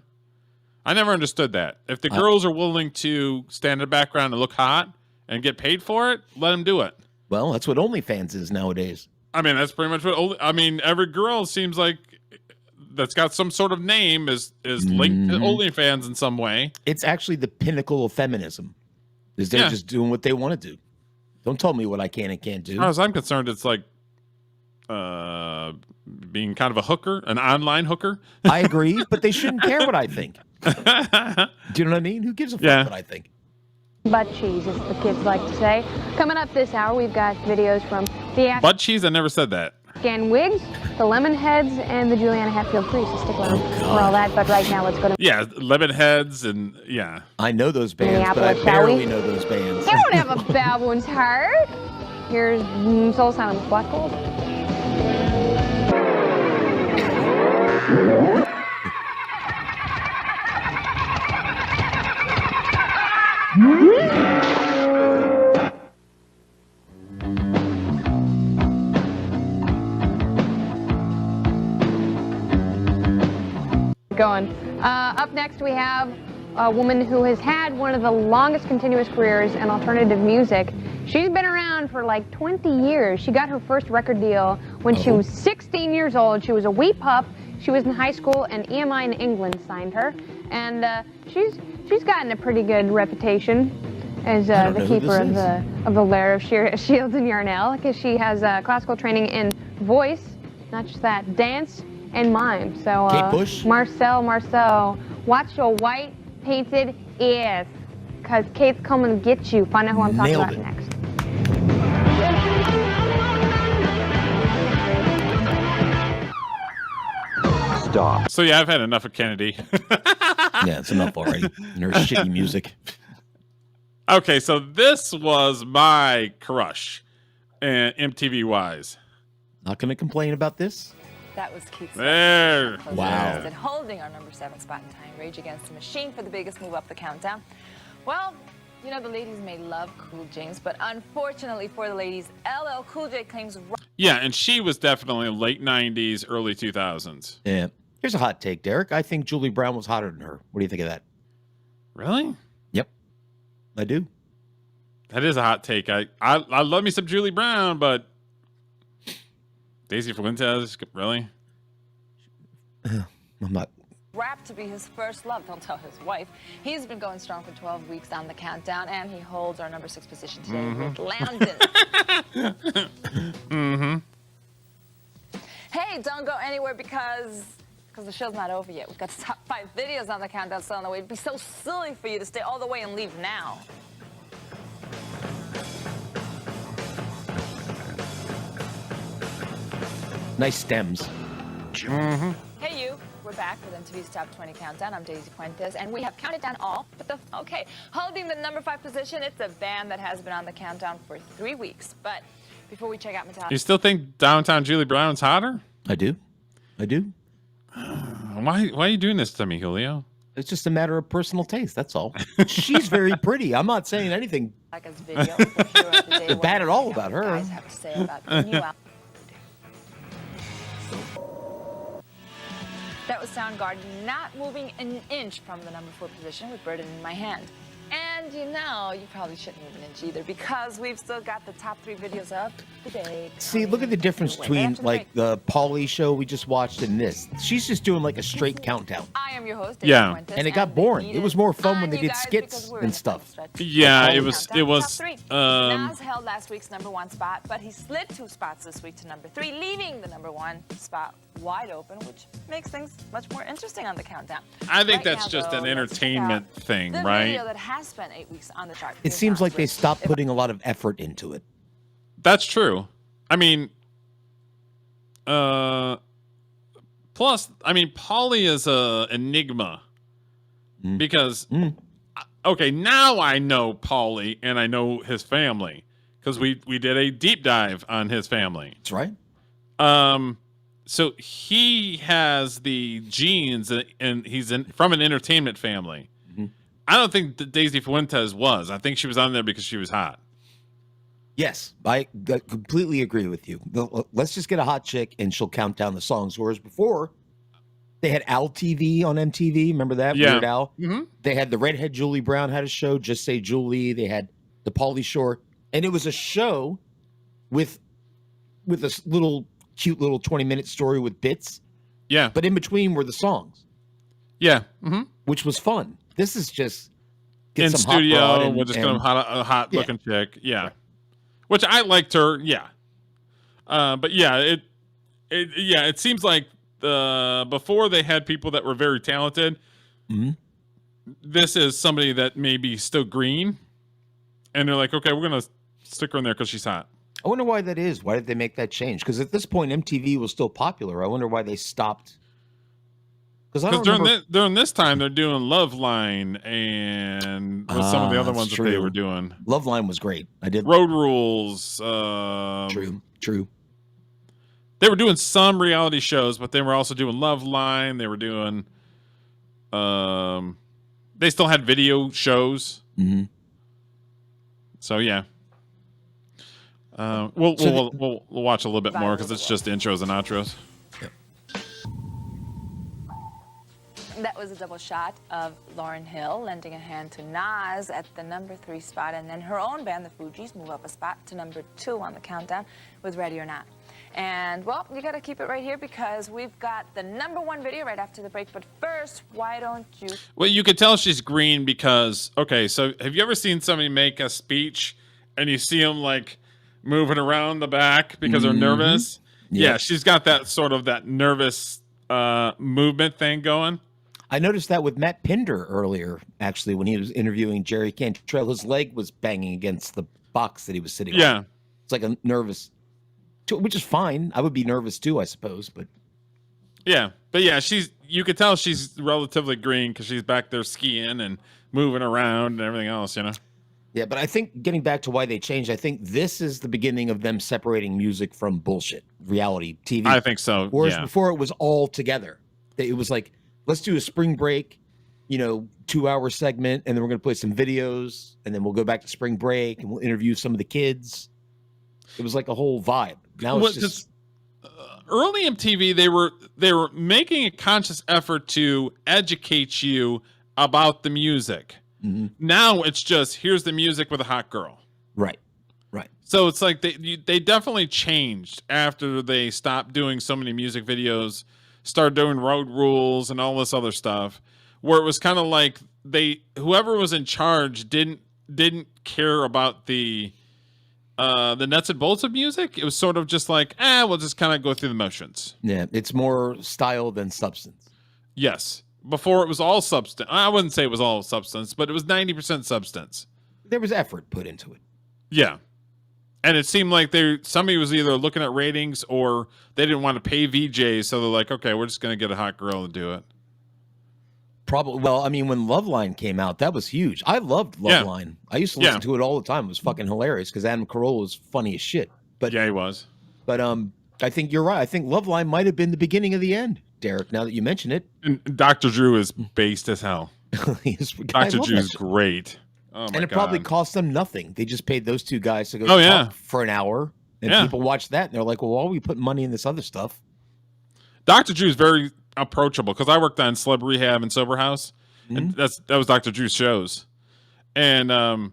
I never understood that. If the girls are willing to stand in the background and look hot and get paid for it, let them do it. Well, that's what OnlyFans is nowadays. I mean, that's pretty much what. Every girl seems like that's got some sort of name is linked to OnlyFans in some way. It's actually the pinnacle of feminism. Is they're just doing what they want to do. Don't tell me what I can and can't do. As far as I'm concerned, it's like being kind of a hooker, an online hooker. I agree, but they shouldn't care what I think. Do you know what I mean? Who gives a fuck what I think? Butt cheese, as the kids like to say. Coming up this hour, we've got videos from the butt cheese. I never said that. Afghan Wigs, the Lemonheads, and the Juliana Hatfield 3. So stick around for all that. But right now, let's go to Lemonheads and I know those bands, but I barely know those bands. You don't have a baboon's heart. Here's Soul Silence Black Gold. Going. Up next, we have a woman who has had one of the longest continuous careers in alternative music. She's been around for like 20 years. She got her first record deal when she was 16 years old. She was a wee pup. She was in high school, and EMI in England signed her. And she's gotten a pretty good reputation as the keeper of the lair of Shields and Yarnell, because she has classical training in voice, not just that, dance and mime. So Kate Bush? Marcel, watch your white painted ears, because Kate's coming to get you. Find out who I'm talking about next. Stop. So yeah, I've had enough of Kennedy. Yeah, it's enough already. And her shitty music. Okay, so this was my crush, MTV wise. Not gonna complain about this. That was Keith. There. Wow. Holding our number 7 spot in time, Rage Against the Machine for the biggest move up the countdown. Well, you know the ladies may love Cool James, but unfortunately for the ladies, LL Cool J claims. Yeah, and she was definitely late 90s, early 2000s. Yeah. Here's a hot take, Derek. I think Julie Brown was hotter than her. What do you think of that? Really? Yep. I do. That is a hot take. I love me some Julie Brown, but Daisy Fuentes, really? I'm not. Rap to be his first love, don't tell his wife. He's been going strong for 12 weeks on the countdown, and he holds our number 6 position today with Landon. Hey, don't go anywhere because the show's not over yet. We've got the top 5 videos on the countdown still on the way. It'd be so silly for you to stay all the way and leave now. Nice stems. Hey, you. We're back with MTV's Top 20 Countdown. I'm Daisy Fuentes, and we have counted down all but holding the number 5 position, it's a band that has been on the countdown for 3 weeks. But before we check out Metallica... You still think Downtown Julie Brown's hotter? I do. Why are you doing this to me, Julio? It's just a matter of personal taste, that's all. She's very pretty. I'm not saying anything video bad at all about her. Guys have to say about the new album. That was Soundgarden not moving an inch from the number 4 position with Burden in My Hand. And you know, you probably shouldn't move an inch either because we've still got the top 3 videos up today. See, look at the difference between like the Pauly show we just watched and this. She's just doing like a straight countdown. I am your host, Yeah, Fuentes, and it got boring. It was more fun when they did skits and stuff. Yeah, Like it Pauly. was. Nas held last week's number 1 spot, but he slid 2 spots this week to number 3, leaving the number 1 spot wide open, which makes things much more interesting on the countdown. I think Right that's now, just though, an let's check entertainment out thing, the right? video that has spent 8 weeks on the chart. It seems like they stopped putting a lot of effort into it. That's true. I mean, plus, I mean, Pauly is a enigma because, okay, now I know Pauly and I know his family because we did a deep dive on his family. That's right. So he has the genes and he's from an entertainment family. I don't think that Daisy Fuentes was. I think she was on there because she was hot. Yes, I completely agree with you. Let's just get a hot chick and she'll count down the songs. Whereas before, they had Al TV on MTV. Remember that? Yeah. Weird Al. They had the redhead Julie Brown had a show, Just Say Julie. They had the Pauly Shore. And it was a show with a little cute little 20-minute story with bits. Yeah. But in between were the songs. Yeah. Which was fun. This is just get In some studio, hot broad we're just gonna a hot looking chick. Yeah. Right. Which I liked her. Yeah. But yeah, it seems like before they had people that were very talented. This is somebody that may be still green, and they're like, okay, we're gonna stick her in there because she's hot. I wonder why that is. Why did they make that change? Because at this point, MTV was still popular. I wonder why they stopped. Because during this time, they're doing Love Line and some of the other ones that they were doing. Love Line was great. I did. Road Rules. True. They were doing some reality shows, but they were also doing Love Line. They were doing. They still had video shows. So yeah. We'll watch a little bit more because it's just intros and outros. That was a double shot of Lauryn Hill lending a hand to Nas at the number 3 spot, and then her own band, the Fugees, move up a spot to number 2 on the countdown with Ready or Not. And, well, you got to keep it right here because we've got the number 1 video right after the break. But first, why don't you... Well, you could tell she's green because, okay, so have you ever seen somebody make a speech and you see them, like, moving around the back because they're nervous? Yeah, she's got that sort of that nervous movement thing going. I noticed that with Matt Pinder earlier, actually, when he was interviewing Jerry Cantrell. His leg was banging against the box that he was sitting on. It's like a nervous, which is fine. I would be nervous too, I suppose, but. Yeah, you could tell she's relatively green because she's back there skiing and moving around and everything else, you know? Yeah, but I think getting back to why they changed, I think this is the beginning of them separating music from bullshit, reality TV. I think so, Whereas yeah. before it was all together. It was like, let's do a spring break, 2-hour segment, and then we're going to play some videos, and then we'll go back to spring break, and we'll interview some of the kids. It was like a whole vibe. Now it's just... early MTV, they were making a conscious effort to educate you about the music. Now it's just, here's the music with a hot girl. Right. So it's like they definitely changed after they stopped doing so many music videos, started doing Road Rules and all this other stuff, where it was kind of like whoever was in charge didn't care about the nuts and bolts of music. It was sort of just like, we'll just kind of go through the motions. Yeah, it's more style than substance. Yes. Before it was all substance. I wouldn't say it was all substance, but it was 90% substance. There was effort put into it. Yeah. And it seemed like somebody was either looking at ratings or they didn't want to pay VJs, so they're like, okay, we're just going to get a hot girl to do it. Probably. Well, I mean, when Loveline came out, that was huge. I loved Loveline. I used to listen to it all the time. It was fucking hilarious because Adam Carolla was funny as shit. But yeah, he was. But I think you're right. I think Loveline might have been the beginning of the end, Derek, now that you mention it. And Dr. Drew is based as hell. Dr. Drew is great. Oh my and it God. probably cost them nothing. They just paid those two guys to go talk for an hour. And people watched that and they're like, well, why are we putting money in this other stuff? Dr. Drew is very approachable because I worked on Celeb Rehab and Sober House, and that was Dr. Drew's shows, and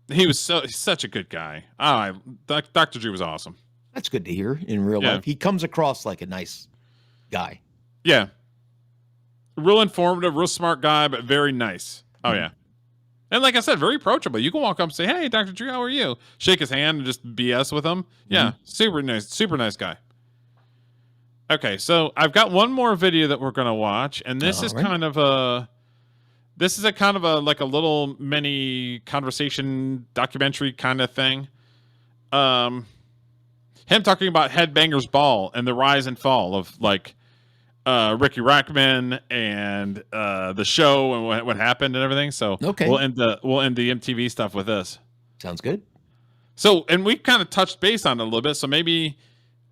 he's such a good guy. Dr. Drew was awesome. That's good to hear in real life. He comes across like a nice guy. Yeah. Real informative, real smart guy, but very nice. Oh, yeah. And like I said, very approachable. You can walk up and say, hey, Dr. Drew, how are you? Shake his hand and just BS with him. Yeah, super nice guy. Okay, so I've got one more video that we're going to watch, and this is kind of a like a little mini conversation documentary kind of thing. Him talking about Headbangers Ball and the rise and fall of like Ricky Rackman and the show and what happened and everything. So we'll end the MTV stuff with this. Sounds good. So, and we kind of touched base on it a little bit. So maybe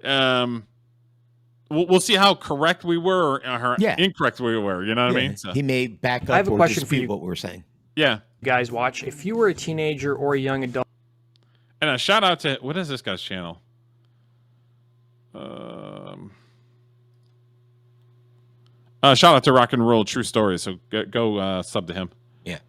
we'll see how correct we were or how incorrect we were. You know what I mean? So. He may back up I have a or question for dispute you. what we're saying. Yeah. You guys watch. If you were a teenager or a young adult. And a shout out to, what is this guy's channel? Shout out to Rock and Roll True Stories. So go sub to him. Yeah.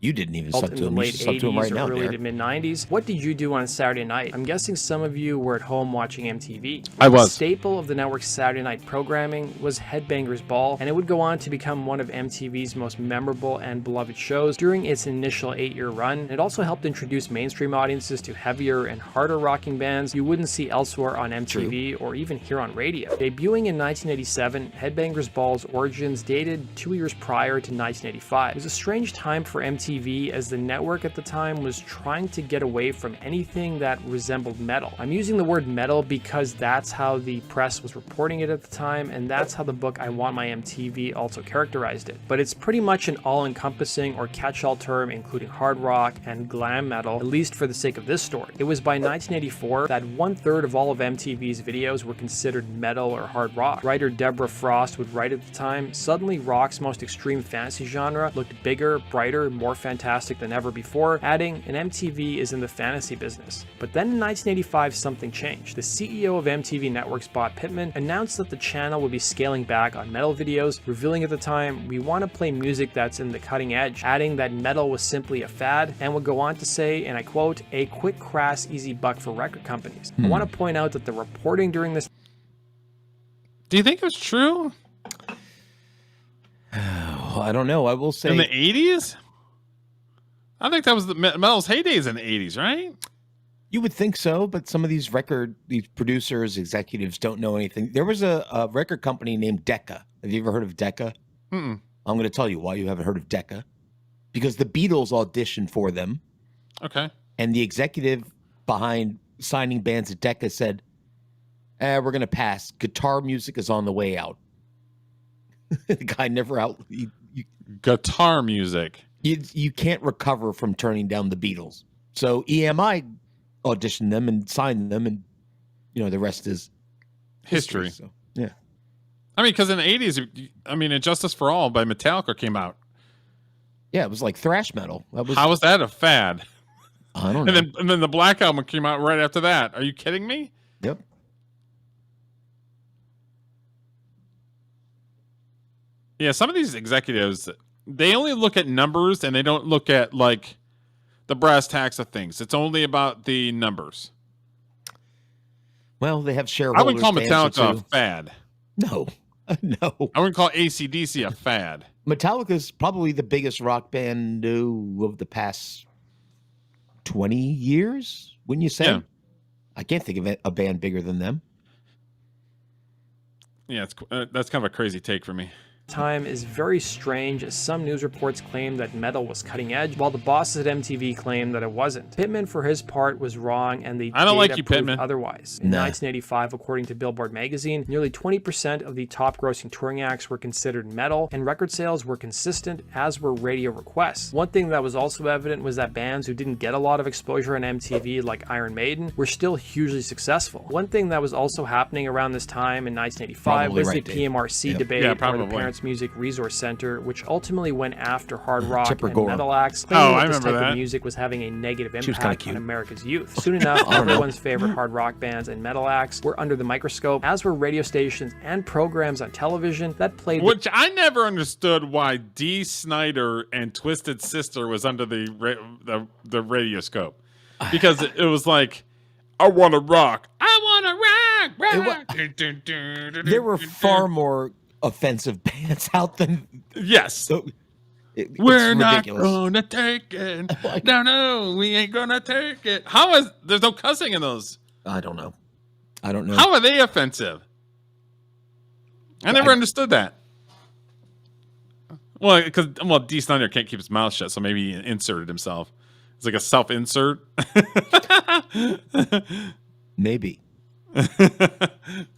You didn't even sub in to the him. You late should sub to him 80s right or now, early Derek. to mid 90s. What did you do on Saturday night? I'm guessing some of you were at home watching MTV. I was. A staple of the network's Saturday night programming was Headbangers Ball, and it would go on to become one of MTV's most memorable and beloved shows during its initial 8-year run. It also helped introduce mainstream audiences to heavier and harder rocking bands you wouldn't see elsewhere on MTV or even hear on radio. Debuting in 1987, Headbangers Ball's origins dated 2 years prior to 1985. It was a strange time for MTV as the network at the time was trying to get away from anything that resembled metal. I'm using the word metal because that's how the press was reporting it at the time, and that's how the book I Want My MTV also characterized it. But it's pretty much an all-encompassing or catch-all term including hard rock and glam metal, at least for the sake of this story. It was by 1984 that 1/3 of all of MTV's videos were considered metal or hard rock. Writer Deborah Frost would write at the time, suddenly rock's most extreme fantasy genre looked bigger, brighter, more fantastic than ever before, adding, and MTV is in the fantasy business. But then in 1985, something changed. The CEO of MTV Networks, Bob Pittman, announced that the channel would be scaling back on metal videos, revealing at the time, we want to play music that's in the cutting edge, adding that metal was simply a fad, and would go on to say, and I quote, a quick, crass, easy buck for record companies. I want to point out that the reporting during this... Do you think it was true? I don't know. I will say... In the 80s? I think that was the metal's heydays in the 80s, right? You would think so, but some of these producers, executives don't know anything. There was a record company named Decca. Have you ever heard of Decca? Mm-mm. I'm going to tell you why you haven't heard of Decca. Because the Beatles auditioned for them. Okay. And the executive behind signing bands at Decca said, we're going to pass. Guitar music is on the way out. The guy never out. Guitar music. You can't recover from turning down the Beatles. So EMI auditioned them and signed them, and the rest is history. So, yeah. I mean, because in the 80s, Injustice for All by Metallica came out. Yeah, it was like thrash metal. How was that a fad? I don't know. And then the Black Album came out right after that. Are you kidding me? Yep. Yeah, some of these executives, they only look at numbers and they don't look at like the brass tacks of things. It's only about the numbers. Well, they have shareholders. I wouldn't call Metallica a fad. No. No. I wouldn't call AC/DC a fad. Metallica is probably the biggest rock band of the past 20 years, wouldn't you say? Yeah. I can't think of a band bigger than them. Yeah, that's kind of a crazy take for me. Time is very strange, as some news reports claim that metal was cutting edge, while the bosses at MTV claimed that it wasn't. Pittman, for his part, was wrong, and the I don't like data you, proved Pittman. otherwise. In Nah. 1985, according to Billboard magazine, nearly 20% of the top-grossing touring acts were considered metal, and record sales were consistent, as were radio requests. One thing that was also evident was that bands who didn't get a lot of exposure on MTV, like Iron Maiden, were still hugely successful. One thing that was also happening around this time in 1985 Probably was right, the Dave. PMRC Yep. debate, Yeah, where probably. the parents Dance Music Resource Center, which ultimately went after hard rock Chipper and Gore. metal acts, Oh, claiming I that this remember type that. of music was having a negative She was kinda impact on cute. America's youth. Soon enough, everyone's favorite hard rock bands and metal acts were under the microscope, as were radio stations and programs on television that played Which I never understood why Dee Snider and Twisted Sister was under the radio scope, because it was like, I want to rock, I want to rock. There were far more offensive bands out than Yes. So We're not ridiculous. gonna take it. No, we ain't gonna take it. How is there's no cussing in those? I don't know. How are they offensive? I never understood that. Well, because Dee Snider can't keep his mouth shut, so maybe he inserted himself. It's like a self-insert. Maybe.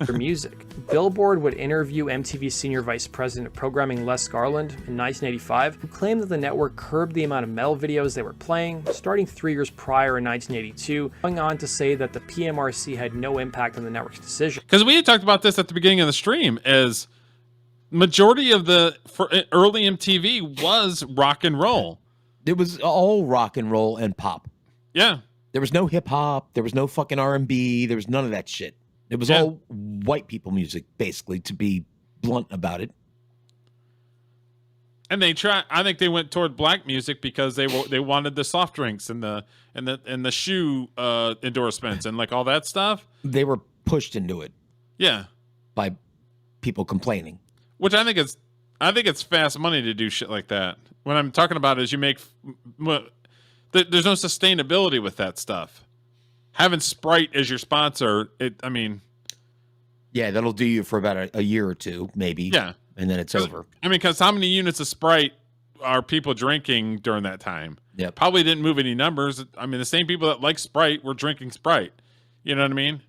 for music. Billboard would interview MTV Senior Vice President of Programming Les Garland in 1985, who claimed that the network curbed the amount of metal videos they were playing, starting 3 years prior in 1982, going on to say that the PMRC had no impact on the network's decision. Because we had talked about this at the beginning of the stream, as majority of the early MTV was rock and roll. It was all rock and roll and pop. Yeah. There was no hip hop. There was no fucking R&B. There was none of that shit. It was all white people music, basically, to be blunt about it. And I think they went toward black music because they wanted the soft drinks and the shoe endorsements and like all that stuff. They were pushed into it. Yeah. By people complaining. Which I think it's fast money to do shit like that. What I'm talking about is there's no sustainability with that stuff. Having Sprite as your sponsor, yeah, that'll do you for about a year or two, maybe. Yeah. And then it's over. I mean, because how many units of Sprite are people drinking during that time? Yeah. Probably didn't move any numbers. I mean, the same people that like Sprite were drinking Sprite. You know what I mean?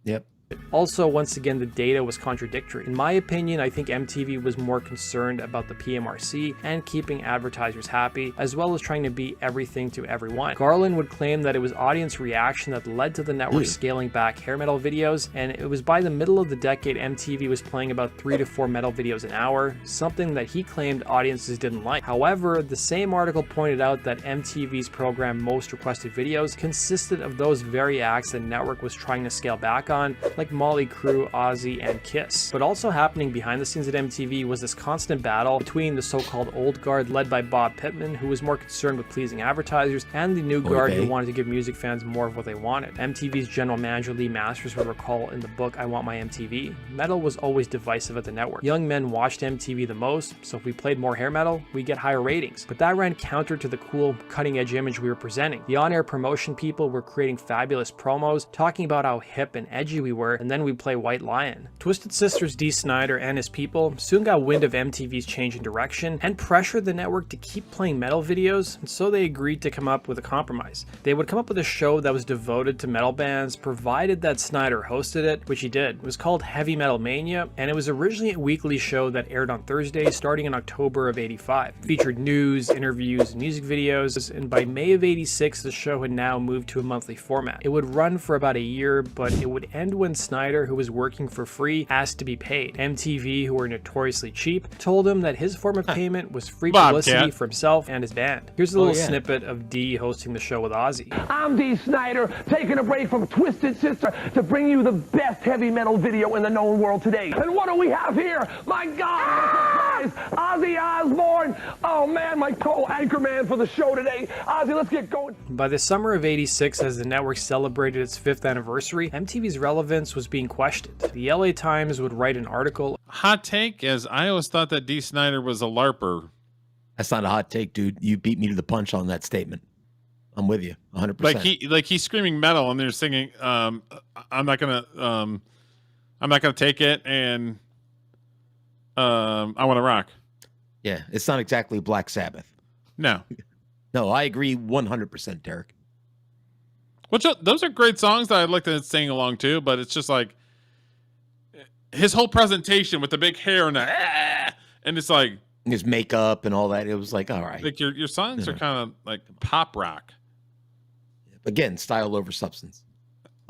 Yep. Also, once again, the data was contradictory. In my opinion, I think MTV was more concerned about the PMRC and keeping advertisers happy, as well as trying to be everything to everyone. Garland would claim that it was audience reaction that led to the network scaling back hair metal videos, and it was by the middle of the decade MTV was playing about 3 to 4 metal videos an hour, something that he claimed audiences didn't like. However, the same article pointed out that MTV's program Most Requested Videos consisted of those very acts the network was trying to scale back on, like Molly Crew, Ozzy, and Kiss. But also happening behind the scenes at MTV was this constant battle between the so-called old guard led by Bob Pittman, who was more concerned with pleasing advertisers, and the new guard who wanted to give music fans more of what they wanted. MTV's general manager Lee Masters would recall in the book I Want My MTV, metal was always divisive at the network. Young men watched MTV the most, so if we played more hair metal, we get higher ratings. But that ran counter to the cool, cutting-edge image we were presenting. The on-air promotion people were creating fabulous promos, talking about how hip and edgy we were, and then we play White Lion. Twisted Sister's Dee Snider and his people soon got wind of MTV's change in direction and pressured the network to keep playing metal videos, and so they agreed to come up with a compromise. They would come up with a show that was devoted to metal bands, provided that Snider hosted it, which he did. It was called Heavy Metal Mania, and it was originally a weekly show that aired on Thursdays starting in October of '85. It featured news, interviews, and music videos, and by May of '86, the show had now moved to a monthly format. It would run for about a year, but it would end when Snider, who was working for free, asked to be paid. MTV, who were notoriously cheap, told him that his form of payment was free publicity for himself and his band. Here's a little snippet of Dee hosting the show with Ozzy. I'm Dee Snider, taking a break from Twisted Sister to bring you the best heavy metal video in the known world today. And what do we have here? My God, what a surprise! Ozzy Osbourne. Oh man, my co-anchor man for the show today. Ozzy, let's get going. By the summer of '86, as the network celebrated its 5th anniversary, MTV's relevance was being questioned. The LA Times would write an article. Hot take is I always thought that Dee Snider was a LARPer. That's not a hot take, dude. You beat me to the punch on that statement. I'm with you 100%. Like he's screaming metal and they're singing I'm not gonna take it, and I want to rock. Yeah, it's not exactly Black Sabbath. No. No, I agree 100%, Derek. Those are great songs that I'd like to sing along to, but it's just like his whole presentation with the big hair and it's like his makeup and all that. It was like, all right. Like your songs are kind of like pop rock. Again, style over substance.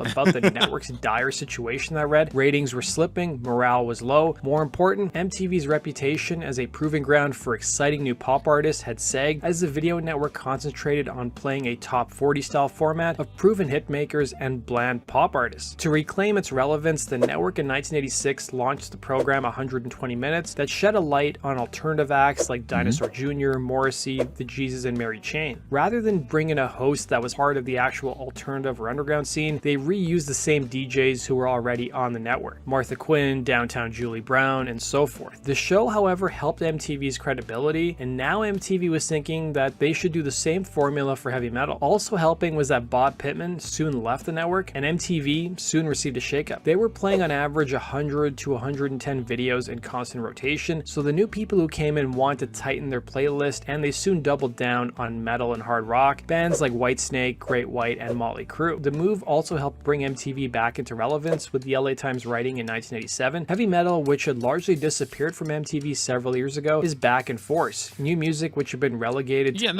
about the network's dire situation, I read. Ratings were slipping, morale was low. More important, MTV's reputation as a proving ground for exciting new pop artists had sagged as the video network concentrated on playing a top 40 style format of proven hitmakers and bland pop artists. To reclaim its relevance, the network in 1986 launched the program 120 Minutes that shed a light on alternative acts like Dinosaur Jr., Morrissey, The Jesus, and Mary Chain. Rather than bring in a host that was part of the actual alternative or underground scene, they reused the same DJs who were already on the network. Martha Quinn, Downtown Julie Brown, and so forth. The show, however, helped MTV's credibility, and now MTV was thinking that they should do the same formula for heavy metal. Also helping was that Bob Pittman soon left the network, and MTV soon received a shakeup. They were playing on average 100 to 110 videos in constant rotation, so the new people who came in wanted to tighten their playlist, and they soon doubled down on metal and hard rock, bands like Whitesnake, Great White, and Motley Crue. The move also helped bring MTV back into relevance, with the LA Times writing in 1987, heavy metal, which had largely disappeared from MTV several years ago, is back in force. New music, which had been relegated. Yeah,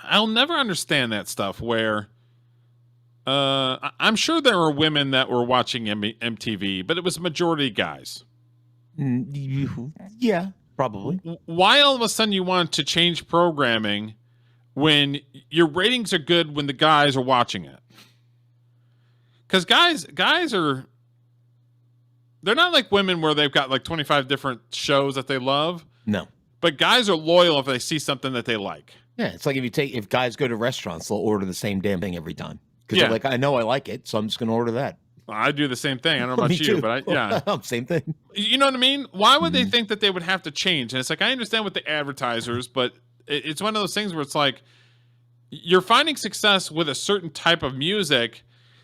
I'll never understand that stuff where I'm sure there were women that were watching MTV, but it was majority guys. Yeah, probably. Why all of a sudden you want to change programming when your ratings are good when the guys are watching it? Because guys are, they're not like women where they've got like 25 different shows that they love. No. But guys are loyal if they see something that they like. Yeah, it's like if guys go to restaurants, they'll order the same damn thing every time. Because Yeah. they're like, I know I like it, so I'm just going to order that. I do the same thing. I don't know Me about you, too. but yeah. Same thing. You know what I mean? Why would they think that they would have to change? And it's like, I understand with the advertisers, but it's one of those things where it's like, you're finding success with a certain type of music,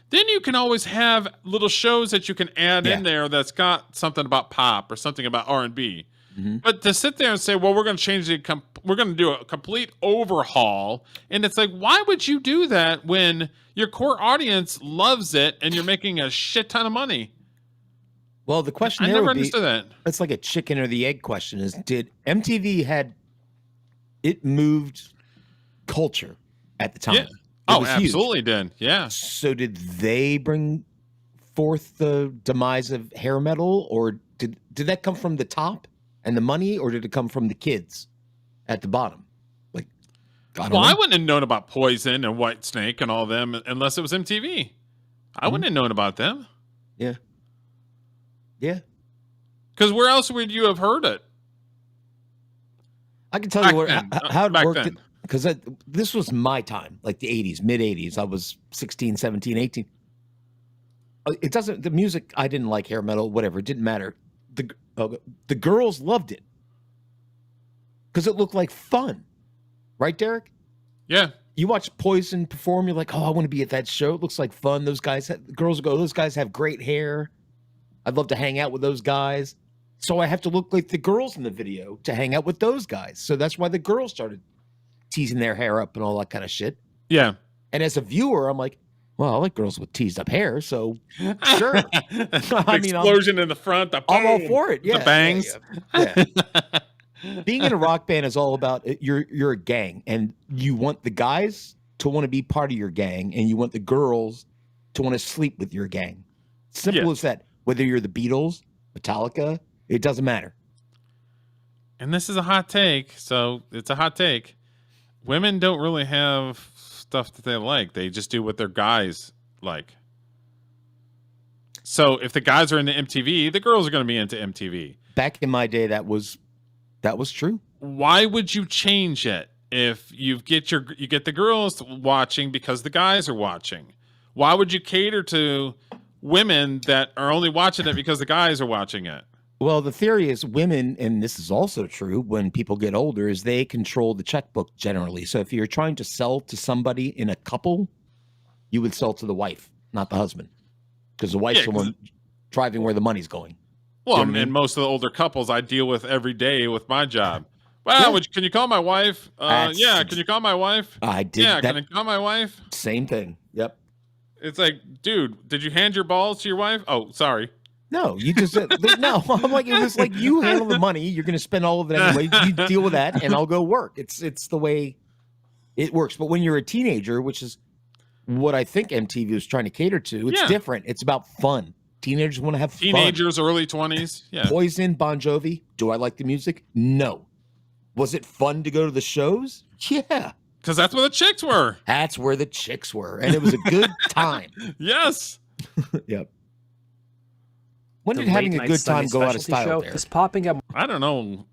then you can always have little shows that you can add in there that's got something about pop or something about R&B. But to sit there and say, well, we're going to change we're going to do a complete overhaul. And it's like, why would you do that when your core audience loves it and you're making a shit ton of money? Well, the question I there never would be, understood that. it's like a chicken or the egg question is, did MTV it moved culture at the time? Yeah. It Oh, was huge. absolutely did. Yeah. So did they bring forth the demise of hair metal, or did that come from the top and the money, or did it come from the kids at the bottom? Like, I don't know. I wouldn't have known about Poison and Whitesnake and all them unless it was MTV. I wouldn't have known about them. Yeah. Yeah. Because where else would you have heard it? I can tell you how it worked. Because this was my time, like the 80s, mid 80s. I was 16, 17, 18. The music, I didn't like hair metal, whatever. It didn't matter. The girls loved it because it looked like fun. Right, Derek? Yeah. You watch Poison perform, you're like, oh, I want to be at that show. It looks like fun. Those girls go, those guys have great hair. I'd love to hang out with those guys. So I have to look like the girls in the video to hang out with those guys. So that's why the girls started teasing their hair up and all that kind of shit. Yeah. And as a viewer, I'm like, well, I like girls with teased up hair, so sure. Explosion in the front. I'm all for it. Yeah. The bangs. Yeah. Being in a rock band is all about you're a gang, and you want the guys to want to be part of your gang, and you want the girls to want to sleep with your gang. Simple as that. Whether you're the Beatles, Metallica, it doesn't matter. And this is a hot take, so it's a hot take. Women don't really have stuff that they like. They just do what their guys like. So if the guys are into MTV, the girls are going to be into MTV. Back in my day, that was true. Why would you change it if you get the girls watching because the guys are watching? Why would you cater to women that are only watching it because the guys are watching it? Well, the theory is women, and this is also true when people get older, is they control the checkbook generally. So if you're trying to sell to somebody in a couple, you would sell to the wife, not the husband, because the wife's the one driving where the money's going. Well, You know what I and mean? most of the older couples I deal with every day with my job. Well, can you call my wife? Yeah, can you call my wife? I did. Yeah, can I call my wife? Same thing. Yep. It's like, dude, did you hand your balls to your wife? Oh, sorry. No, you just no. I'm like, it was like, you handle the money. You're going to spend all of it anyway. You deal with that, and I'll go work. It's the way it works. But when you're a teenager, which is what I think MTV was trying to cater to. It's different. It's about fun. Teenagers want to have fun. Teenagers, early 20s. Yeah. Poison, Bon Jovi. Do I like the music? No. Was it fun to go to the shows? Yeah. Because that's where the chicks were. That's where the chicks were. And it was a good time. Yes. Yep. When did having a good time go out of style there? Is popping up. I don't know.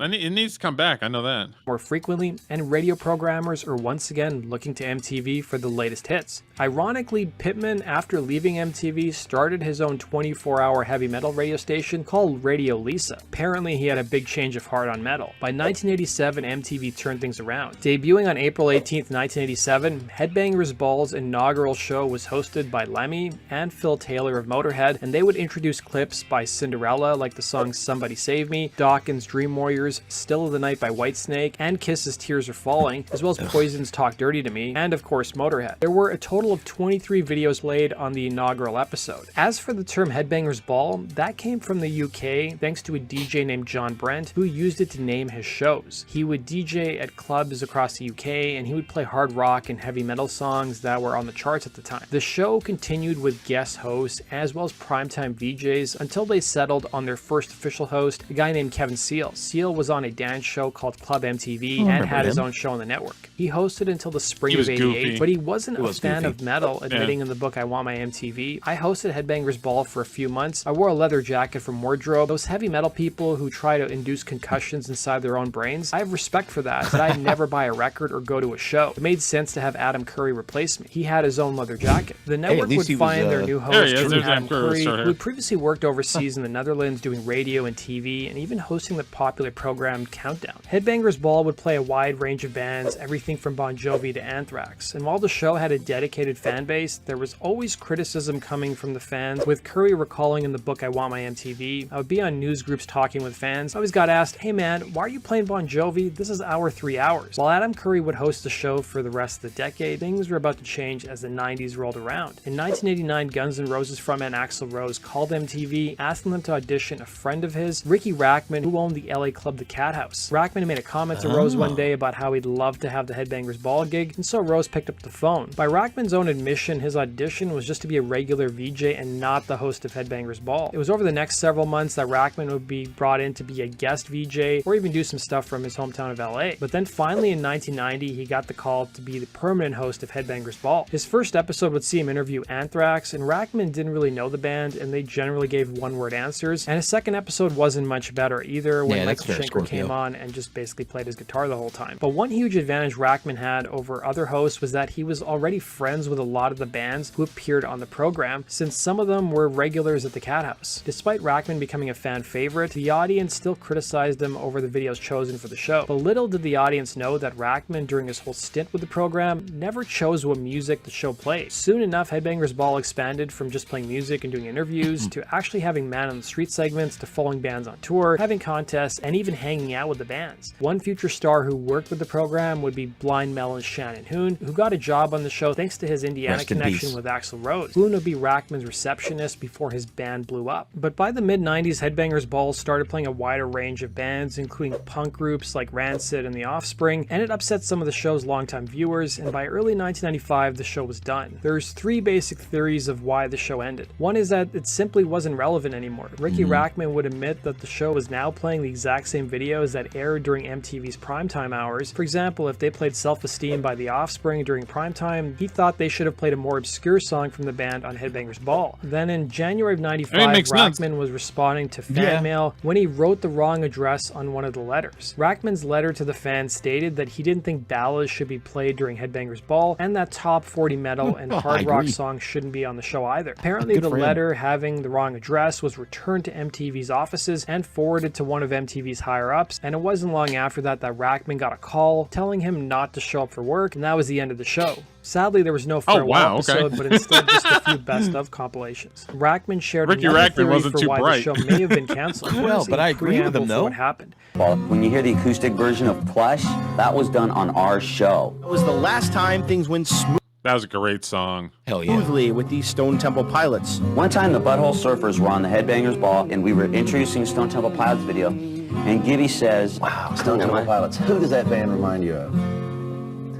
It needs to come back. I know that. More frequently, and radio programmers are once again looking to MTV for the latest hits. Ironically, Pittman, after leaving MTV, started his own 24-hour heavy metal radio station called Radio Lisa. Apparently, he had a big change of heart on metal. By 1987, MTV turned things around. Debuting on April 18th, 1987, Headbangers Ball's inaugural show was hosted by Lemmy and Phil Taylor of Motorhead, and they would introduce clips by Cinderella, like the song Somebody Save Me, Dawkins' Dream Warriors, Still of the Night by Whitesnake, and Kiss's Tears Are Falling, as well as Poison's Talk Dirty to Me, and of course Motorhead. There were a total of 23 videos played on the inaugural episode. As for the term Headbangers Ball, that came from the UK thanks to a DJ named John Brent, who used it to name his shows. He would DJ at clubs across the UK, and he would play hard rock and heavy metal songs that were on the charts at the time. The show continued with guest hosts as well as primetime VJs until they settled on their first official host, a guy named Kevin Seal. Seal was on a dance show called Club MTV and had his own show on the network. He hosted until the spring of '88, but he wasn't a fan of metal, admitting in the book I Want My MTV. I hosted Headbangers Ball for a few months. I wore a leather jacket from Wardrobe. Those heavy metal people who try to induce concussions inside their own brains, I have respect for that, but I'd never buy a record or go to a show. It made sense to have Adam Curry replace me. He had his own leather jacket. The network would find their new host, Adam Curry, who had previously worked overseas in the Netherlands doing radio and TV, and even hosting the popular program Countdown. Headbangers Ball would play a wide range of bands, everything from Bon Jovi to Anthrax, and while the show had a dedicated fan base, there was always criticism coming from the fans, with Curry recalling in the book I Want My MTV, I would be on news groups talking with fans. I always got asked, hey man, why are you playing Bon Jovi? This is our 3 hours. While Adam Curry would host the show for the rest of the decade, things were about to change as the 90s rolled around. In 1989, Guns N' Roses frontman Axl Rose called MTV, asking them to audition a friend of his, Ricky Rackman, who owned the LA club The Cat House. Rackman made a comment to Rose one day about how he'd love to have the Headbangers Ball gig, and so Rose picked up the phone. By Rackman's own admission, his audition was just to be a regular VJ and not the host of Headbangers Ball. It was over the next several months that Rackman would be brought in to be a guest VJ or even do some stuff from his hometown of LA. But then finally in 1990, he got the call to be the permanent host of Headbangers Ball. His first episode would see him interview Anthrax, and Rackman didn't really know the band, and they generally gave one-word answers. And his second episode wasn't much better either, when Michael Schenker came on and just basically played his guitar the whole time. But one huge advantage Rackman had over other hosts was that he was already friends with a lot of the bands who appeared on the program, since some of them were regulars at the Cat House. Despite Rackman becoming a fan favorite, the audience still criticized him over the videos chosen for the show. But little did the audience know that Rackman, during his whole stint with the program, never chose what music the show played. Soon enough, Headbangers Ball expanded from just playing music and doing interviews to actually having man on the street segments, to following bands on tour, having contests, and even hanging out with the bands. One future star who worked with the program would be Blind Melon's Shannon Hoon, who got a job on the show thanks to his Indiana connection with Axl Rose. Hoon would be Rackman's receptionist before his band blew up. But by the mid-90s, Headbangers Ball started playing a wider range of bands, including punk groups like Rancid and The Offspring, and it upset some of the show's longtime viewers, and by early 1995, the show was done. There's 3 basic theories of why the show ended. One is that it simply wasn't relevant anymore. Ricky Rackman would admit that the show was now playing the exact same videos that aired during MTV's primetime hours. For example, if they played Self-Esteem by The Offspring during primetime, he thought they should have played a more obscure song from the band on Headbangers Ball. Then in January of 95, Rackman was responding to fan mail when he wrote the wrong address on one of the letters. Rackman's letter to the fans stated that he didn't think ballads should be played during Headbangers Ball, and that top 40 metal and hard rock songs shouldn't be on the show either. Apparently the letter having the wrong address was returned to MTV's offices and forwarded to one of MTV's higher-ups, and it wasn't long after that that Rackman got a call telling him not to show up for work, and that was the end of the show. Sadly, there was no farewell episode, but instead just a few best-of compilations. Rackman shared another theory for why the show may have been canceled. Well, but I agree with him, though. What happened. When you hear the acoustic version of Plush, that was done on our show. It was the last time things went smooth. That was a great song. Hell yeah. Smoothly with these Stone Temple Pilots. One time the Butthole Surfers were on the Headbangers Ball, and we were introducing Stone Temple Pilots video, and Gibby says, "Wow, Stone Temple Pilots. Who does that band remind you of?"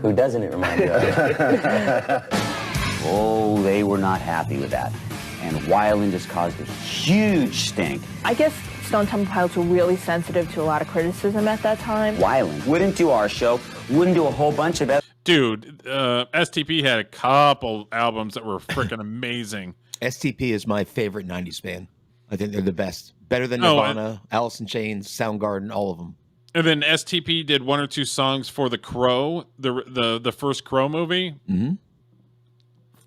Who doesn't it remind you of? Oh, they were not happy with that. And Weiland just caused a huge stink. I guess Stone Temple Pilots were really sensitive to a lot of criticism at that time. Weiland wouldn't do our show, wouldn't do a whole bunch of it. Dude, STP had a couple albums that were freaking amazing. STP is my favorite 90s band. I think they're the best. Better than Nirvana, Alice in Chains, Soundgarden, all of them. And then STP did 1 or 2 songs for The Crow, the first Crow movie. Mm-hmm.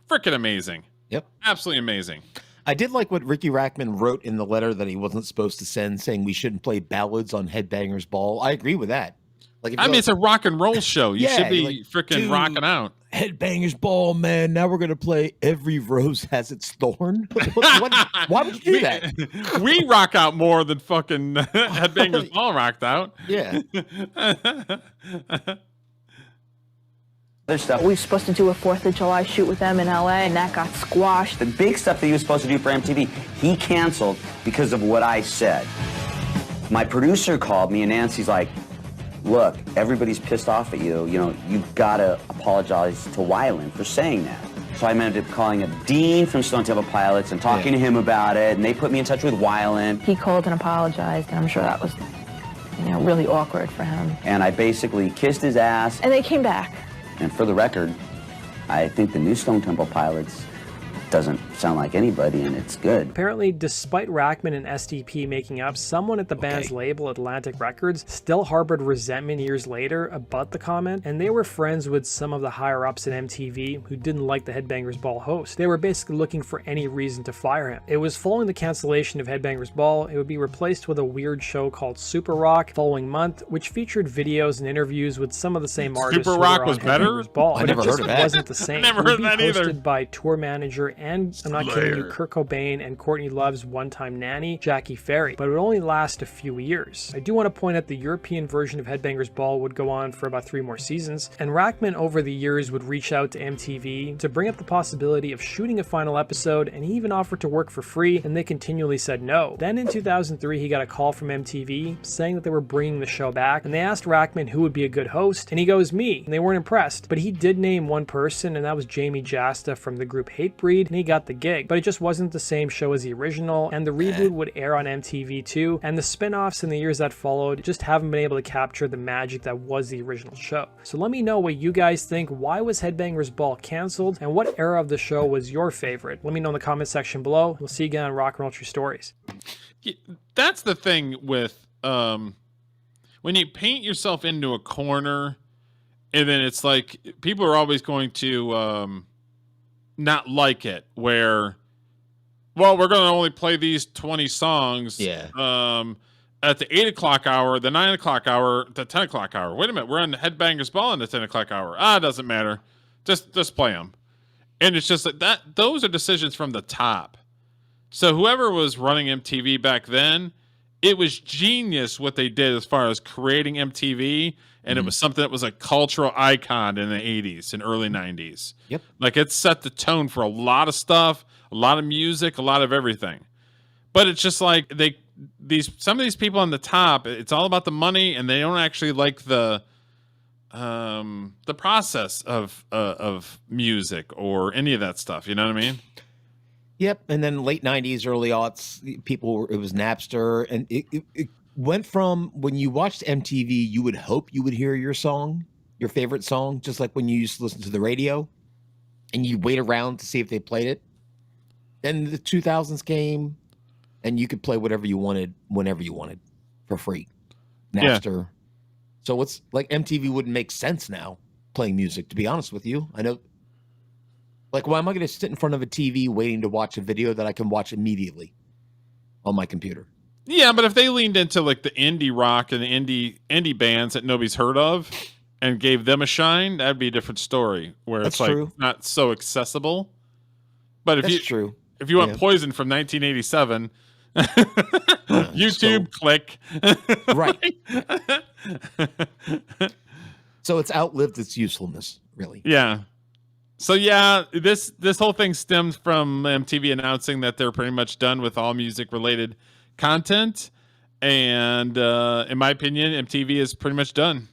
Freaking amazing. Yep. Absolutely amazing. I did like what Ricky Rackman wrote in the letter that he wasn't supposed to send, saying we shouldn't play ballads on Headbangers Ball. I agree with that. Like, I mean, it's a rock and roll show. You should be like, freaking rocking out. Headbangers Ball, man. Now we're going to play Every Rose Has Its Thorn. Why would you do that? We rock out more than fucking Headbangers Ball rocked out. Yeah. Other stuff. We were supposed to do a 4th of July shoot with them in LA, and that got squashed. The big stuff that he was supposed to do for MTV, he canceled because of what I said. My producer called me, and Nancy's like, look, everybody's pissed off at you. You know, you've got to apologize to Weiland for saying that. So I ended up calling a dean from Stone Temple Pilots and talking to him about it, and they put me in touch with Weiland. He called and apologized, and I'm sure that was, really awkward for him. And I basically kissed his ass. And they came back. And for the record, I think the new Stone Temple Pilots doesn't sound like anybody, and it's good. Apparently, despite Rackman and STP making up, someone at the band's label, Atlantic Records, still harbored resentment years later about the comment, and they were friends with some of the higher-ups at MTV who didn't like the Headbangers Ball host. They were basically looking for any reason to fire him. It was following the cancellation of Headbangers Ball, it would be replaced with a weird show called Super Rock following month, which featured videos and interviews with some of the same artists. Super Rock was better? Ball, I never heard of that. It wasn't the same. I never heard that either. Hosted by tour manager and, I'm not kidding you, Kurt Cobain and Courtney Love's one-time nanny, Jackie Ferry, but it would only last a few years. I do want to point out the European version of Headbangers Ball would go on for about 3 more seasons, and Rackman over the years would reach out to MTV to bring up the possibility of shooting a final episode, and he even offered to work for free, and they continually said no. Then in 2003, he got a call from MTV saying that they were bringing the show back, and they asked Rackman who would be a good host, and he goes, me, and they weren't impressed. But he did name one person, and that was Jamie Jasta from the group Hatebreed, and he got the gig. But it just wasn't the same show as the original, and the reboot would air on MTV too, and the spin-offs in the years that followed just haven't been able to capture the magic that was the original show. So let me know what you guys think. Why was Headbangers Ball canceled, and what era of the show was your favorite? Let me know in the comment section below. We'll see you again on Rock and Roll True Stories. That's the thing with when you paint yourself into a corner, and then it's like people are always going to not like it, where, well, we're going to only play these 20 songs at the 8 o'clock hour, the 9 o'clock hour, the 10 o'clock hour. Wait a minute, we're on the Headbangers Ball in the 10 o'clock hour. It doesn't matter. Just play them. And it's just like that. Those are decisions from the top. So whoever was running MTV back then, it was genius what they did as far as creating MTV. And it was something that was a cultural icon in the 80s and early 90s. Yep. Like, it set the tone for a lot of stuff, a lot of music, a lot of everything. But it's just like some of these people on the top, it's all about the money, and they don't actually like the process of music or any of that stuff. You know what I mean? Yep. And then late 90s, early aughts, it was Napster, and it went from when you watched MTV, you would hope you would hear your song, your favorite song, just like when you used to listen to the radio, and you'd wait around to see if they played it. Then the 2000s came, and you could play whatever you wanted, whenever you wanted, for free. Napster. Yeah. So it's like MTV wouldn't make sense now, playing music, to be honest with you. I know. Like, why am I going to sit in front of a TV waiting to watch a video that I can watch immediately on my computer? Yeah, but if they leaned into like the indie rock and the indie bands that nobody's heard of and gave them a shine, that'd be a different story. Where That's it's like true. Not so accessible. But That's true. If you want Poison from 1987, YouTube, click. Right. So it's outlived its usefulness, really. Yeah. So yeah, this whole thing stems from MTV announcing that they're pretty much done with all music related content, and in my opinion, MTV is pretty much done.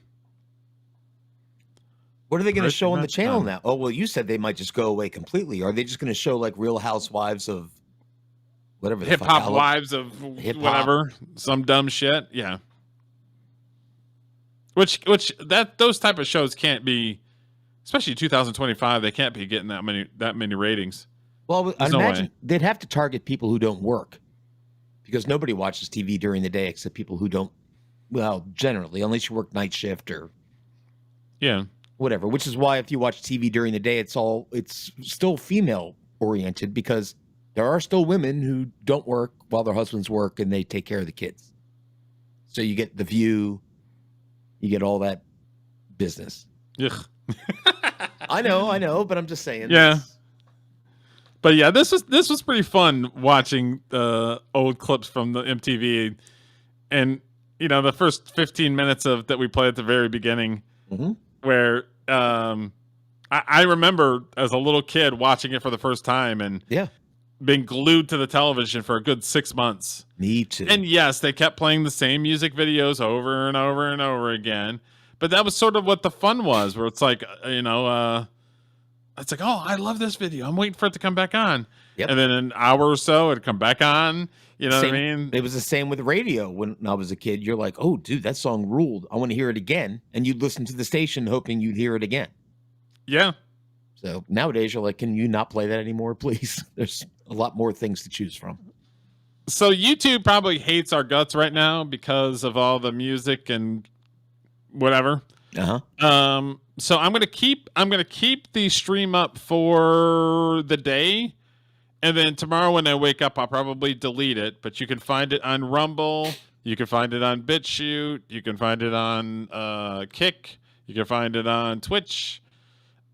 What are they going to show on the channel Time. now? Oh, well, you said they might just go away completely. Are they just going to show like Real Housewives of whatever? Hip Hop Wives of whatever, some dumb shit. Yeah. Which those type of shows can't be, especially 2025. They can't be getting that many ratings. Well, I no imagine way. they'd have to target people who don't work, because nobody watches TV during the day except people who don't. Well, generally, unless you work night shift or whatever. Which is why if you watch TV during the day, it's still female oriented, because there are still women who don't work while their husbands work and they take care of the kids. So you get The View, you get all that business. Ugh. I know, but I'm just saying. Yeah. But yeah, this was pretty fun watching old clips from the MTV, and the first 15 minutes that we played at the very beginning, where I remember as a little kid watching it for the first time and being glued to the television for a good 6 months. Me too. And yes, they kept playing the same music videos over and over and over again, but that was sort of what the fun was, where it's like it's like, oh, I love this video. I'm waiting for it to come back on. Yep. And then an hour or so, it'd come back on. You know what I mean? It was the same with radio when I was a kid. You're like, oh, dude, that song ruled. I want to hear it again. And you'd listen to the station hoping you'd hear it again. Yeah. So nowadays, you're like, can you not play that anymore, please? There's a lot more things to choose from. So YouTube probably hates our guts right now because of all the music and whatever. So I'm gonna keep the stream up for the day, and then tomorrow when I wake up, I'll probably delete it. But you can find it on Rumble, you can find it on BitChute, you can find it on Kick, you can find it on Twitch.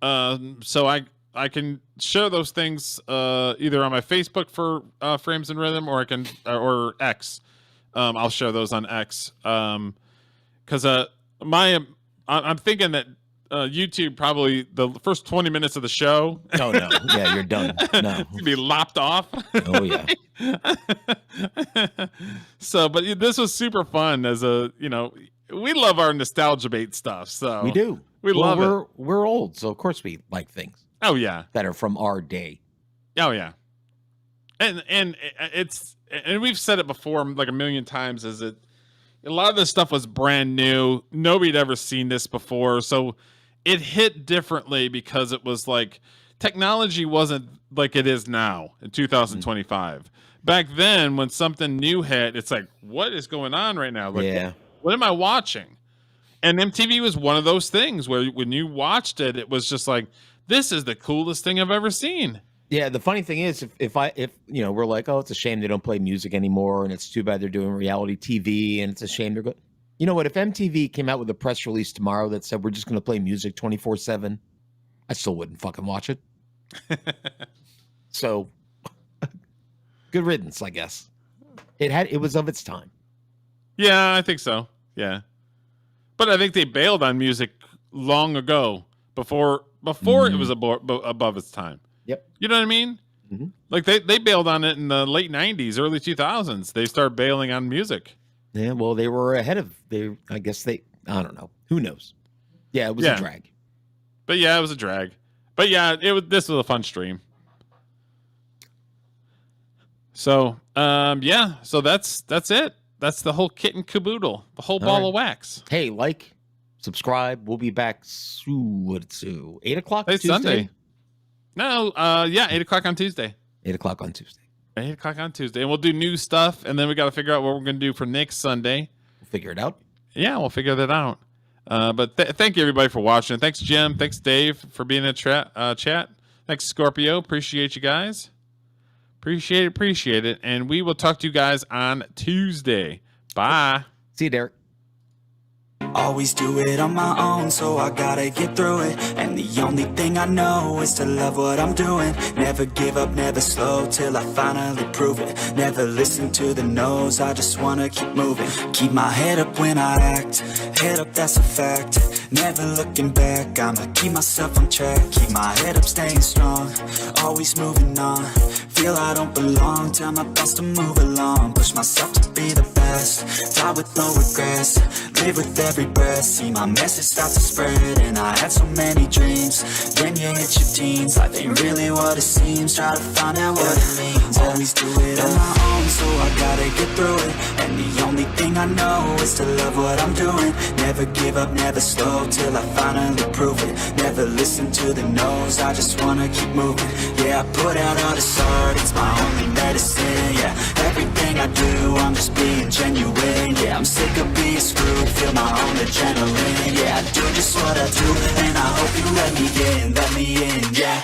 So I can share those things either on my Facebook for Frames and Rhythm, or I can or X. I'll share those on X because I'm thinking that YouTube probably the first 20 minutes of the show. Oh no! Yeah, you're done. No, to be lopped off. Oh yeah. So, but this was super fun. As we love our nostalgia bait stuff. So we do. We love it. We're old, so of course we like things. Oh yeah, that are from our day. Oh yeah, and we've said it before like a million times. A lot of this stuff was brand new. Nobody had ever seen this before. So it hit differently because it was like technology wasn't like it is now in 2025. Back then, when something new hit, it's like, what is going on right now? Like, what am I watching? And MTV was one of those things where when you watched it, it was just like, this is the coolest thing I've ever seen. Yeah, the funny thing is, if we're like, oh, it's a shame they don't play music anymore, and it's too bad they're doing reality TV, and it's a shame they're going. You know what? If MTV came out with a press release tomorrow that said we're just going to play music 24/7, I still wouldn't fucking watch it. So, good riddance, I guess. It was of its time. Yeah, I think so. Yeah, but I think they bailed on music long ago before it was above its time. Yep. You know what I mean? Mm-hmm. Like they bailed on it in the late 90s, early 2000s. They started bailing on music. Yeah, well, they were ahead of I don't know. Who knows? Yeah, it was a drag. But yeah, it was a drag. But yeah, this was a fun stream. So, so that's it. That's the whole kit and caboodle, the whole ball of wax. Hey, subscribe. We'll be back soon. 8 o'clock Tuesday? Sunday. No, 8 o'clock on Tuesday. 8 o'clock on Tuesday. 8 o'clock on Tuesday. And we'll do new stuff, and then we got to figure out what we're going to do for next Sunday. We'll figure it out. Yeah, we'll figure that out. But thank you, everybody, for watching. Thanks, Jim. Thanks, Dave, for being in the chat. Thanks, Scorpio. Appreciate you guys. Appreciate it. And we will talk to you guys on Tuesday. Bye. See you, Derek. Always do it on my own, so I gotta get through it. And the only thing I know is to love what I'm doing. Never give up, never slow, till I finally prove it. Never listen to the no's, I just wanna keep moving. Keep my head up when I act, head up, that's a fact. Never looking back, I'ma keep myself on track. Keep my head up, staying strong, always moving on. Feel I don't belong, tell my thoughts to move along. Push myself to be the best, die with no regrets. Live with every every breath. See my message start to spread, and I had so many dreams. Then you hit your teens, life ain't really what it seems. Try to find out what it means. Always do it on my own, so I gotta get through it. And the only thing I know is to love what I'm doing. Never give up, never slow, till I finally prove it. Never listen to the no's, I just wanna keep moving. Yeah, I put out all this art, it's my only medicine. Yeah, everything I do, I'm just being genuine. Yeah, I'm sick of being screwed, feel my own adrenaline. Yeah, I do just what I do, and I hope you let me in, yeah.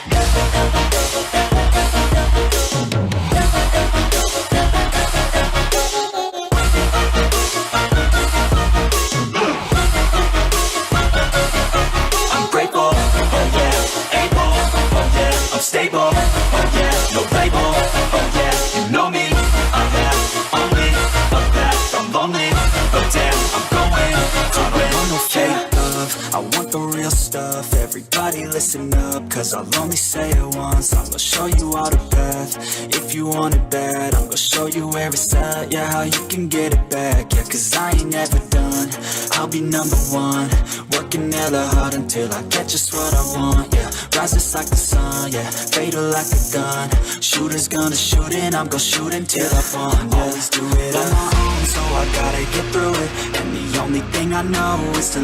I'm grateful, oh yeah, able, oh yeah, I'm stable, oh yeah, no label, oh yeah, you know me, I have only a path, I'm lonely, but damn, I'm going to win. I don't want no fake love, I want the real stuff. Everybody listen up, cause I'll only say it once. I'm gonna show you all the path, if you want it bad. I'm gonna show you where it's at, yeah, how you can get it back. Yeah, cause I ain't never done, I'll be number one. Working hella hard until I get just what I want, yeah. Rises like the sun, yeah, fatal like a gun. Shooters gonna shoot and I'm gonna shoot until I fall. Always do it on my own, so I gotta get through it. And the only thing I know is to